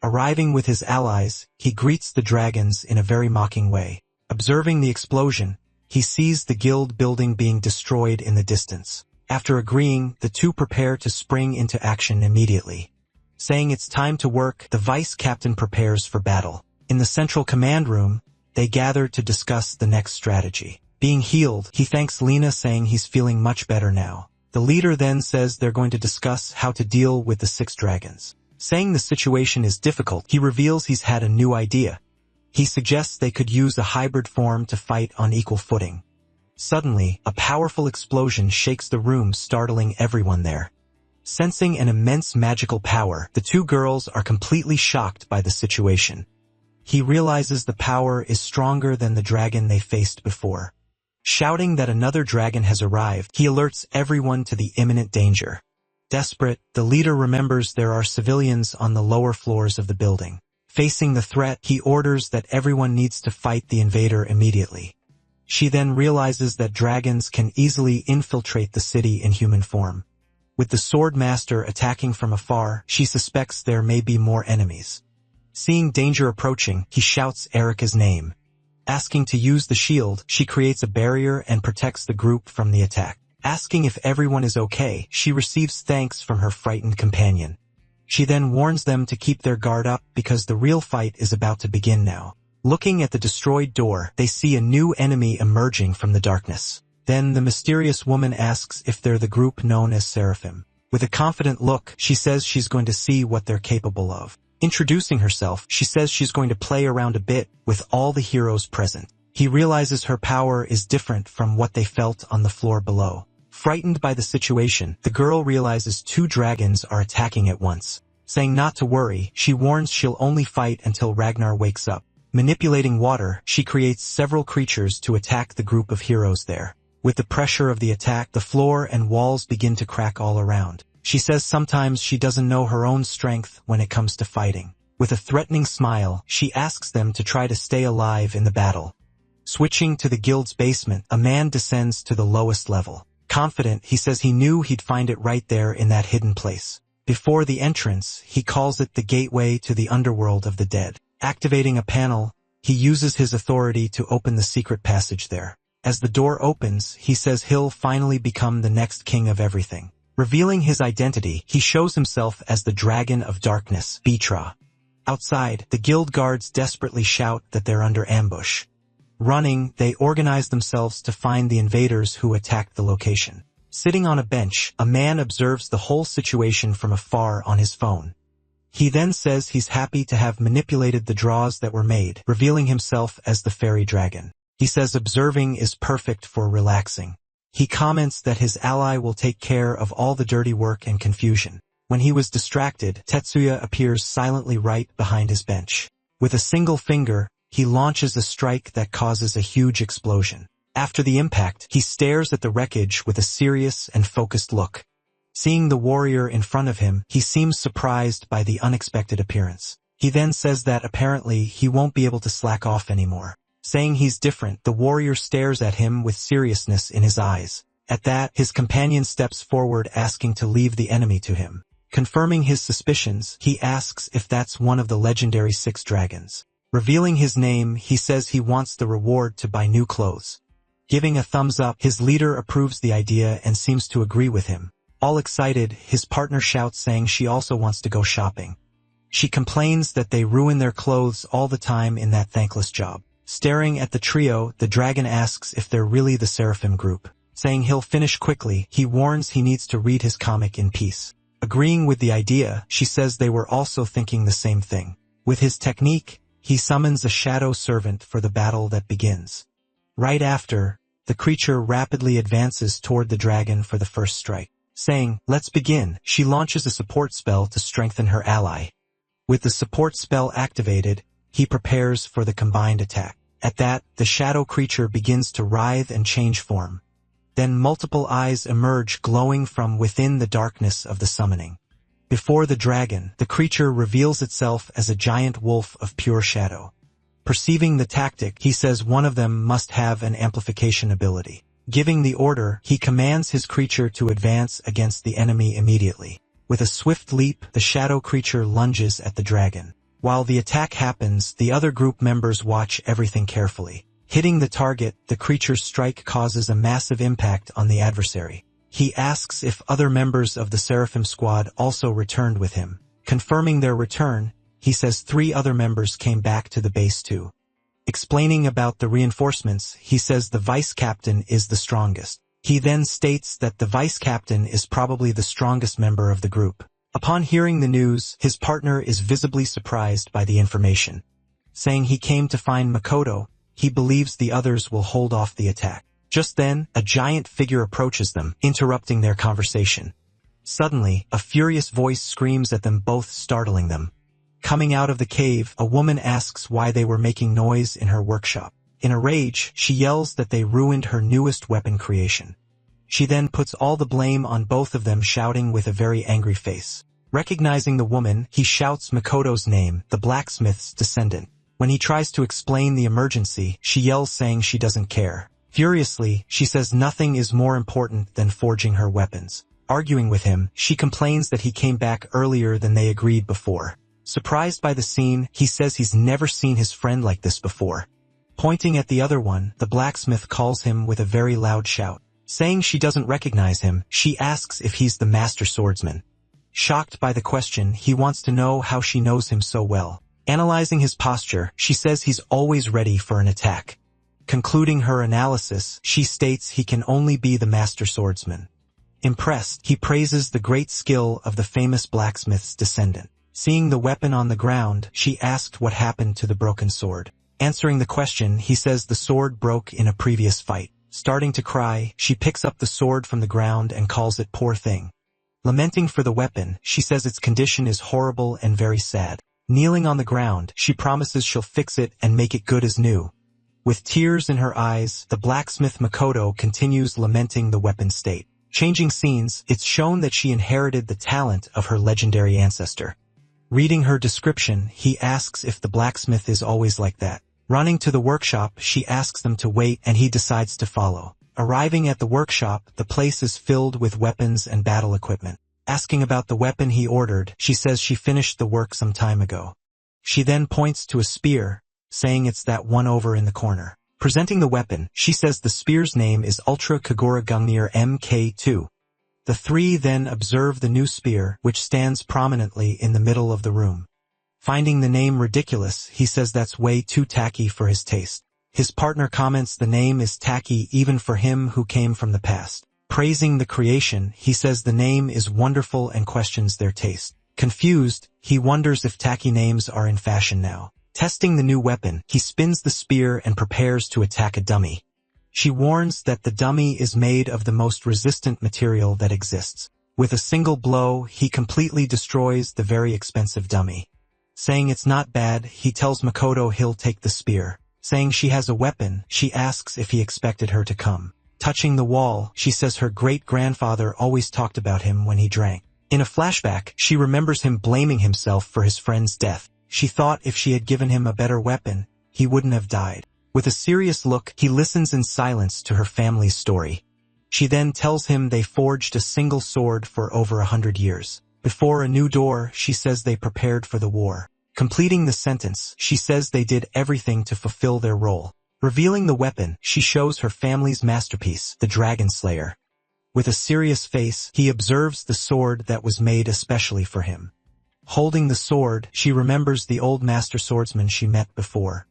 Arriving with his allies, he greets the dragons in a very mocking way. Observing the explosion, he sees the guild building being destroyed in the distance. After agreeing, the 2 prepare to spring into action immediately. Saying it's time to work, the vice captain prepares for battle. In the central command room, they gather to discuss the next strategy. Being healed, he thanks Lena, saying he's feeling much better now. The leader then says they're going to discuss how to deal with the 6 dragons. Saying the situation is difficult, he reveals he's had a new idea. He suggests they could use a hybrid form to fight on equal footing. Suddenly, a powerful explosion shakes the room, startling everyone there. Sensing an immense magical power, the 2 girls are completely shocked by the situation. He realizes the power is stronger than the dragon they faced before. Shouting that another dragon has arrived, he alerts everyone to the imminent danger. Desperate, the leader remembers there are civilians on the lower floors of the building. Facing the threat, he orders that everyone needs to fight the invader immediately. She then realizes that dragons can easily infiltrate the city in human form. With the sword master attacking from afar, she suspects there may be more enemies. Seeing danger approaching, he shouts Erika's name. Asking to use the shield, she creates a barrier and protects the group from the attack. Asking if everyone is okay, she receives thanks from her frightened companion. She then warns them to keep their guard up because the real fight is about to begin now. Looking at the destroyed door, they see a new enemy emerging from the darkness. Then the mysterious woman asks if they're the group known as Seraphim. With a confident look, she says she's going to see what they're capable of. Introducing herself, she says she's going to play around a bit with all the heroes present. He realizes her power is different from what they felt on the floor below. Frightened by the situation, the girl realizes 2 dragons are attacking at once. Saying not to worry, she warns she'll only fight until Ragnar wakes up. Manipulating water, she creates several creatures to attack the group of heroes there. With the pressure of the attack, the floor and walls begin to crack all around. She says sometimes she doesn't know her own strength when it comes to fighting. With a threatening smile, she asks them to try to stay alive in the battle. Switching to the guild's basement, a man descends to the lowest level. Confident, he says he knew he'd find it right there in that hidden place. Before the entrance, he calls it the gateway to the underworld of the dead. Activating a panel, he uses his authority to open the secret passage there. As the door opens, he says he'll finally become the next king of everything. Revealing his identity, he shows himself as the Dragon of Darkness, Bitra. Outside, the guild guards desperately shout that they're under ambush. Running, they organize themselves to find the invaders who attacked the location. Sitting on a bench, a man observes the whole situation from afar on his phone. He then says he's happy to have manipulated the draws that were made, revealing himself as the fairy dragon. He says observing is perfect for relaxing. He comments that his ally will take care of all the dirty work and confusion. When he was distracted, Tetsuya appears silently right behind his bench. With a single finger, he launches a strike that causes a huge explosion. After the impact, he stares at the wreckage with a serious and focused look. Seeing the warrior in front of him, he seems surprised by the unexpected appearance. He then says that apparently he won't be able to slack off anymore. Saying he's different, the warrior stares at him with seriousness in his eyes. At that, his companion steps forward asking to leave the enemy to him. Confirming his suspicions, he asks if that's one of the legendary 6 dragons. Revealing his name, he says he wants the reward to buy new clothes. Giving a thumbs up, his leader approves the idea and seems to agree with him. All excited, his partner shouts saying she also wants to go shopping. She complains that they ruin their clothes all the time in that thankless job. Staring at the trio, the dragon asks if they're really the Seraphim group. Saying he'll finish quickly, he warns he needs to read his comic in peace. Agreeing with the idea, she says they were also thinking the same thing. With his technique, he summons a shadow servant for the battle that begins. Right after, the creature rapidly advances toward the dragon for the first strike. Saying, "Let's begin," she launches a support spell to strengthen her ally. With the support spell activated, he prepares for the combined attack. At that, the shadow creature begins to writhe and change form. Then multiple eyes emerge glowing from within the darkness of the summoning. Before the dragon, the creature reveals itself as a giant wolf of pure shadow. Perceiving the tactic, he says one of them must have an amplification ability. Giving the order, he commands his creature to advance against the enemy immediately. With a swift leap, the shadow creature lunges at the dragon. While the attack happens, the other group members watch everything carefully. Hitting the target, the creature's strike causes a massive impact on the adversary. He asks if other members of the Seraphim squad also returned with him. Confirming their return, he says 3 other members came back to the base too. Explaining about the reinforcements, he says the vice captain is the strongest. He then states that the vice captain is probably the strongest member of the group. Upon hearing the news, his partner is visibly surprised by the information. Saying he came to find Makoto, he believes the others will hold off the attack. Just then, a giant figure approaches them, interrupting their conversation. Suddenly, a furious voice screams at them both, startling them. Coming out of the cave, a woman asks why they were making noise in her workshop. In a rage, she yells that they ruined her newest weapon creation. She then puts all the blame on both of them, shouting with a very angry face. Recognizing the woman, he shouts Makoto's name, the blacksmith's descendant. When he tries to explain the emergency, she yells saying she doesn't care. Furiously, she says nothing is more important than forging her weapons. Arguing with him, she complains that he came back earlier than they agreed before. Surprised by the scene, he says he's never seen his friend like this before. Pointing at the other one, the blacksmith calls him with a very loud shout. Saying she doesn't recognize him, she asks if he's the master swordsman. Shocked by the question, he wants to know how she knows him so well. Analyzing his posture, she says he's always ready for an attack. Concluding her analysis, she states he can only be the master swordsman. Impressed, he praises the great skill of the famous blacksmith's descendant. Seeing the weapon on the ground, she asked what happened to the broken sword. Answering the question, he says the sword broke in a previous fight. Starting to cry, she picks up the sword from the ground and calls it poor thing. Lamenting for the weapon, she says its condition is horrible and very sad. Kneeling on the ground, she promises she'll fix it and make it good as new. With tears in her eyes, the blacksmith Makoto continues lamenting the weapon's state. Changing scenes, it's shown that she inherited the talent of her legendary ancestor. Reading her description, he asks if the blacksmith is always like that. Running to the workshop, she asks them to wait and he decides to follow. Arriving at the workshop, the place is filled with weapons and battle equipment. Asking about the weapon he ordered, she says she finished the work some time ago. She then points to a spear, saying it's that one over in the corner. Presenting the weapon, she says the spear's name is Ultra Kagura Gungnir Mk2. The three then observe the new spear, which stands prominently in the middle of the room. Finding the name ridiculous, he says that's way too tacky for his taste. His partner comments the name is tacky even for him who came from the past. Praising the creation, he says the name is wonderful and questions their taste. Confused, he wonders if tacky names are in fashion now. Testing the new weapon, he spins the spear and prepares to attack a dummy. She warns that the dummy is made of the most resistant material that exists. With a single blow, he completely destroys the very expensive dummy. Saying it's not bad, he tells Makoto he'll take the spear. Saying she has a weapon, she asks if he expected her to come. Touching the wall, she says her great-grandfather always talked about him when he drank. In a flashback, she remembers him blaming himself for his friend's death. She thought if she had given him a better weapon, he wouldn't have died. With a serious look, he listens in silence to her family's story. She then tells him they forged a single sword for over 100 years. Before a new door, she says they prepared for the war. Completing the sentence, she says they did everything to fulfill their role. Revealing the weapon, she shows her family's masterpiece, the Dragon Slayer. With a serious face, he observes the sword that was made especially for him. Holding the sword, she remembers the old master swordsman she met before.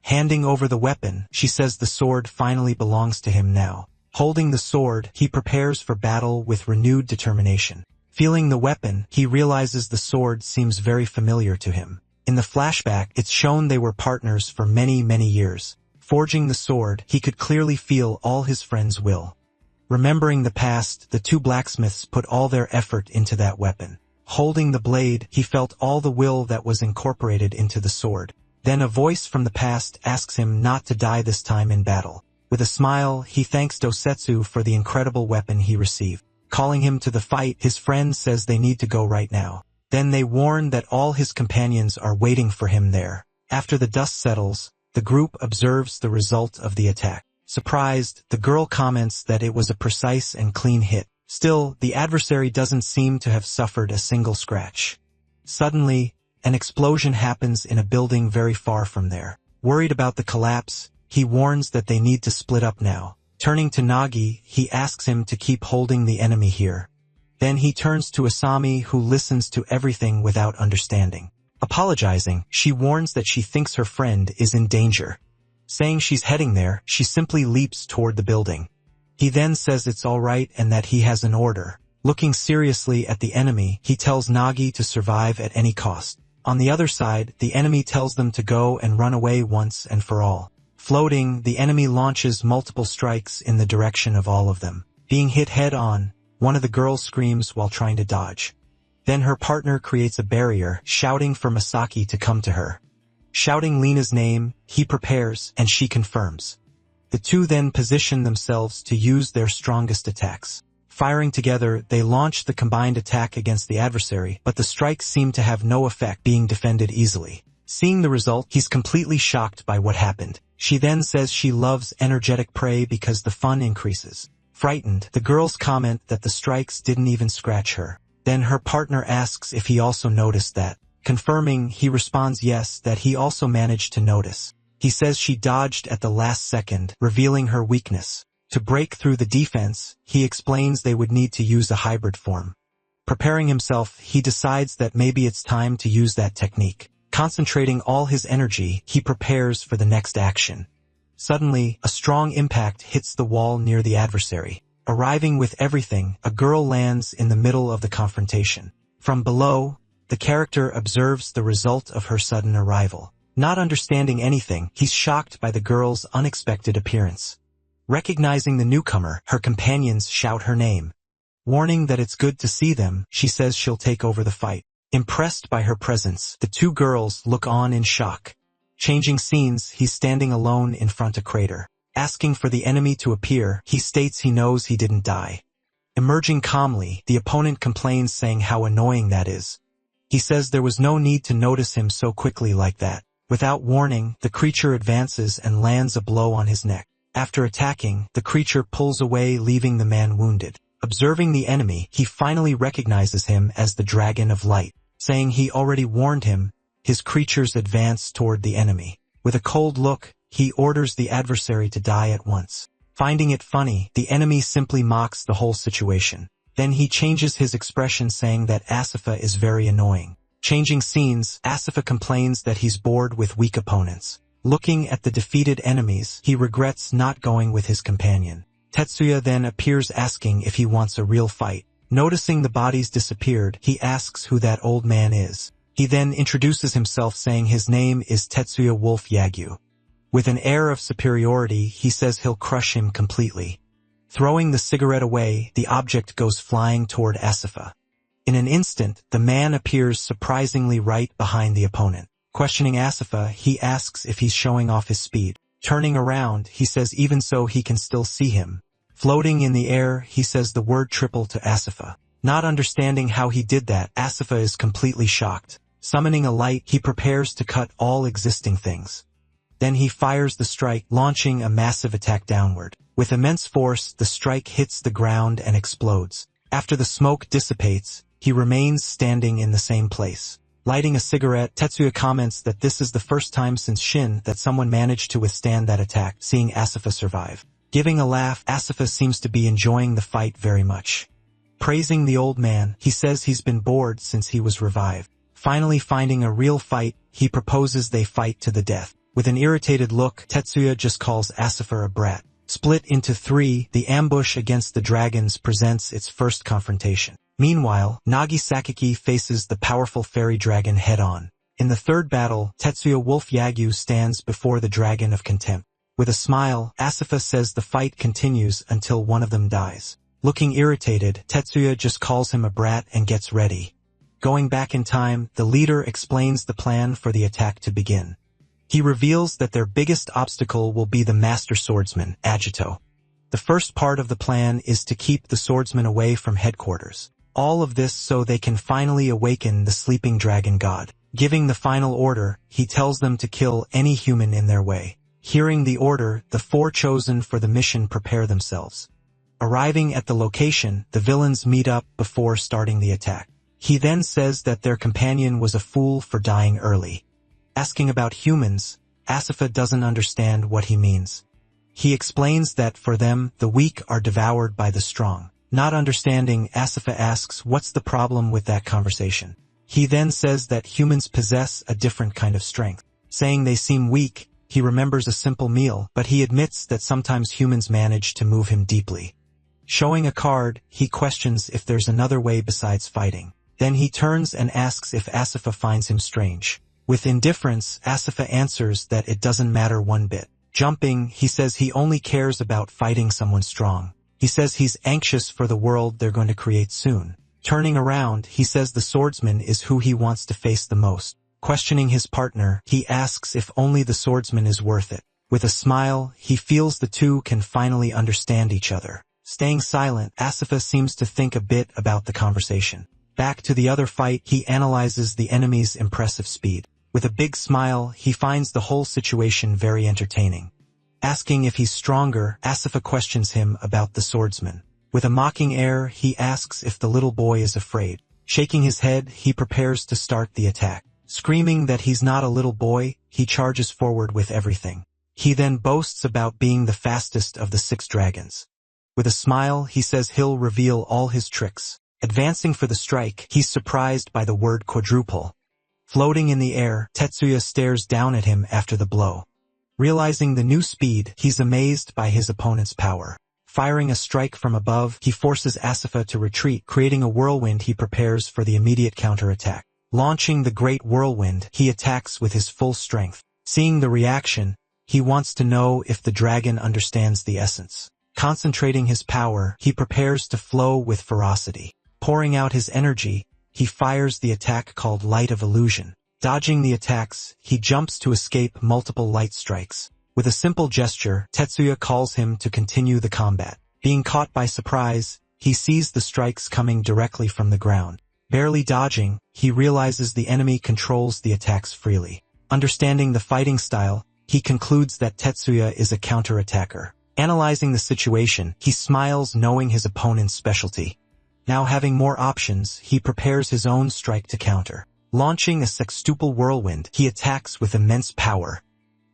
Handing over the weapon, she says the sword finally belongs to him now. Holding the sword, he prepares for battle with renewed determination. Feeling the weapon, he realizes the sword seems very familiar to him. In the flashback, it's shown they were partners for many, many years. Forging the sword, he could clearly feel all his friends' will. Remembering the past, the two blacksmiths put all their effort into that weapon. Holding the blade, he felt all the will that was incorporated into the sword. Then a voice from the past asks him not to die this time in battle. With a smile, he thanks Dosetsu for the incredible weapon he received. Calling him to the fight, his friend says they need to go right now. Then they warn that all his companions are waiting for him there. After the dust settles, the group observes the result of the attack. Surprised, the girl comments that it was a precise and clean hit. Still, the adversary doesn't seem to have suffered a single scratch. Suddenly, an explosion happens in a building very far from there. Worried about the collapse, he warns that they need to split up now. Turning to Nagi, he asks him to keep holding the enemy here. Then he turns to Asami, who listens to everything without understanding. Apologizing, she warns that she thinks her friend is in danger. Saying she's heading there, she simply leaps toward the building. He then says it's all right and that he has an order. Looking seriously at the enemy, he tells Nagi to survive at any cost. On the other side, the enemy tells them to go and run away once and for all. Floating, the enemy launches multiple strikes in the direction of all of them. Being hit head-on, one of the girls screams while trying to dodge. Then her partner creates a barrier, shouting for Masaki to come to her. Shouting Lena's name, he prepares, and she confirms. The two then position themselves to use their strongest attacks. Firing together, they launch the combined attack against the adversary, but the strikes seem to have no effect, being defended easily. Seeing the result, he's completely shocked by what happened. She then says she loves energetic prey because the fun increases. Frightened, the girls comment that the strikes didn't even scratch her. Then her partner asks if he also noticed that. Confirming, he responds yes, that he also managed to notice. He says she dodged at the last second, revealing her weakness. To break through the defense, he explains they would need to use a hybrid form. Preparing himself, he decides that maybe it's time to use that technique. Concentrating all his energy, he prepares for the next action. Suddenly, a strong impact hits the wall near the adversary. Arriving with everything, a girl lands in the middle of the confrontation. From below, the character observes the result of her sudden arrival. Not understanding anything, he's shocked by the girl's unexpected appearance. Recognizing the newcomer, her companions shout her name. Warning that it's good to see them, she says she'll take over the fight. Impressed by her presence, the two girls look on in shock. Changing scenes, he's standing alone in front of a crater. Asking for the enemy to appear, he states he knows he didn't die. Emerging calmly, the opponent complains, saying how annoying that is. He says there was no need to notice him so quickly like that. Without warning, the creature advances and lands a blow on his neck. After attacking, the creature pulls away, leaving the man wounded. Observing the enemy, he finally recognizes him as the Dragon of Light. Saying he already warned him, his creatures advance toward the enemy. With a cold look, he orders the adversary to die at once. Finding it funny, the enemy simply mocks the whole situation. Then he changes his expression saying that Asura is very annoying. Changing scenes, Asura complains that he's bored with weak opponents. Looking at the defeated enemies, he regrets not going with his companion. Tetsuya then appears asking if he wants a real fight. Noticing the bodies disappeared, he asks who that old man is. He then introduces himself saying his name is Tetsuya Wolf Yagyu. With an air of superiority, he says he'll crush him completely. Throwing the cigarette away, the object goes flying toward Asura. In an instant, the man appears surprisingly right behind the opponent. Questioning Asura, he asks if he's showing off his speed. Turning around, he says even so he can still see him. Floating in the air, he says the word triple to Asura. Not understanding how he did that, Asura is completely shocked. Summoning a light, he prepares to cut all existing things. Then he fires the strike, launching a massive attack downward. With immense force, the strike hits the ground and explodes. After the smoke dissipates, he remains standing in the same place. Lighting a cigarette, Tetsuya comments that this is the first time since Shin that someone managed to withstand that attack, seeing Asura survive. Giving a laugh, Asura seems to be enjoying the fight very much. Praising the old man, he says he's been bored since he was revived. Finally finding a real fight, he proposes they fight to the death. With an irritated look, Tetsuya just calls Asura a brat. Split into three, the ambush against the dragons presents its first confrontation. Meanwhile, Nagisakiki faces the powerful fairy dragon head-on. In the third battle, Tetsuya Wolf Yagyu stands before the dragon of contempt. With a smile, Asura says the fight continues until one of them dies. Looking irritated, Tetsuya just calls him a brat and gets ready. Going back in time, the leader explains the plan for the attack to begin. He reveals that their biggest obstacle will be the master swordsman, Agito. The first part of the plan is to keep the swordsman away from headquarters. All of this so they can finally awaken the sleeping dragon god. Giving the final order, he tells them to kill any human in their way. Hearing the order, the four chosen for the mission prepare themselves. Arriving at the location, the villains meet up before starting the attack. He then says that their companion was a fool for dying early. Asking about humans, Asura doesn't understand what he means. He explains that for them, the weak are devoured by the strong. Not understanding, Asura asks what's the problem with that conversation. He then says that humans possess a different kind of strength. Saying they seem weak, he remembers a simple meal, but he admits that sometimes humans manage to move him deeply. Showing a card, he questions if there's another way besides fighting. Then he turns and asks if Asura finds him strange. With indifference, Asura answers that it doesn't matter one bit. Jumping, he says he only cares about fighting someone strong. He says he's anxious for the world they're going to create soon. Turning around, he says the swordsman is who he wants to face the most. Questioning his partner, he asks if only the swordsman is worth it. With a smile, he feels the two can finally understand each other. Staying silent, Asura seems to think a bit about the conversation. Back to the other fight, he analyzes the enemy's impressive speed. With a big smile, he finds the whole situation very entertaining. Asking if he's stronger, Asura questions him about the swordsman. With a mocking air, he asks if the little boy is afraid. Shaking his head, he prepares to start the attack. Screaming that he's not a little boy, he charges forward with everything. He then boasts about being the fastest of the 6 dragons. With a smile, he says he'll reveal all his tricks. Advancing for the strike, he's surprised by the word quadruple. Floating in the air, Tetsuya stares down at him after the blow. Realizing the new speed, he's amazed by his opponent's power. Firing a strike from above, he forces Asura to retreat, creating a whirlwind he prepares for the immediate counterattack. Launching the great whirlwind, he attacks with his full strength. Seeing the reaction, he wants to know if the dragon understands the essence. Concentrating his power, he prepares to flow with ferocity. Pouring out his energy, he fires the attack called Light of Illusion. Dodging the attacks, he jumps to escape multiple light strikes. With a simple gesture, Tetsuya calls him to continue the combat. Being caught by surprise, he sees the strikes coming directly from the ground. Barely dodging, he realizes the enemy controls the attacks freely. Understanding the fighting style, he concludes that Tetsuya is a counter-attacker. Analyzing the situation, he smiles knowing his opponent's specialty. Now having more options, he prepares his own strike to counter. Launching a sextuple whirlwind, he attacks with immense power.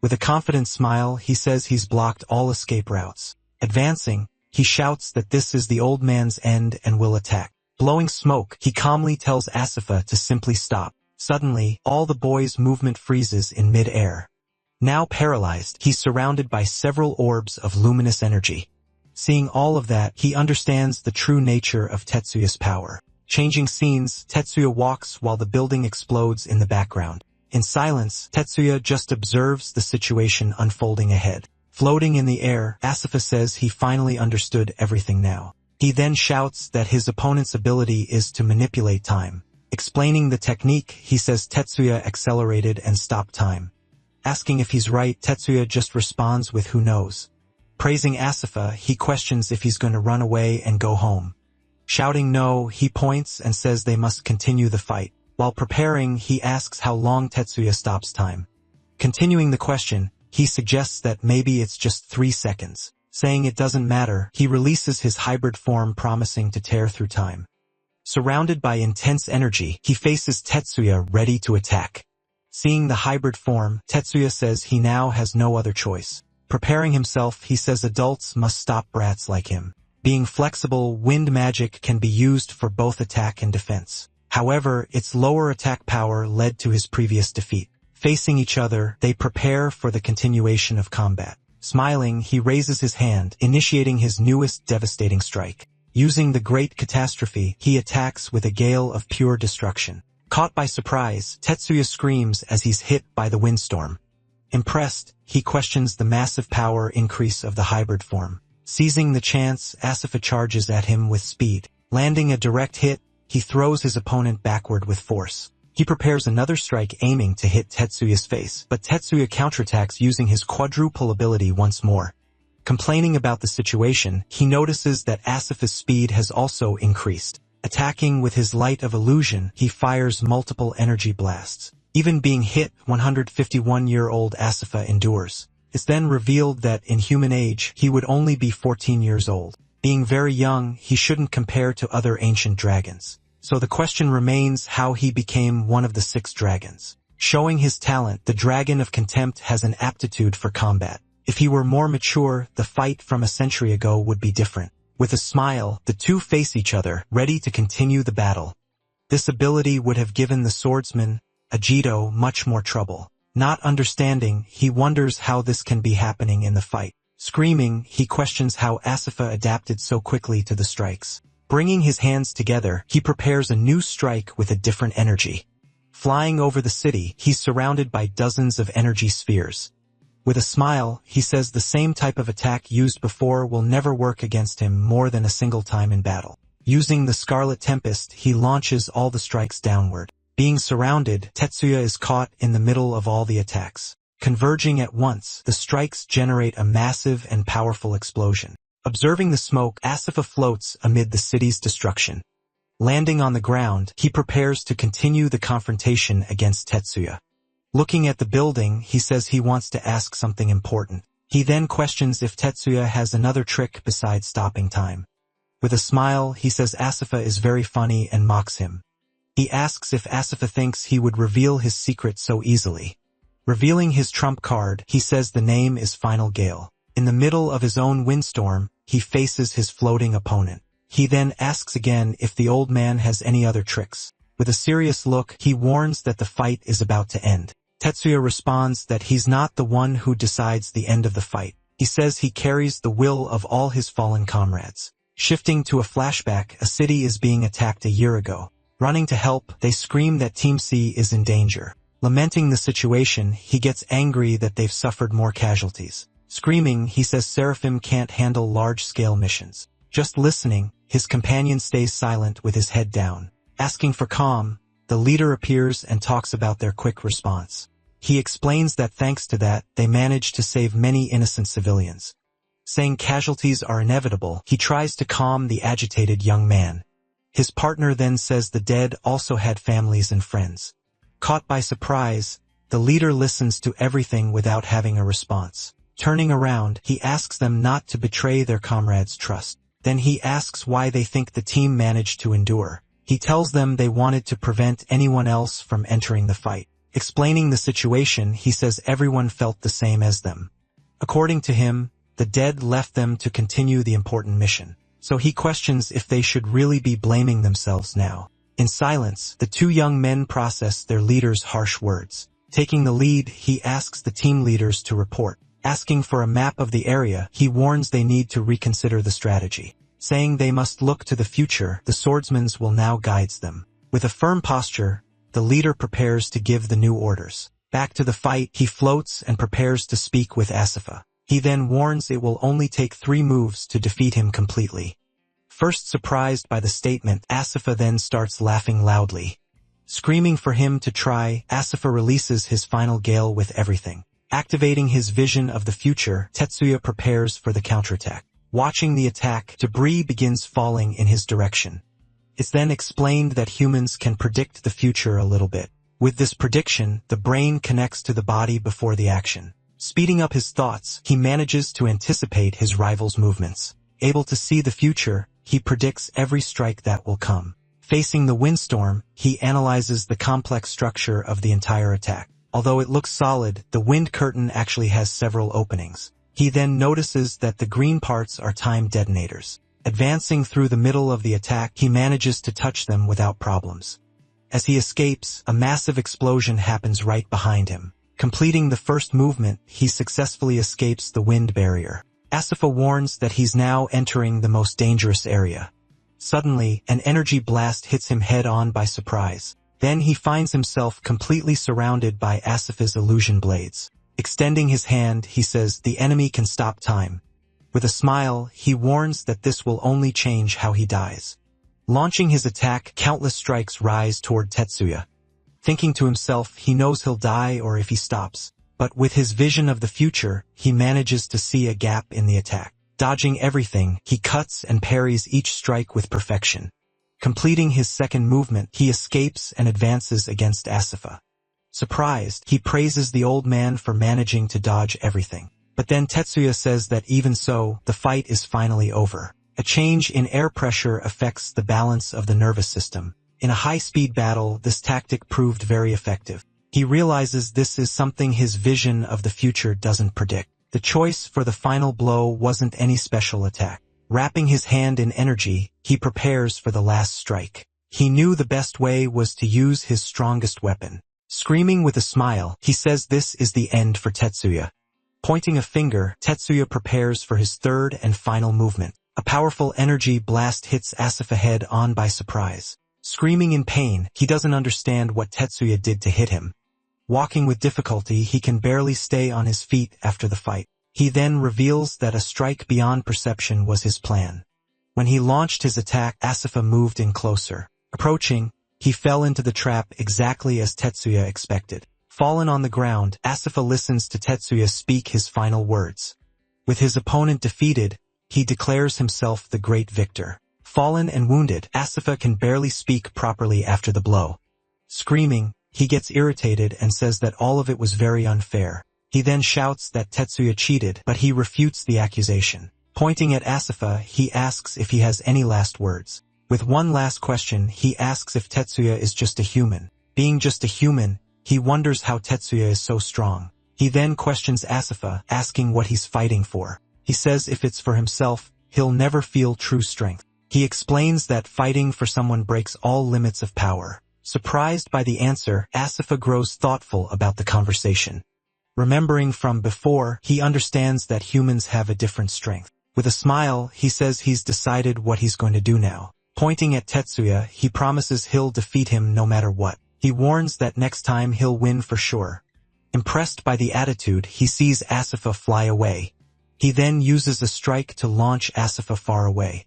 With a confident smile, he says he's blocked all escape routes. Advancing, He shouts that this is the old man's end and will attack. Blowing smoke, he calmly tells Asura to simply stop. Suddenly, all the boy's movement freezes in mid-air. Now paralyzed, he's surrounded by several orbs of luminous energy. Seeing all of that, he understands the true nature of Tetsuya's power. Changing scenes, Tetsuya walks while the building explodes in the background. In silence, Tetsuya just observes the situation unfolding ahead. Floating in the air, Asura says he finally understood everything now. He then shouts that his opponent's ability is to manipulate time. Explaining the technique, he says Tetsuya accelerated and stopped time. Asking if he's right, Tetsuya just responds with who knows. Praising Asura, he questions if he's going to run away and go home. Shouting no, he points and says they must continue the fight. While preparing, he asks how long Tetsuya stops time. Continuing the question, he suggests that maybe it's just 3 seconds. Saying it doesn't matter, he releases his hybrid form promising to tear through time. Surrounded by intense energy, he faces Tetsuya ready to attack. Seeing the hybrid form, Tetsuya says he now has no other choice. Preparing himself, he says adults must stop brats like him. Being flexible, wind magic can be used for both attack and defense. However, its lower attack power led to his previous defeat. Facing each other, they prepare for the continuation of combat. Smiling, he raises his hand, initiating his newest devastating strike. Using the Great Catastrophe, he attacks with a gale of pure destruction. Caught by surprise, Tetsuya screams as he's hit by the windstorm. Impressed, he questions the massive power increase of the hybrid form. Seizing the chance, Asura charges at him with speed. Landing a direct hit, he throws his opponent backward with force. He prepares another strike aiming to hit Tetsuya's face, but Tetsuya counterattacks using his quadruple ability once more. Complaining about the situation, he notices that Asura's speed has also increased. Attacking with his light of illusion, he fires multiple energy blasts. Even being hit, 151-year-old Asura endures. It's then revealed that in human age, he would only be 14 years old. Being very young, he shouldn't compare to other ancient dragons. So the question remains how he became one of the 6 dragons. Showing his talent, the Dragon of Contempt has an aptitude for combat. If he were more mature, the fight from a century ago would be different. With a smile, the two face each other, ready to continue the battle. This ability would have given the swordsman, Ajito, much more trouble. Not understanding, he wonders how this can be happening in the fight. Screaming, he questions how Asura adapted so quickly to the strikes. Bringing his hands together, he prepares a new strike with a different energy. Flying over the city, he's surrounded by dozens of energy spheres. With a smile, he says the same type of attack used before will never work against him more than a single time in battle. Using the Scarlet Tempest, he launches all the strikes downward. Being surrounded, Tetsuya is caught in the middle of all the attacks. Converging at once, the strikes generate a massive and powerful explosion. Observing the smoke, Asura floats amid the city's destruction. Landing on the ground, he prepares to continue the confrontation against Tetsuya. Looking at the building, he says he wants to ask something important. He then questions if Tetsuya has another trick besides stopping time. With a smile, he says Asura is very funny and mocks him. He asks if Asura thinks he would reveal his secret so easily. Revealing his trump card, he says the name is Final Gale. In the middle of his own windstorm, he faces his floating opponent. He then asks again if the old man has any other tricks. With a serious look, he warns that the fight is about to end. Tetsuya responds that he's not the one who decides the end of the fight. He says he carries the will of all his fallen comrades. Shifting to a flashback, a city is being attacked a year ago. Running to help, they scream that Team C is in danger. Lamenting the situation, he gets angry that they've suffered more casualties. Screaming, he says Seraphim can't handle large-scale missions. Just listening, his companion stays silent with his head down. Asking for calm, the leader appears and talks about their quick response. He explains that thanks to that, they managed to save many innocent civilians. Saying casualties are inevitable, he tries to calm the agitated young man. His partner then says the dead also had families and friends. Caught by surprise, the leader listens to everything without having a response. Turning around, he asks them not to betray their comrades' trust. Then he asks why they think the team managed to endure. He tells them they wanted to prevent anyone else from entering the fight. Explaining the situation, he says everyone felt the same as them. According to him, the dead left them to continue the important mission. So he questions if they should really be blaming themselves now. In silence, the two young men process their leader's harsh words. Taking the lead, he asks the team leaders to report. Asking for a map of the area, he warns they need to reconsider the strategy. Saying they must look to the future, the swordsmen will now guide them. With a firm posture, the leader prepares to give the new orders. Back to the fight, he floats and prepares to speak with Asura. He then warns it will only take 3 moves to defeat him completely. First surprised by the statement, Asura then starts laughing loudly. Screaming for him to try, Asura releases his final gale with everything. Activating his vision of the future, Tetsuya prepares for the counterattack. Watching the attack, debris begins falling in his direction. It's then explained that humans can predict the future a little bit. With this prediction, the brain connects to the body before the action. Speeding up his thoughts, he manages to anticipate his rival's movements. Able to see the future, he predicts every strike that will come. Facing the windstorm, he analyzes the complex structure of the entire attack. Although it looks solid, the wind curtain actually has several openings. He then notices that the green parts are time detonators. Advancing through the middle of the attack, he manages to touch them without problems. As he escapes, a massive explosion happens right behind him. Completing the first movement, he successfully escapes the wind barrier. Asura warns that he's now entering the most dangerous area. Suddenly, an energy blast hits him head-on by surprise. Then he finds himself completely surrounded by Asura's illusion blades. Extending his hand, he says the enemy can stop time. With a smile, he warns that this will only change how he dies. Launching his attack, countless strikes rise toward Tetsuya. Thinking to himself he knows he'll die or if he stops. But with his vision of the future, he manages to see a gap in the attack. Dodging everything, he cuts and parries each strike with perfection. Completing his second movement, he escapes and advances against Asura. Surprised, he praises the old man for managing to dodge everything. But then Tetsuya says that even so, the fight is finally over. A change in air pressure affects the balance of the nervous system. In a high-speed battle, this tactic proved very effective. He realizes this is something his vision of the future doesn't predict. The choice for the final blow wasn't any special attack. Wrapping his hand in energy, he prepares for the last strike. He knew the best way was to use his strongest weapon. Screaming with a smile, he says this is the end for Tetsuya. Pointing a finger, Tetsuya prepares for his third and final movement. A powerful energy blast hits Asura head-on by surprise. Screaming in pain, he doesn't understand what Tetsuya did to hit him. Walking with difficulty, he can barely stay on his feet after the fight. He then reveals that a strike beyond perception was his plan. When he launched his attack, Asura moved in closer. Approaching, he fell into the trap exactly as Tetsuya expected. Fallen on the ground, Asura listens to Tetsuya speak his final words. With his opponent defeated, he declares himself the great victor. Fallen and wounded, Asura can barely speak properly after the blow. Screaming, he gets irritated and says that all of it was very unfair. He then shouts that Tetsuya cheated, but he refutes the accusation. Pointing at Asura, he asks if he has any last words. With one last question, he asks if Tetsuya is just a human. Being just a human, he wonders how Tetsuya is so strong. He then questions Asura, asking what he's fighting for. He says if it's for himself, he'll never feel true strength. He explains that fighting for someone breaks all limits of power. Surprised by the answer, Asura grows thoughtful about the conversation. Remembering from before, he understands that humans have a different strength. With a smile, he says he's decided what he's going to do now. Pointing at Tetsuya, he promises he'll defeat him no matter what. He warns that next time he'll win for sure. Impressed by the attitude, he sees Asura fly away. He then uses a strike to launch Asura far away.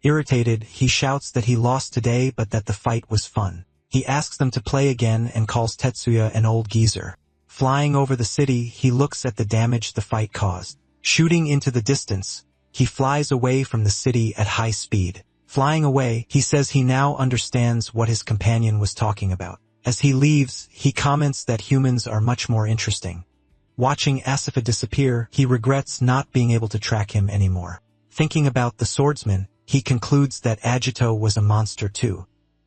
Irritated, he shouts that he lost today but that the fight was fun. He asks them to play again and calls Tetsuya an old geezer. Flying over the city, he looks at the damage the fight caused. Shooting into the distance, he flies away from the city at high speed. Flying away, he says he now understands what his companion was talking about. As he leaves, he comments that humans are much more interesting. Watching Asura disappear, he regrets not being able to track him anymore. Thinking about the swordsman, he concludes that Agito was a monster too.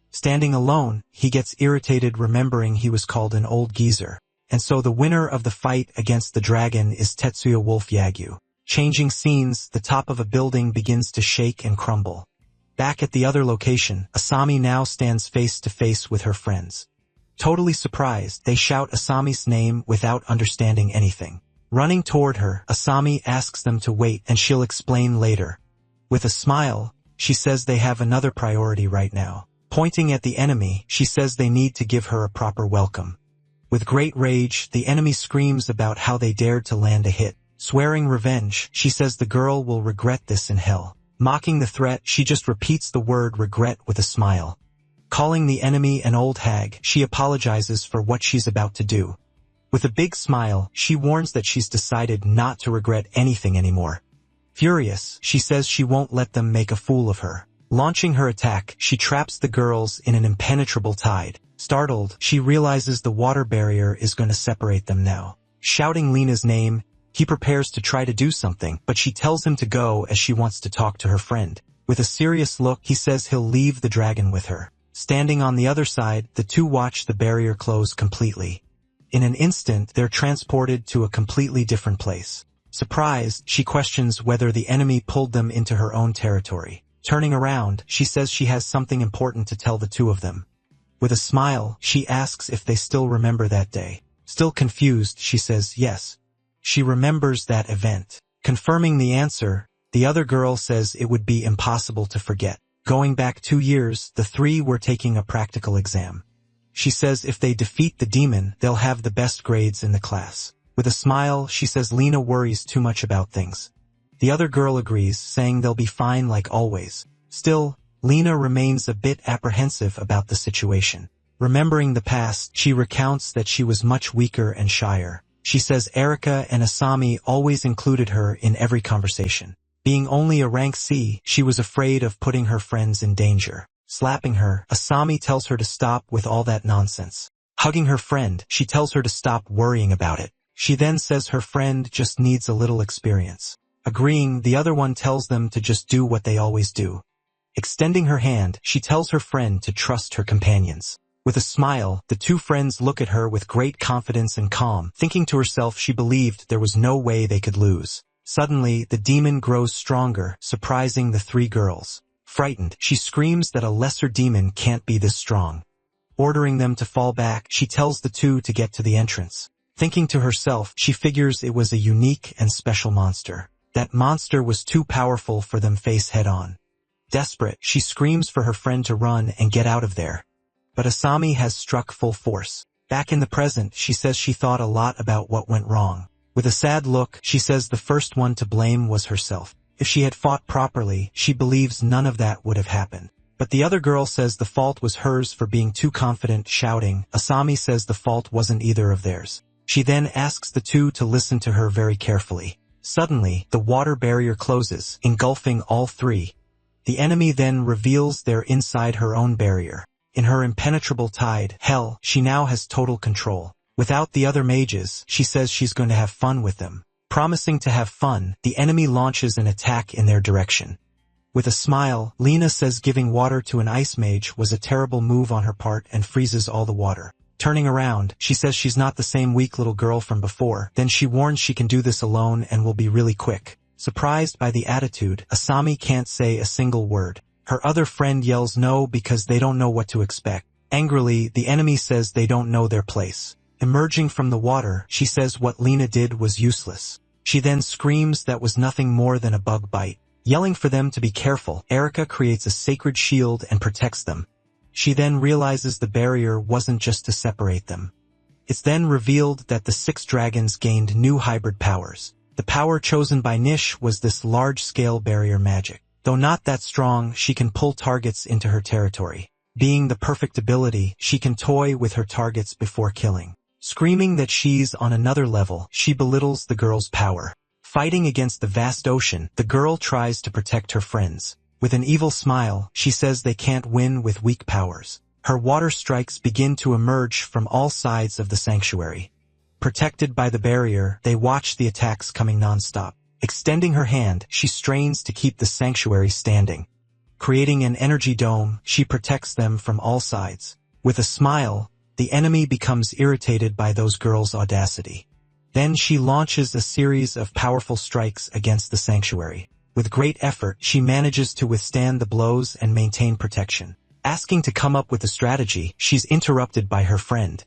Standing alone, he gets irritated remembering he was called an old geezer. And so the winner of the fight against the dragon is Tetsuya Wolf Yagyu. Changing scenes, the top of a building begins to shake and crumble. Back at the other location, Asami now stands face to face with her friends. Totally surprised, they shout Asami's name without understanding anything. Running toward her, Asami asks them to wait and she'll explain later. With a smile, she says they have another priority right now. Pointing at the enemy, she says they need to give her a proper welcome. With great rage, the enemy screams about how they dared to land a hit. Swearing revenge, she says the girl will regret this in hell. Mocking the threat, she just repeats the word regret with a smile. Calling the enemy an old hag, she apologizes for what she's about to do. With a big smile, she warns that she's decided not to regret anything anymore. Furious, she says she won't let them make a fool of her. Launching her attack, she traps the girls in an impenetrable tide. Startled, she realizes the water barrier is going to separate them now. Shouting Lena's name, he prepares to try to do something, but she tells him to go as she wants to talk to her friend. With a serious look, he says he'll leave the dragon with her. Standing on the other side, the two watch the barrier close completely. In an instant, they're transported to a completely different place. Surprised, she questions whether the enemy pulled them into her own territory. Turning around, she says she has something important to tell the two of them. With a smile, she asks if they still remember that day. Still confused, she says yes. She remembers that event. Confirming the answer, the other girl says it would be impossible to forget. Going back 2 years, the three were taking a practical exam. She says if they defeat the demon, they'll have the best grades in the class. With a smile, she says Lena worries too much about things. The other girl agrees, saying they'll be fine like always. Still, Lena remains a bit apprehensive about the situation. Remembering the past, she recounts that she was much weaker and shyer. She says Erika and Asami always included her in every conversation. Being only a rank C, she was afraid of putting her friends in danger. Slapping her, Asami tells her to stop with all that nonsense. Hugging her friend, she tells her to stop worrying about it. She then says her friend just needs a little experience. Agreeing, the other one tells them to just do what they always do. Extending her hand, she tells her friend to trust her companions. With a smile, the two friends look at her with great confidence and calm, thinking to herself she believed there was no way they could lose. Suddenly, the demon grows stronger, surprising the three girls. Frightened, she screams that a lesser demon can't be this strong. Ordering them to fall back, she tells the two to get to the entrance. Thinking to herself, she figures it was a unique and special monster. That monster was too powerful for them face head-on. Desperate, she screams for her friend to run and get out of there. But Asami has struck full force. Back in the present, she says she thought a lot about what went wrong. With a sad look, she says the first one to blame was herself. If she had fought properly, she believes none of that would have happened. But the other girl says the fault was hers for being too confident, shouting. Asami says the fault wasn't either of theirs. She then asks the two to listen to her very carefully. Suddenly, the water barrier closes, engulfing all three. The enemy then reveals they're inside her own barrier. In her impenetrable tide, hell, she now has total control. Without the other mages, she says she's going to have fun with them. Promising to have fun, the enemy launches an attack in their direction. With a smile, Lena says giving water to an ice mage was a terrible move on her part and freezes all the water. Turning around, she says she's not the same weak little girl from before. Then she warns she can do this alone and will be really quick. Surprised by the attitude, Asami can't say a single word. Her other friend yells no because they don't know what to expect. Angrily, the enemy says they don't know their place. Emerging from the water, she says what Lena did was useless. She then screams that was nothing more than a bug bite. Yelling for them to be careful, Erika creates a sacred shield and protects them. She then realizes the barrier wasn't just to separate them. It's then revealed that the 6 dragons gained new hybrid powers. The power chosen by Nish was this large-scale barrier magic. Though not that strong, she can pull targets into her territory. Being the perfect ability, she can toy with her targets before killing. Screaming that she's on another level, she belittles the girl's power. Fighting against the vast ocean, the girl tries to protect her friends. With an evil smile, she says they can't win with weak powers. Her water strikes begin to emerge from all sides of the sanctuary. Protected by the barrier, they watch the attacks coming non-stop. Extending her hand, she strains to keep the sanctuary standing. Creating an energy dome, she protects them from all sides. With a smile, the enemy becomes irritated by those girls' audacity. Then she launches a series of powerful strikes against the sanctuary. With great effort, she manages to withstand the blows and maintain protection. Asking to come up with a strategy, she's interrupted by her friend.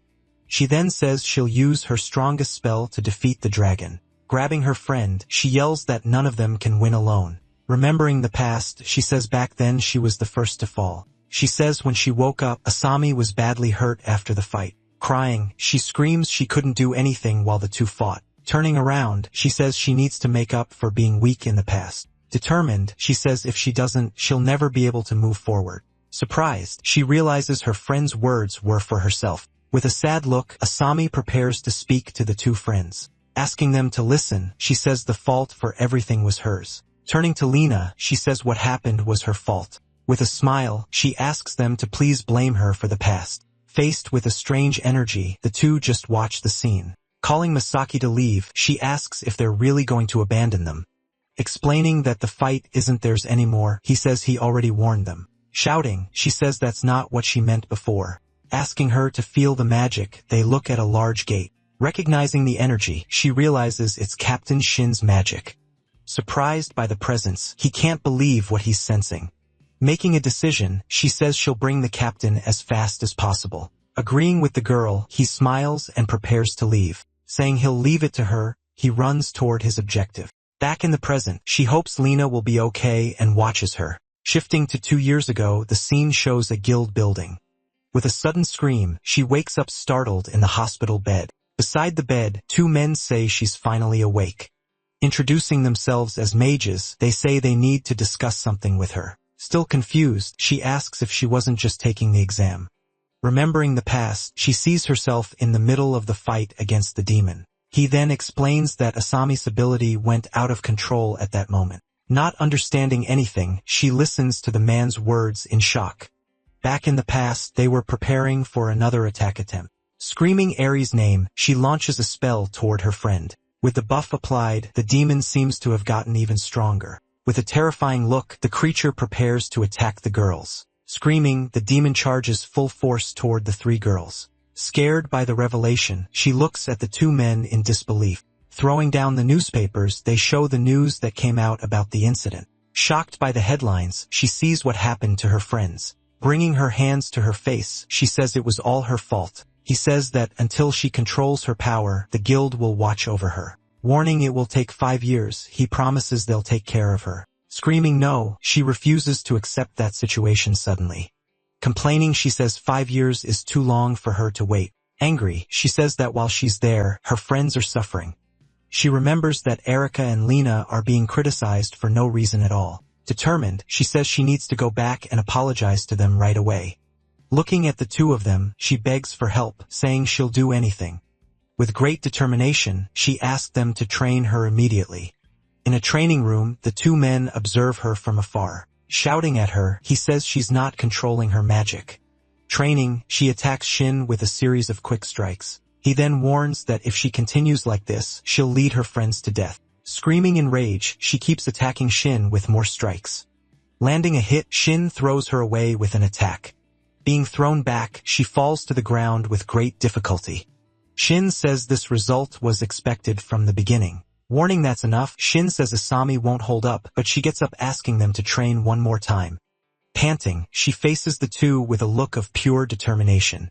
She then says she'll use her strongest spell to defeat the dragon. Grabbing her friend, she yells that none of them can win alone. Remembering the past, she says back then she was the first to fall. She says when she woke up, Asami was badly hurt after the fight. Crying, she screams she couldn't do anything while the two fought. Turning around, she says she needs to make up for being weak in the past. Determined, she says if she doesn't, she'll never be able to move forward. Surprised, she realizes her friend's words were for herself. With a sad look, Asami prepares to speak to the two friends. Asking them to listen, she says the fault for everything was hers. Turning to Lena, she says what happened was her fault. With a smile, she asks them to please blame her for the past. Faced with a strange energy, the two just watch the scene. Calling Masaki to leave, she asks if they're really going to abandon them. Explaining that the fight isn't theirs anymore, he says he already warned them. Shouting, she says that's not what she meant before. Asking her to feel the magic, they look at a large gate. Recognizing the energy, she realizes it's Captain Shin's magic. Surprised by the presence, he can't believe what he's sensing. Making a decision, she says she'll bring the captain as fast as possible. Agreeing with the girl, he smiles and prepares to leave. Saying he'll leave it to her, he runs toward his objective. Back in the present, she hopes Lena will be okay and watches her. Shifting to 2 years ago, the scene shows a guild building. With a sudden scream, she wakes up startled in the hospital bed. Beside the bed, 2 men say she's finally awake. Introducing themselves as mages, they say they need to discuss something with her. Still confused, she asks if she wasn't just taking the exam. Remembering the past, she sees herself in the middle of the fight against the demon. He then explains that Asami's ability went out of control at that moment. Not understanding anything, she listens to the man's words in shock. Back in the past, they were preparing for another attack attempt. Screaming Aries' name, she launches a spell toward her friend. With the buff applied, the demon seems to have gotten even stronger. With a terrifying look, the creature prepares to attack the girls. Screaming, the demon charges full force toward the 3 girls. Scared by the revelation, she looks at the 2 men in disbelief. Throwing down the newspapers, they show the news that came out about the incident. Shocked by the headlines, she sees what happened to her friends. Bringing her hands to her face, she says it was all her fault. He says that until she controls her power, the guild will watch over her. Warning it will take 5 years, he promises they'll take care of her. Screaming no, she refuses to accept that situation suddenly. Complaining, she says 5 years is too long for her to wait. Angry, she says that while she's there, her friends are suffering. She remembers that Erica and Lena are being criticized for no reason at all. Determined, she says she needs to go back and apologize to them right away. Looking at the 2 of them, she begs for help, saying she'll do anything. With great determination, she asked them to train her immediately. In a training room, the 2 men observe her from afar. Shouting at her, he says she's not controlling her magic. Training, she attacks Shin with a series of quick strikes. He then warns that if she continues like this, she'll lead her friends to death. Screaming in rage, she keeps attacking Shin with more strikes. Landing a hit, Shin throws her away with an attack. Being thrown back, she falls to the ground with great difficulty. Shin says this result was expected from the beginning. Warning that's enough, Shin says Asami won't hold up, but she gets up asking them to train one more time. Panting, she faces the 2 with a look of pure determination.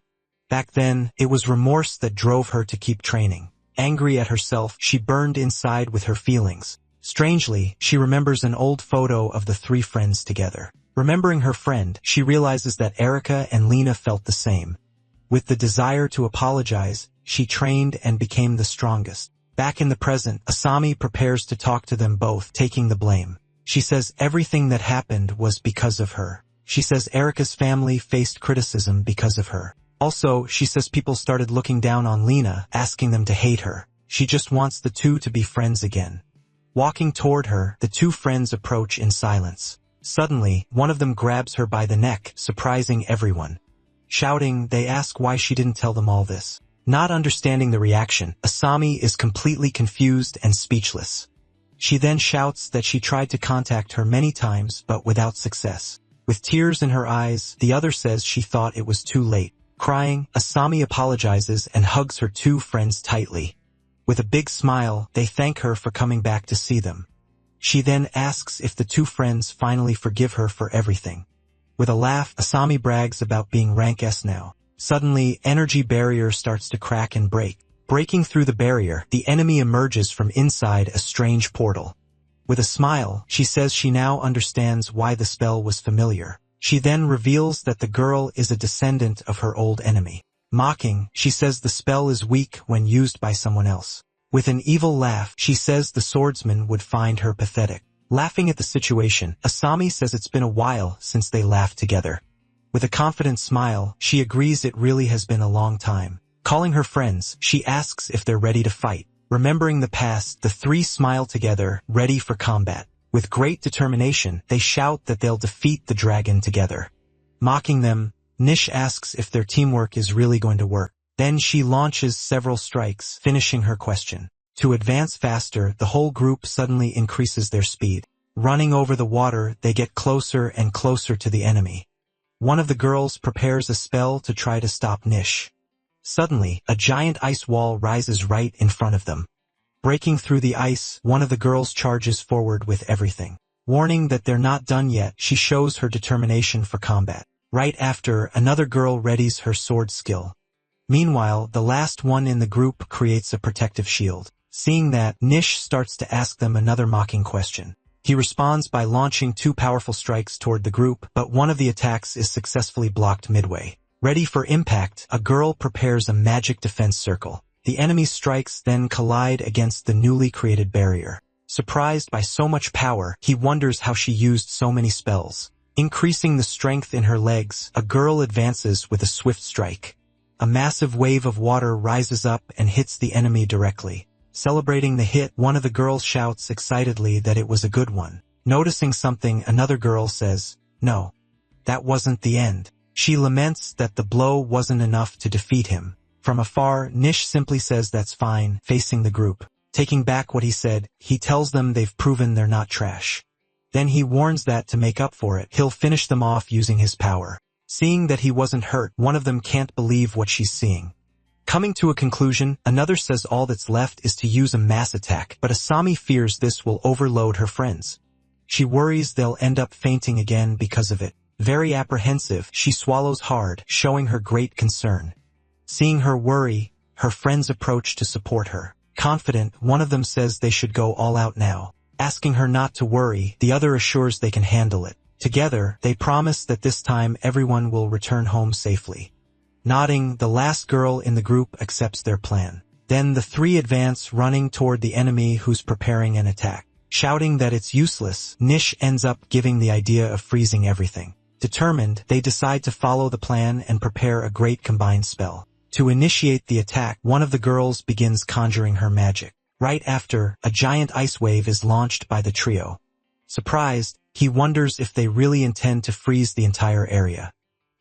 Back then, it was remorse that drove her to keep training. Angry at herself, she burned inside with her feelings. Strangely, she remembers an old photo of the 3 friends together. Remembering her friend, she realizes that Erica and Lena felt the same. With the desire to apologize, she trained and became the strongest. Back in the present, Asami prepares to talk to them both, taking the blame. She says everything that happened was because of her. She says Erica's family faced criticism because of her. Also, she says people started looking down on Lena, asking them to hate her. She just wants the 2 to be friends again. Walking toward her, the 2 friends approach in silence. Suddenly, one of them grabs her by the neck, surprising everyone. Shouting, they ask why she didn't tell them all this. Not understanding the reaction, Asami is completely confused and speechless. She then shouts that she tried to contact her many times but without success. With tears in her eyes, the other says she thought it was too late. Crying, Asami apologizes and hugs her 2 friends tightly. With a big smile, they thank her for coming back to see them. She then asks if the two friends finally forgive her for everything. With a laugh, Asami brags about being rank S now. Suddenly, energy barrier starts to crack and break. Breaking through the barrier, the enemy emerges from inside a strange portal. With a smile, she says she now understands why the spell was familiar. She then reveals that the girl is a descendant of her old enemy. Mocking, she says the spell is weak when used by someone else. With an evil laugh, she says the swordsman would find her pathetic. Laughing at the situation, Asami says it's been a while since they laughed together. With a confident smile, she agrees it really has been a long time. Calling her friends, she asks if they're ready to fight. Remembering the past, the three smile together, ready for combat. With great determination, they shout that they'll defeat the dragon together. Mocking them, Nish asks if their teamwork is really going to work. Then she launches several strikes, finishing her question. To advance faster, the whole group suddenly increases their speed. Running over the water, they get closer and closer to the enemy. One of the girls prepares a spell to try to stop Nish. Suddenly, a giant ice wall rises right in front of them. Breaking through the ice, one of the girls charges forward with everything. Warning that they're not done yet, she shows her determination for combat. Right after, another girl readies her sword skill. Meanwhile, the last one in the group creates a protective shield. Seeing that, Nish starts to ask them another mocking question. He responds by launching two powerful strikes toward the group, but one of the attacks is successfully blocked midway. Ready for impact, a girl prepares a magic defense circle. The enemy's strikes then collide against the newly created barrier. Surprised by so much power, he wonders how she used so many spells. Increasing the strength in her legs, a girl advances with a swift strike. A massive wave of water rises up and hits the enemy directly. Celebrating the hit, one of the girls shouts excitedly that it was a good one. Noticing something, another girl says, "No, that wasn't the end." She laments that the blow wasn't enough to defeat him. From afar, Nish simply says that's fine, facing the group. Taking back what he said, he tells them they've proven they're not trash. Then he warns that to make up for it, he'll finish them off using his power. Seeing that he wasn't hurt, one of them can't believe what she's seeing. Coming to a conclusion, another says all that's left is to use a mass attack, but Asami fears this will overload her friends. She worries they'll end up fainting again because of it. Very apprehensive, she swallows hard, showing her great concern. Seeing her worry, her friends approach to support her. Confident, one of them says they should go all out now. Asking her not to worry, the other assures they can handle it. Together, they promise that this time everyone will return home safely. Nodding, the last girl in the group accepts their plan. Then the three advance, running toward the enemy who's preparing an attack. Shouting that it's useless, Nish ends up giving the idea of freezing everything. Determined, they decide to follow the plan and prepare a great combined spell. To initiate the attack, one of the girls begins conjuring her magic. Right after, a giant ice wave is launched by the trio. Surprised, he wonders if they really intend to freeze the entire area.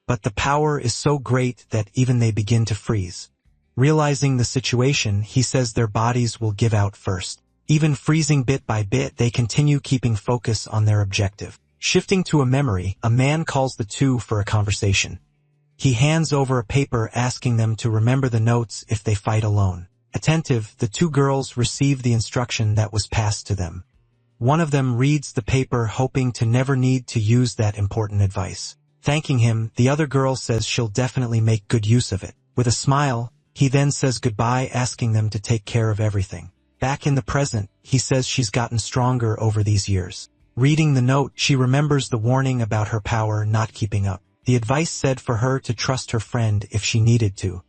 But the power is so great that even they begin to freeze. Realizing the situation, he says their bodies will give out first. Even freezing bit by bit, they continue keeping focus on their objective. Shifting to a memory, a man calls the two for a conversation. He hands over a paper asking them to remember the notes if they fight alone. Attentive, the two girls receive the instruction that was passed to them. One of them reads the paper hoping to never need to use that important advice. Thanking him, the other girl says she'll definitely make good use of it. With a smile, he then says goodbye, asking them to take care of everything. Back in the present, he says she's gotten stronger over these years. Reading the note, she remembers the warning about her power not keeping up. The advice said for her to trust her friend if she needed to.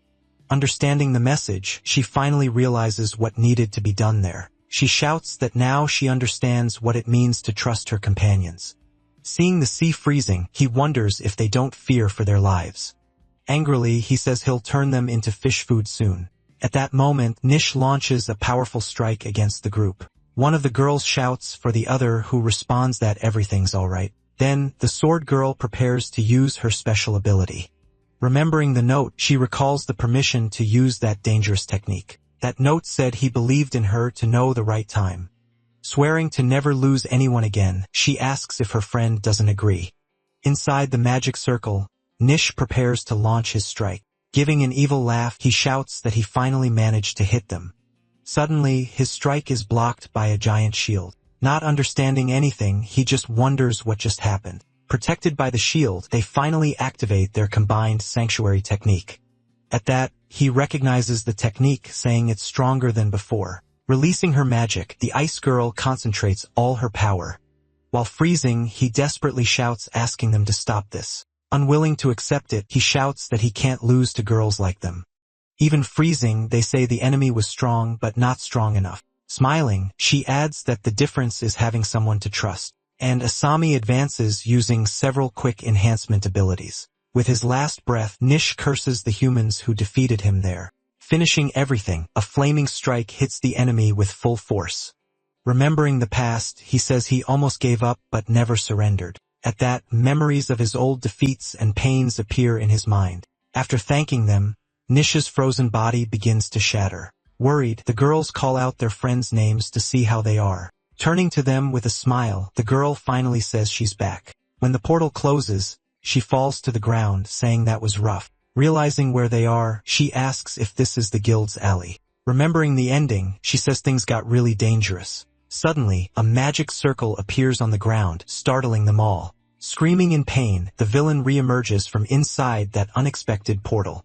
Understanding the message, she finally realizes what needed to be done there. She shouts that now she understands what it means to trust her companions. Seeing the sea freezing, he wonders if they don't fear for their lives. Angrily, he says he'll turn them into fish food soon. At that moment, Nish launches a powerful strike against the group. One of the girls shouts for the other, who responds that everything's alright. Then, the sword girl prepares to use her special ability. Remembering the note, she recalls the permission to use that dangerous technique. That note said he believed in her to know the right time. Swearing to never lose anyone again, she asks if her friend doesn't agree. Inside the magic circle, Nish prepares to launch his strike. Giving an evil laugh, he shouts that he finally managed to hit them. Suddenly, his strike is blocked by a giant shield. Not understanding anything, he just wonders what just happened. Protected by the shield, they finally activate their combined sanctuary technique. At that, he recognizes the technique, saying it's stronger than before. Releasing her magic, the ice girl concentrates all her power. While freezing, he desperately shouts, asking them to stop this. Unwilling to accept it, he shouts that he can't lose to girls like them. Even freezing, they say the enemy was strong but not strong enough. Smiling, she adds that the difference is having someone to trust. And Asami advances using several quick enhancement abilities. With his last breath, Nish curses the humans who defeated him there. Finishing everything, a flaming strike hits the enemy with full force. Remembering the past, he says he almost gave up but never surrendered. At that, memories of his old defeats and pains appear in his mind. After thanking them, Nish's frozen body begins to shatter. Worried, the girls call out their friends' names to see how they are. Turning to them with a smile, the girl finally says she's back. When the portal closes, she falls to the ground, saying that was rough. Realizing where they are, she asks if this is the guild's alley. Remembering the ending, she says things got really dangerous. Suddenly, a magic circle appears on the ground, startling them all. Screaming in pain, the villain reemerges from inside that unexpected portal.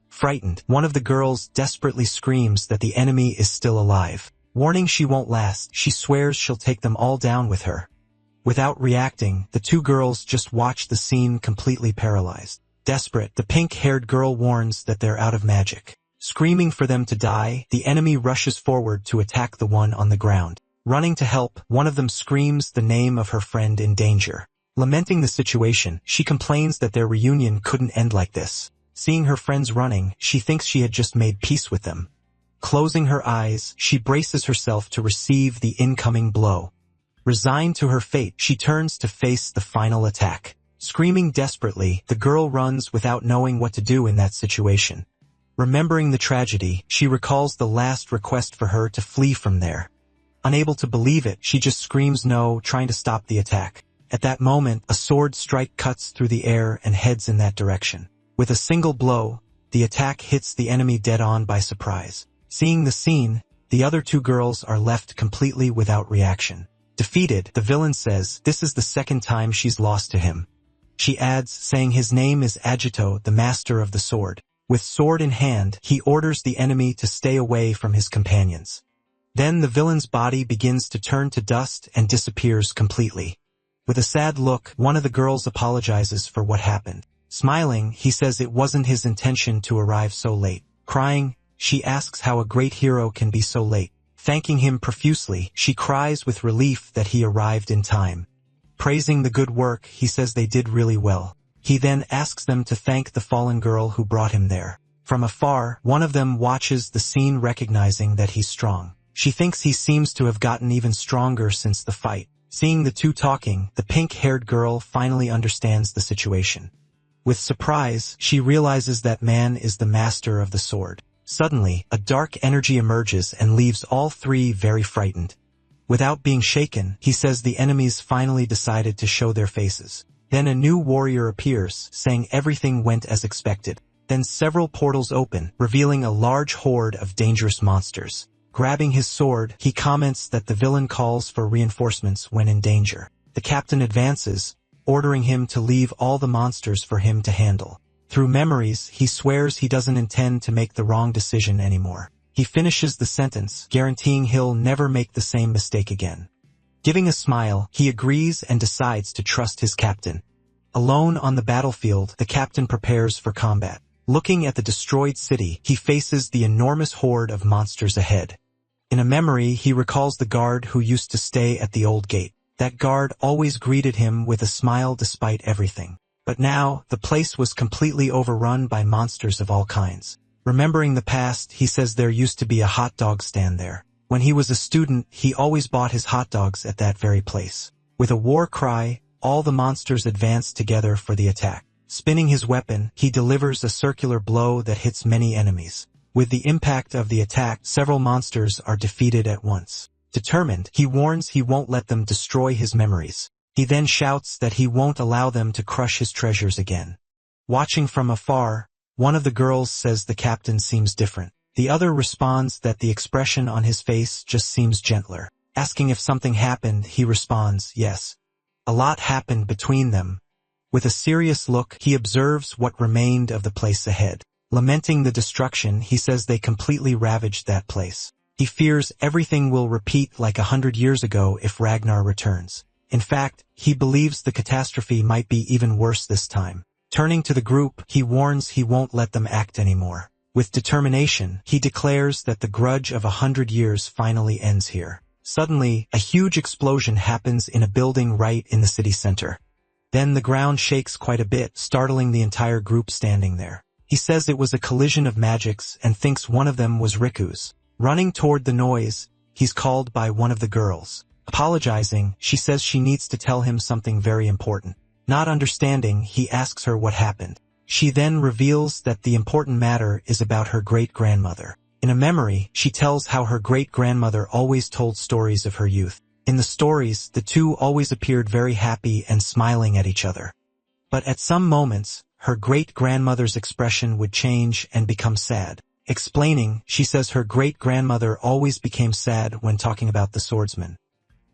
Frightened, one of the girls desperately screams that the enemy is still alive. Warning she won't last, she swears she'll take them all down with her. Without reacting, the two girls just watch the scene completely paralyzed. Desperate, the pink-haired girl warns that they're out of magic. Screaming for them to die, the enemy rushes forward to attack the one on the ground. Running to help, one of them screams the name of her friend in danger. Lamenting the situation, she complains that their reunion couldn't end like this. Seeing her friends running, she thinks she had just made peace with them. Closing her eyes, she braces herself to receive the incoming blow. Resigned to her fate, she turns to face the final attack. Screaming desperately, the girl runs without knowing what to do in that situation. Remembering the tragedy, she recalls the last request for her to flee from there. Unable to believe it, she just screams no, trying to stop the attack. At that moment, a sword strike cuts through the air and heads in that direction. With a single blow, the attack hits the enemy dead on by surprise. Seeing the scene, the other two girls are left completely without reaction. Defeated, the villain says this is the second time she's lost to him. She adds, saying his name is Agito, the master of the sword. With sword in hand, he orders the enemy to stay away from his companions. Then the villain's body begins to turn to dust and disappears completely. With a sad look, one of the girls apologizes for what happened. Smiling, he says it wasn't his intention to arrive so late. Crying, she asks how a great hero can be so late. Thanking him profusely, she cries with relief that he arrived in time. Praising the good work, he says they did really well. He then asks them to thank the fallen girl who brought him there. From afar, one of them watches the scene, recognizing that he's strong. She thinks he seems to have gotten even stronger since the fight. Seeing the two talking, the pink-haired girl finally understands the situation. With surprise, she realizes that man is the master of the sword. Suddenly, a dark energy emerges and leaves all three very frightened. Without being shaken, he says the enemies finally decided to show their faces. Then a new warrior appears, saying everything went as expected. Then several portals open, revealing a large horde of dangerous monsters. Grabbing his sword, he comments that the villain calls for reinforcements when in danger. The captain advances, ordering him to leave all the monsters for him to handle. Through memories, he swears he doesn't intend to make the wrong decision anymore. He finishes the sentence, guaranteeing he'll never make the same mistake again. Giving a smile, he agrees and decides to trust his captain. Alone on the battlefield, the captain prepares for combat. Looking at the destroyed city, he faces the enormous horde of monsters ahead. In a memory, he recalls the guard who used to stay at the old gate. That guard always greeted him with a smile despite everything. But now, the place was completely overrun by monsters of all kinds. Remembering the past, he says there used to be a hot dog stand there. When he was a student, he always bought his hot dogs at that very place. With a war cry, all the monsters advance together for the attack. Spinning his weapon, he delivers a circular blow that hits many enemies. With the impact of the attack, several monsters are defeated at once. Determined, he warns he won't let them destroy his memories. He then shouts that he won't allow them to crush his treasures again. Watching from afar, one of the girls says the captain seems different. The other responds that the expression on his face just seems gentler. Asking if something happened, he responds, yes. A lot happened between them. With a serious look, he observes what remained of the place ahead. Lamenting the destruction, he says they completely ravaged that place. He fears everything will repeat like 100 years ago if Ragnar returns. In fact, he believes the catastrophe might be even worse this time. Turning to the group, he warns he won't let them act anymore. With determination, he declares that the grudge of 100 years finally ends here. Suddenly, a huge explosion happens in a building right in the city center. Then the ground shakes quite a bit, startling the entire group standing there. He says it was a collision of magics and thinks one of them was Riku's. Running toward the noise, he's called by one of the girls. Apologizing, she says she needs to tell him something very important. Not understanding, he asks her what happened. She then reveals that the important matter is about her great-grandmother. In a memory, she tells how her great-grandmother always told stories of her youth. In the stories, the two always appeared very happy and smiling at each other. But at some moments, her great-grandmother's expression would change and become sad. Explaining, she says her great-grandmother always became sad when talking about the swordsman.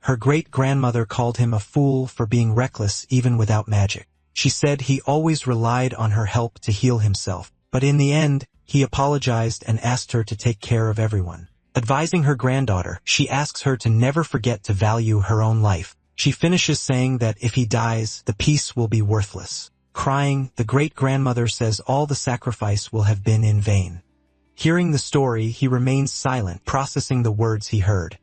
Her great-grandmother called him a fool for being reckless even without magic. She said he always relied on her help to heal himself, but in the end, he apologized and asked her to take care of everyone. Advising her granddaughter, she asks her to never forget to value her own life. She finishes saying that if he dies, the peace will be worthless. Crying, the great-grandmother says all the sacrifice will have been in vain. Hearing the story, he remains silent, processing the words he heard.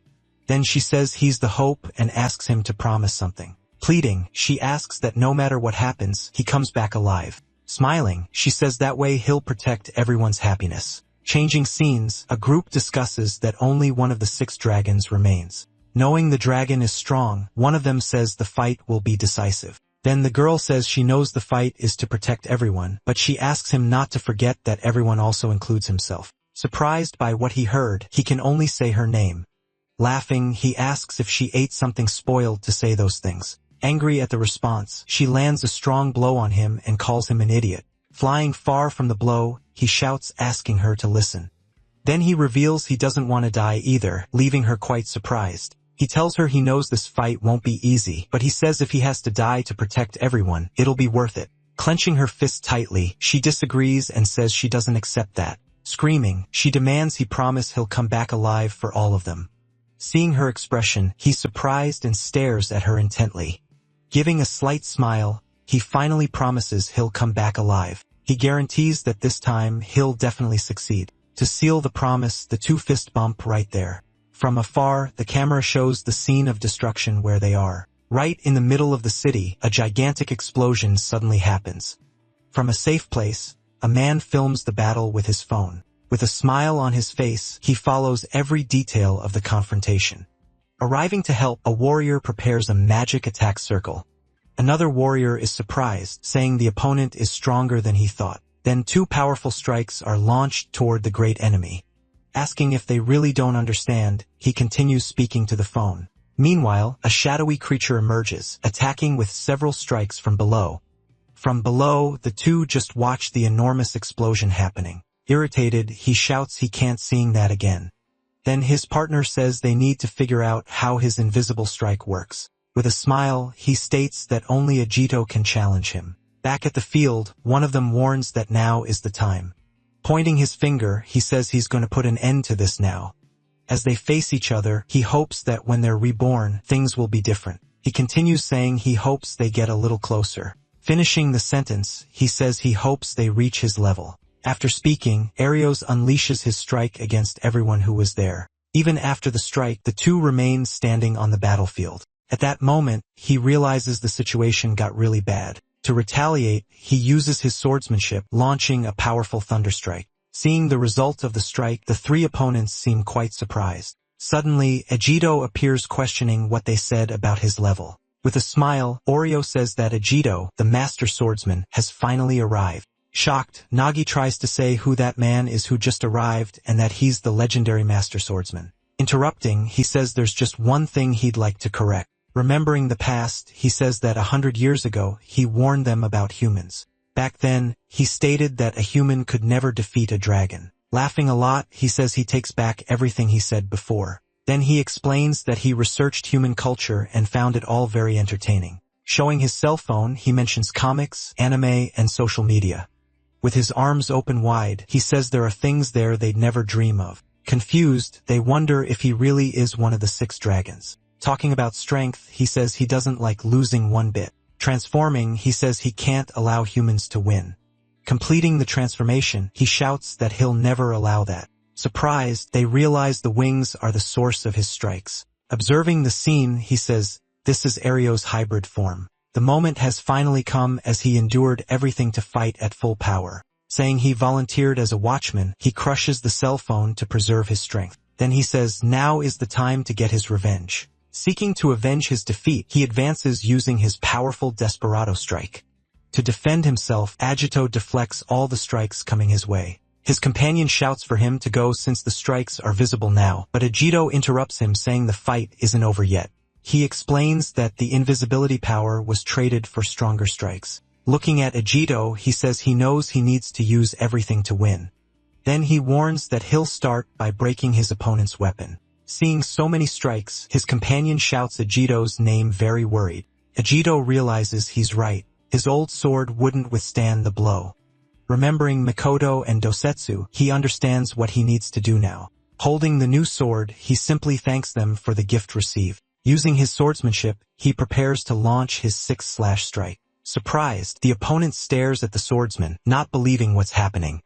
Then she says he's the hope and asks him to promise something. Pleading, she asks that no matter what happens, he comes back alive. Smiling, she says that way he'll protect everyone's happiness. Changing scenes, a group discusses that only one of the 6 dragons remains. Knowing the dragon is strong, one of them says the fight will be decisive. Then the girl says she knows the fight is to protect everyone, but she asks him not to forget that everyone also includes himself. Surprised by what he heard, he can only say her name. Laughing, he asks if she ate something spoiled to say those things. Angry at the response, she lands a strong blow on him and calls him an idiot. Flying far from the blow, he shouts asking her to listen. Then he reveals he doesn't want to die either, leaving her quite surprised. He tells her he knows this fight won't be easy, but he says if he has to die to protect everyone, it'll be worth it. Clenching her fist tightly, she disagrees and says she doesn't accept that. Screaming, she demands he promise he'll come back alive for all of them. Seeing her expression, he's surprised and stares at her intently. Giving a slight smile, he finally promises he'll come back alive. He guarantees that this time he'll definitely succeed. To seal the promise, the two fist bump right there. From afar, the camera shows the scene of destruction where they are. Right in the middle of the city, a gigantic explosion suddenly happens. From a safe place, a man films the battle with his phone. With a smile on his face, he follows every detail of the confrontation. Arriving to help, a warrior prepares a magic attack circle. Another warrior is surprised, saying the opponent is stronger than he thought. Then 2 powerful strikes are launched toward the great enemy. Asking if they really don't understand, he continues speaking to the phone. Meanwhile, a shadowy creature emerges, attacking with several strikes from below. From below, the two just watch the enormous explosion happening. Irritated, he shouts he can't see that again. Then his partner says they need to figure out how his invisible strike works. With a smile, he states that only Ajito can challenge him. Back at the field, one of them warns that now is the time. Pointing his finger, he says he's going to put an end to this now. As they face each other, he hopes that when they're reborn, things will be different. He continues saying he hopes they get a little closer. Finishing the sentence, he says he hopes they reach his level. After speaking, Arios unleashes his strike against everyone who was there. Even after the strike, the two remain standing on the battlefield. At that moment, he realizes the situation got really bad. To retaliate, he uses his swordsmanship, launching a powerful thunderstrike. Seeing the result of the strike, the 3 opponents seem quite surprised. Suddenly, Ajito appears questioning what they said about his level. With a smile, Oreo says that Ajito, the master swordsman, has finally arrived. Shocked, Nagi tries to say who that man is who just arrived and that he's the legendary master swordsman. Interrupting, he says there's just one thing he'd like to correct. Remembering the past, he says that 100 years ago, he warned them about humans. Back then, he stated that a human could never defeat a dragon. Laughing a lot, he says he takes back everything he said before. Then he explains that he researched human culture and found it all very entertaining. Showing his cell phone, he mentions comics, anime, and social media. With his arms open wide, he says there are things there they'd never dream of. Confused, they wonder if he really is one of the 6 dragons. Talking about strength, he says he doesn't like losing one bit. Transforming, he says he can't allow humans to win. Completing the transformation, he shouts that he'll never allow that. Surprised, they realize the wings are the source of his strikes. Observing the scene, he says, "This is Erio's hybrid form. The moment has finally come as he endured everything to fight at full power." Saying he volunteered as a watchman, he crushes the cell phone to preserve his strength. Then he says now is the time to get his revenge. Seeking to avenge his defeat, he advances using his powerful desperado strike. To defend himself, Agito deflects all the strikes coming his way. His companion shouts for him to go since the strikes are visible now, but Agito interrupts him saying the fight isn't over yet. He explains that the invisibility power was traded for stronger strikes. Looking at Agito, he says he knows he needs to use everything to win. Then he warns that he'll start by breaking his opponent's weapon. Seeing so many strikes, his companion shouts Agito's name very worried. Agito realizes he's right. His old sword wouldn't withstand the blow. Remembering Mikoto and Dosetsu, he understands what he needs to do now. Holding the new sword, he simply thanks them for the gift received. Using his swordsmanship, he prepares to launch his 6th strike. Surprised, the opponent stares at the swordsman, not believing what's happening.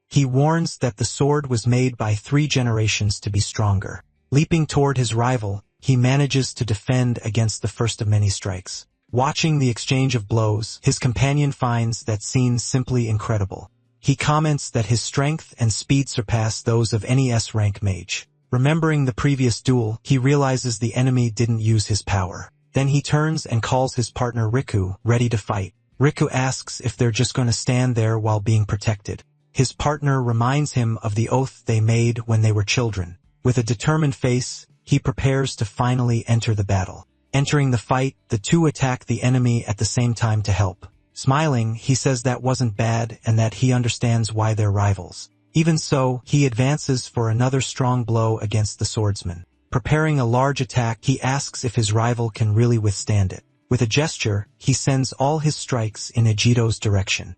He warns that the sword was made by 3 generations to be stronger. Leaping toward his rival, he manages to defend against the first of many strikes. Watching the exchange of blows, his companion finds that scene simply incredible. He comments that his strength and speed surpass those of any S-rank mage. Remembering the previous duel, he realizes the enemy didn't use his power. Then he turns and calls his partner Riku, ready to fight. Riku asks if they're just going to stand there while being protected. His partner reminds him of the oath they made when they were children. With a determined face, he prepares to finally enter the battle. Entering the fight, the two attack the enemy at the same time to help. Smiling, he says that wasn't bad and that he understands why they're rivals. Even so, he advances for another strong blow against the swordsman. Preparing a large attack, he asks if his rival can really withstand it. With a gesture, he sends all his strikes in Agito's direction.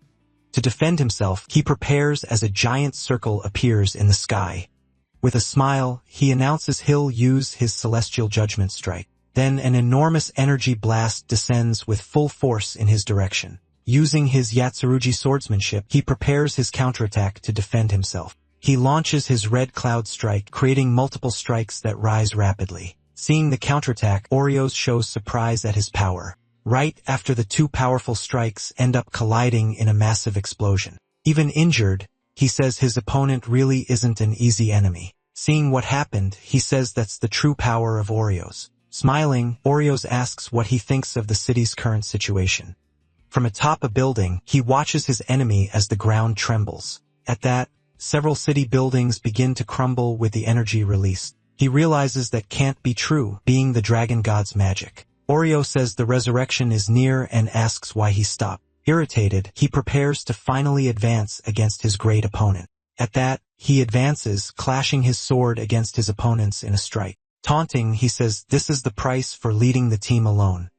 To defend himself, he prepares as a giant circle appears in the sky. With a smile, he announces he'll use his celestial judgment strike. Then an enormous energy blast descends with full force in his direction. Using his Yatsurugi swordsmanship, he prepares his counterattack to defend himself. He launches his red cloud strike, creating multiple strikes that rise rapidly. Seeing the counterattack, Oreos shows surprise at his power. Right after the two powerful strikes end up colliding in a massive explosion. Even injured, he says his opponent really isn't an easy enemy. Seeing what happened, he says that's the true power of Oreos. Smiling, Oreos asks what he thinks of the city's current situation. From atop a building, he watches his enemy as the ground trembles. At that, several city buildings begin to crumble with the energy released. He realizes that can't be true, being the dragon god's magic. Oreo says the resurrection is near and asks why he stopped. Irritated, he prepares to finally advance against his great opponent. At that, he advances, clashing his sword against his opponents in a strike. Taunting, he says this is the price for leading the team alone.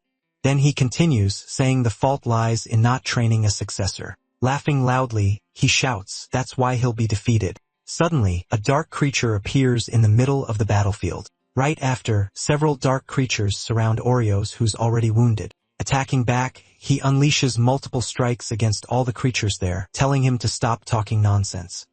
Then he continues, saying the fault lies in not training a successor. Laughing loudly, he shouts, that's why he'll be defeated. Suddenly, a dark creature appears in the middle of the battlefield. Right after, several dark creatures surround Oreos who's already wounded. Attacking back, he unleashes multiple strikes against all the creatures there, telling him to stop talking nonsense.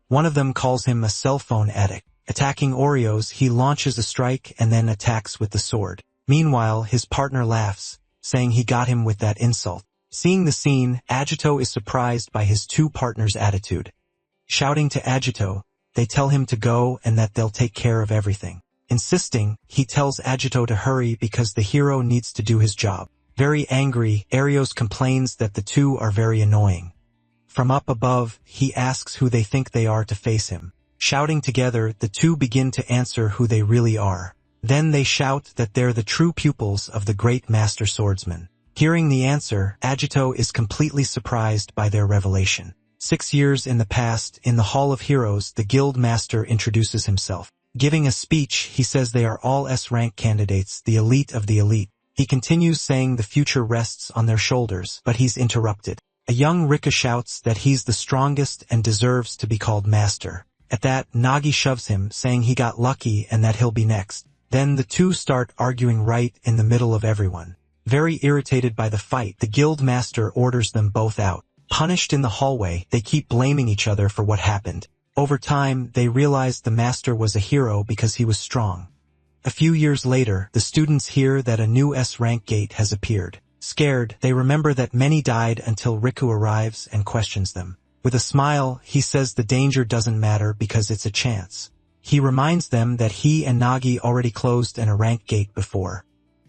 One of them calls him a cell phone addict. Attacking Oreos, he launches a strike and then attacks with the sword. Meanwhile, his partner laughs, saying he got him with that insult. Seeing the scene, Agito is surprised by his two partners' attitude. Shouting to Agito, they tell him to go and that they'll take care of everything. Insisting, he tells Agito to hurry because the hero needs to do his job. Very angry, Arios complains that the two are very annoying. From up above, he asks who they think they are to face him. Shouting together, the two begin to answer who they really are. Then they shout that they're the true pupils of the great master swordsman. Hearing the answer, Agito is completely surprised by their revelation. 6 years in the past, in the Hall of Heroes, the guild master introduces himself. Giving a speech, he says they are all S-rank candidates, the elite of the elite. He continues saying the future rests on their shoulders, but he's interrupted. A young Rika shouts that he's the strongest and deserves to be called master. At that, Nagi shoves him, saying he got lucky and that he'll be next. Then the two start arguing right in the middle of everyone. Very irritated by the fight, the guild master orders them both out. Punished in the hallway, they keep blaming each other for what happened. Over time, they realized the master was a hero because he was strong. A few years later, the students hear that a new S-rank gate has appeared. Scared, they remember that many died until Riku arrives and questions them. With a smile, he says the danger doesn't matter because it's a chance. He reminds them that he and Nagi already closed an rank gate before.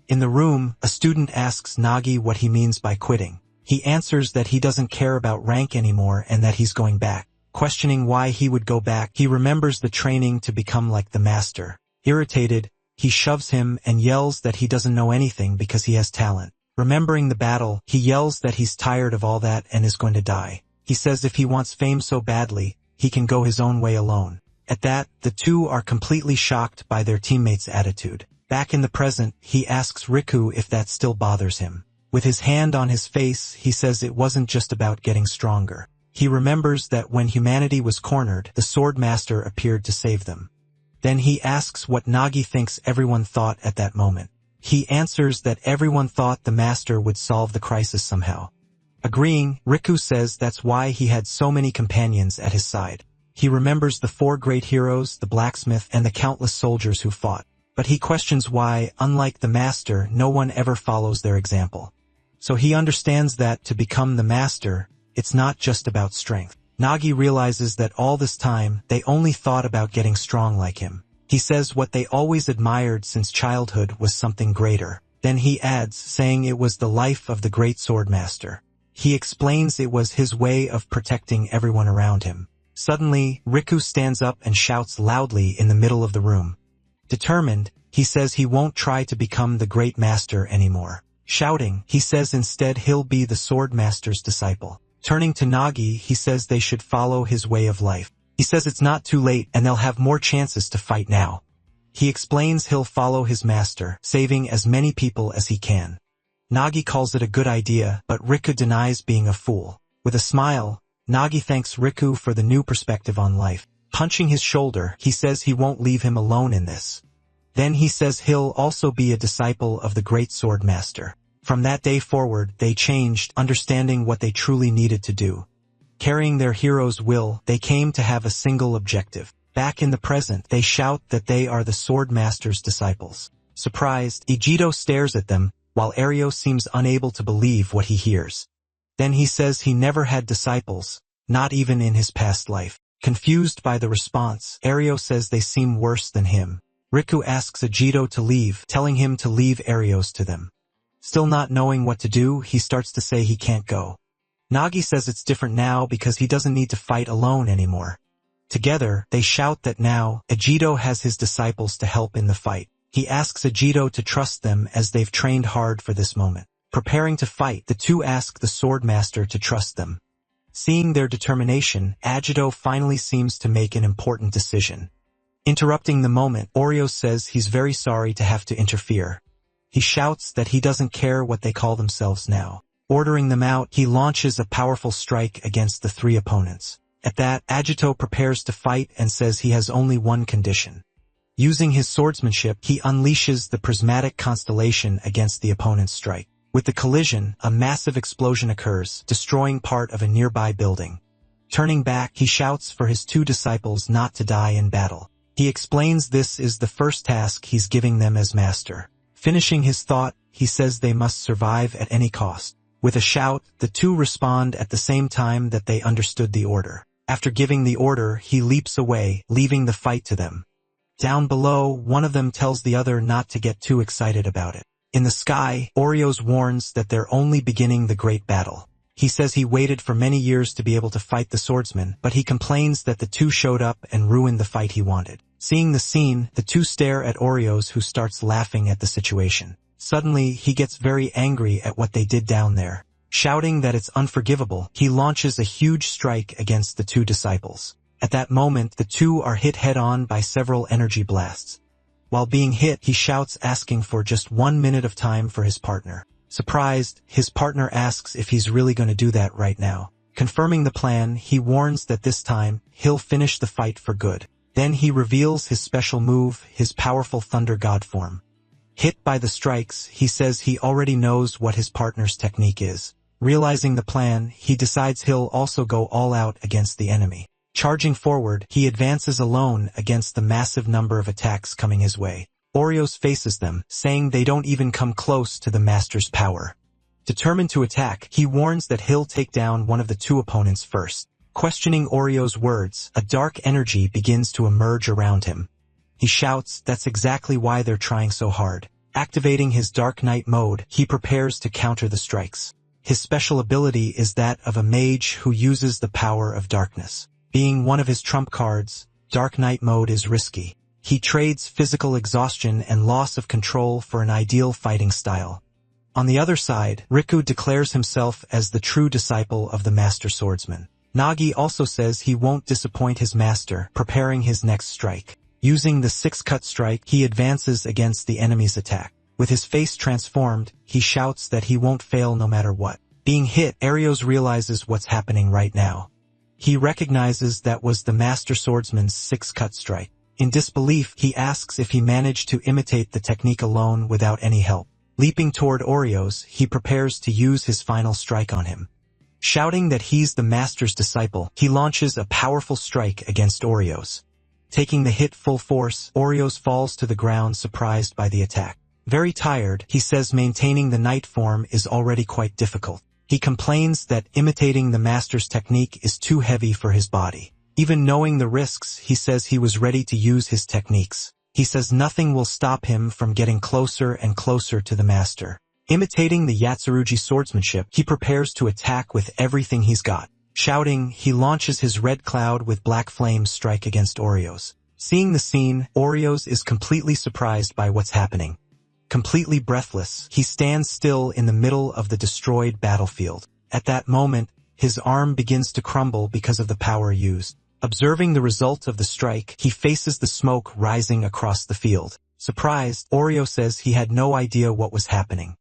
In the room, a student asks Nagi what he means by quitting. He answers that he doesn't care about rank anymore and that he's going back. Questioning why he would go back, he remembers the training to become like the master. Irritated, he shoves him and yells that he doesn't know anything because he has talent. Remembering the battle, he yells that he's tired of all that and is going to die. He says if he wants fame so badly, he can go his own way alone. At that, the two are completely shocked by their teammates' attitude. Back in the present, he asks Riku if that still bothers him. With his hand on his face, he says it wasn't just about getting stronger. He remembers that when humanity was cornered, the Sword Master appeared to save them. Then he asks what Nagi thinks everyone thought at that moment. He answers that everyone thought the Master would solve the crisis somehow. Agreeing, Riku says that's why he had so many companions at his side. He remembers the 4 great heroes, the blacksmith, and the countless soldiers who fought. But he questions why, unlike the Master, no one ever follows their example. So he understands that to become the Master, it's not just about strength. Nagi realizes that all this time, they only thought about getting strong like him. He says what they always admired since childhood was something greater. Then he adds, saying it was the life of the great sword master. He explains it was his way of protecting everyone around him. Suddenly, Riku stands up and shouts loudly in the middle of the room. Determined, he says he won't try to become the great master anymore. Shouting, he says instead he'll be the sword master's disciple. Turning to Nagi, he says they should follow his way of life. He says it's not too late and they'll have more chances to fight now. He explains he'll follow his master, saving as many people as he can. Nagi calls it a good idea, but Riku denies being a fool. With a smile, Nagi thanks Riku for the new perspective on life. Punching his shoulder, he says he won't leave him alone in this. Then he says he'll also be a disciple of the great sword master. From that day forward, they changed, understanding what they truly needed to do. Carrying their hero's will, they came to have a single objective. Back in the present, they shout that they are the sword master's disciples. Surprised, Ijito stares at them, while Ario seems unable to believe what he hears. Then he says he never had disciples, not even in his past life. Confused by the response, Ario says they seem worse than him. Riku asks Ijito to leave, telling him to leave Arios to them. Still not knowing what to do, he starts to say he can't go. Nagi says it's different now because he doesn't need to fight alone anymore. Together, they shout that now, Ijito has his disciples to help in the fight. He asks Ijito to trust them as they've trained hard for this moment. Preparing to fight, the two ask the sword master to trust them. Seeing their determination, Ijito finally seems to make an important decision. Interrupting the moment, Oreo says he's very sorry to have to interfere. He shouts that he doesn't care what they call themselves now. Ordering them out, he launches a powerful strike against the 3 opponents. At that, Ijito prepares to fight and says he has only one condition. Using his swordsmanship, he unleashes the prismatic constellation against the opponent's strike. With the collision, a massive explosion occurs, destroying part of a nearby building. Turning back, he shouts for his 2 disciples not to die in battle. He explains this is the first task he's giving them as master. Finishing his thought, he says they must survive at any cost. With a shout, the 2 respond at the same time that they understood the order. After giving the order, he leaps away, leaving the fight to them. Down below, one of them tells the other not to get too excited about it. In the sky, Oreos warns that they're only beginning the great battle. He says he waited for many years to be able to fight the swordsman, but he complains that the 2 showed up and ruined the fight he wanted. Seeing the scene, the 2 stare at Oreos, who starts laughing at the situation. Suddenly, he gets very angry at what they did down there. Shouting that it's unforgivable, he launches a huge strike against the two disciples. At that moment, the two are hit head-on by several energy blasts. While being hit, he shouts asking for just 1 minute of time for his partner. Surprised, his partner asks if he's really going to do that right now. Confirming the plan, he warns that this time, he'll finish the fight for good. Then he reveals his special move, his powerful Thunder God form. Hit by the strikes, he says he already knows what his partner's technique is. Realizing the plan, he decides he'll also go all out against the enemy. Charging forward, he advances alone against the massive number of attacks coming his way. Oreos faces them, saying they don't even come close to the master's power. Determined to attack, he warns that he'll take down one of the two opponents first. Questioning Oreo's words, a dark energy begins to emerge around him. He shouts that's exactly why they're trying so hard. Activating his Dark Knight mode, he prepares to counter the strikes. His special ability is that of a mage who uses the power of darkness. Being one of his trump cards, Dark Knight mode is risky. He trades physical exhaustion and loss of control for an ideal fighting style. On the other side, Riku declares himself as the true disciple of the Master Swordsman. Nagi also says he won't disappoint his master, preparing his next strike. Using the 6-cut strike, he advances against the enemy's attack. With his face transformed, he shouts that he won't fail no matter what. Being hit, Arios realizes what's happening right now. He recognizes that was the Master Swordsman's 6-cut strike. In disbelief, he asks if he managed to imitate the technique alone without any help. Leaping toward Oreos, he prepares to use his final strike on him. Shouting that he's the master's disciple, he launches a powerful strike against Oreos. Taking the hit full force, Oreos falls to the ground surprised by the attack. Very tired, he says maintaining the knight form is already quite difficult. He complains that imitating the master's technique is too heavy for his body. Even knowing the risks, he says he was ready to use his techniques. He says nothing will stop him from getting closer and closer to the master. Imitating the Yatsurugi swordsmanship, he prepares to attack with everything he's got. Shouting, he launches his red cloud with black flames strike against Oreos. Seeing the scene, Oreos is completely surprised by what's happening. Completely breathless, he stands still in the middle of the destroyed battlefield. At that moment, his arm begins to crumble because of the power used. Observing the result of the strike, he faces the smoke rising across the field. Surprised, Oreo says he had no idea what was happening.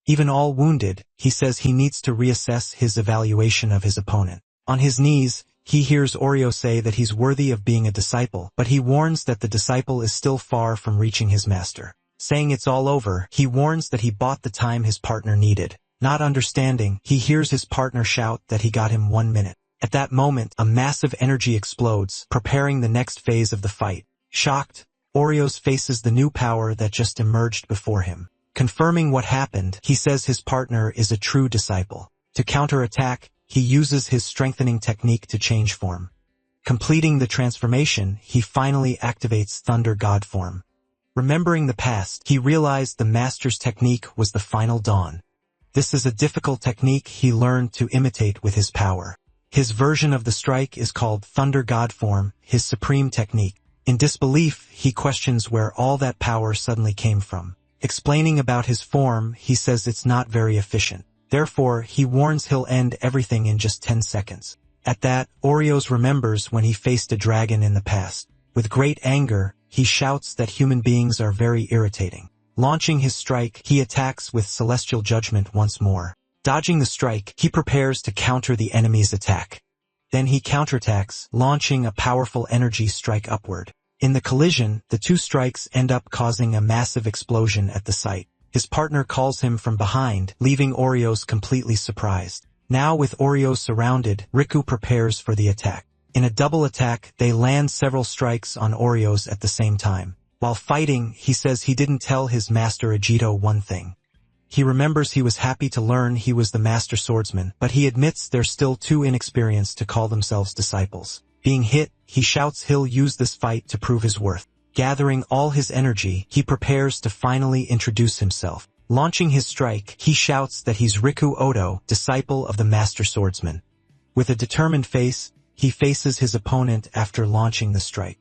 Even all wounded, he says he needs to reassess his evaluation of his opponent. On his knees, he hears Oreo say that he's worthy of being a disciple, but he warns that the disciple is still far from reaching his master. Saying it's all over, he warns that he bought the time his partner needed. Not understanding, he hears his partner shout that he got him 1 minute. At that moment, a massive energy explodes, preparing the next phase of the fight. Shocked, Oreos faces the new power that just emerged before him. Confirming what happened, he says his partner is a true disciple. To counterattack, he uses his strengthening technique to change form. Completing the transformation, he finally activates Thunder God form. Remembering the past, he realized the master's technique was the final dawn. This is a difficult technique he learned to imitate with his power. His version of the strike is called Thunder God form, his supreme technique. In disbelief, he questions where all that power suddenly came from. Explaining about his form, he says it's not very efficient. Therefore, he warns he'll end everything in just 10 seconds. At that, Oreos remembers when he faced a dragon in the past. With great anger, he shouts that human beings are very irritating. Launching his strike, he attacks with Celestial Judgment once more. Dodging the strike, he prepares to counter the enemy's attack. Then he counterattacks, launching a powerful energy strike upward. In the collision, the two strikes end up causing a massive explosion at the site. His partner calls him from behind, leaving Oreos completely surprised. Now with Oreos surrounded, Riku prepares for the attack. In a double attack, they land several strikes on Oreos at the same time. While fighting, he says he didn't tell his master Ajito one thing. He remembers he was happy to learn he was the master swordsman, but he admits they're still too inexperienced to call themselves disciples. Being hit, he shouts he'll use this fight to prove his worth. Gathering all his energy, he prepares to finally introduce himself. Launching his strike, he shouts that he's Riku Oto, disciple of the master swordsman. With a determined face, he faces his opponent after launching the strike.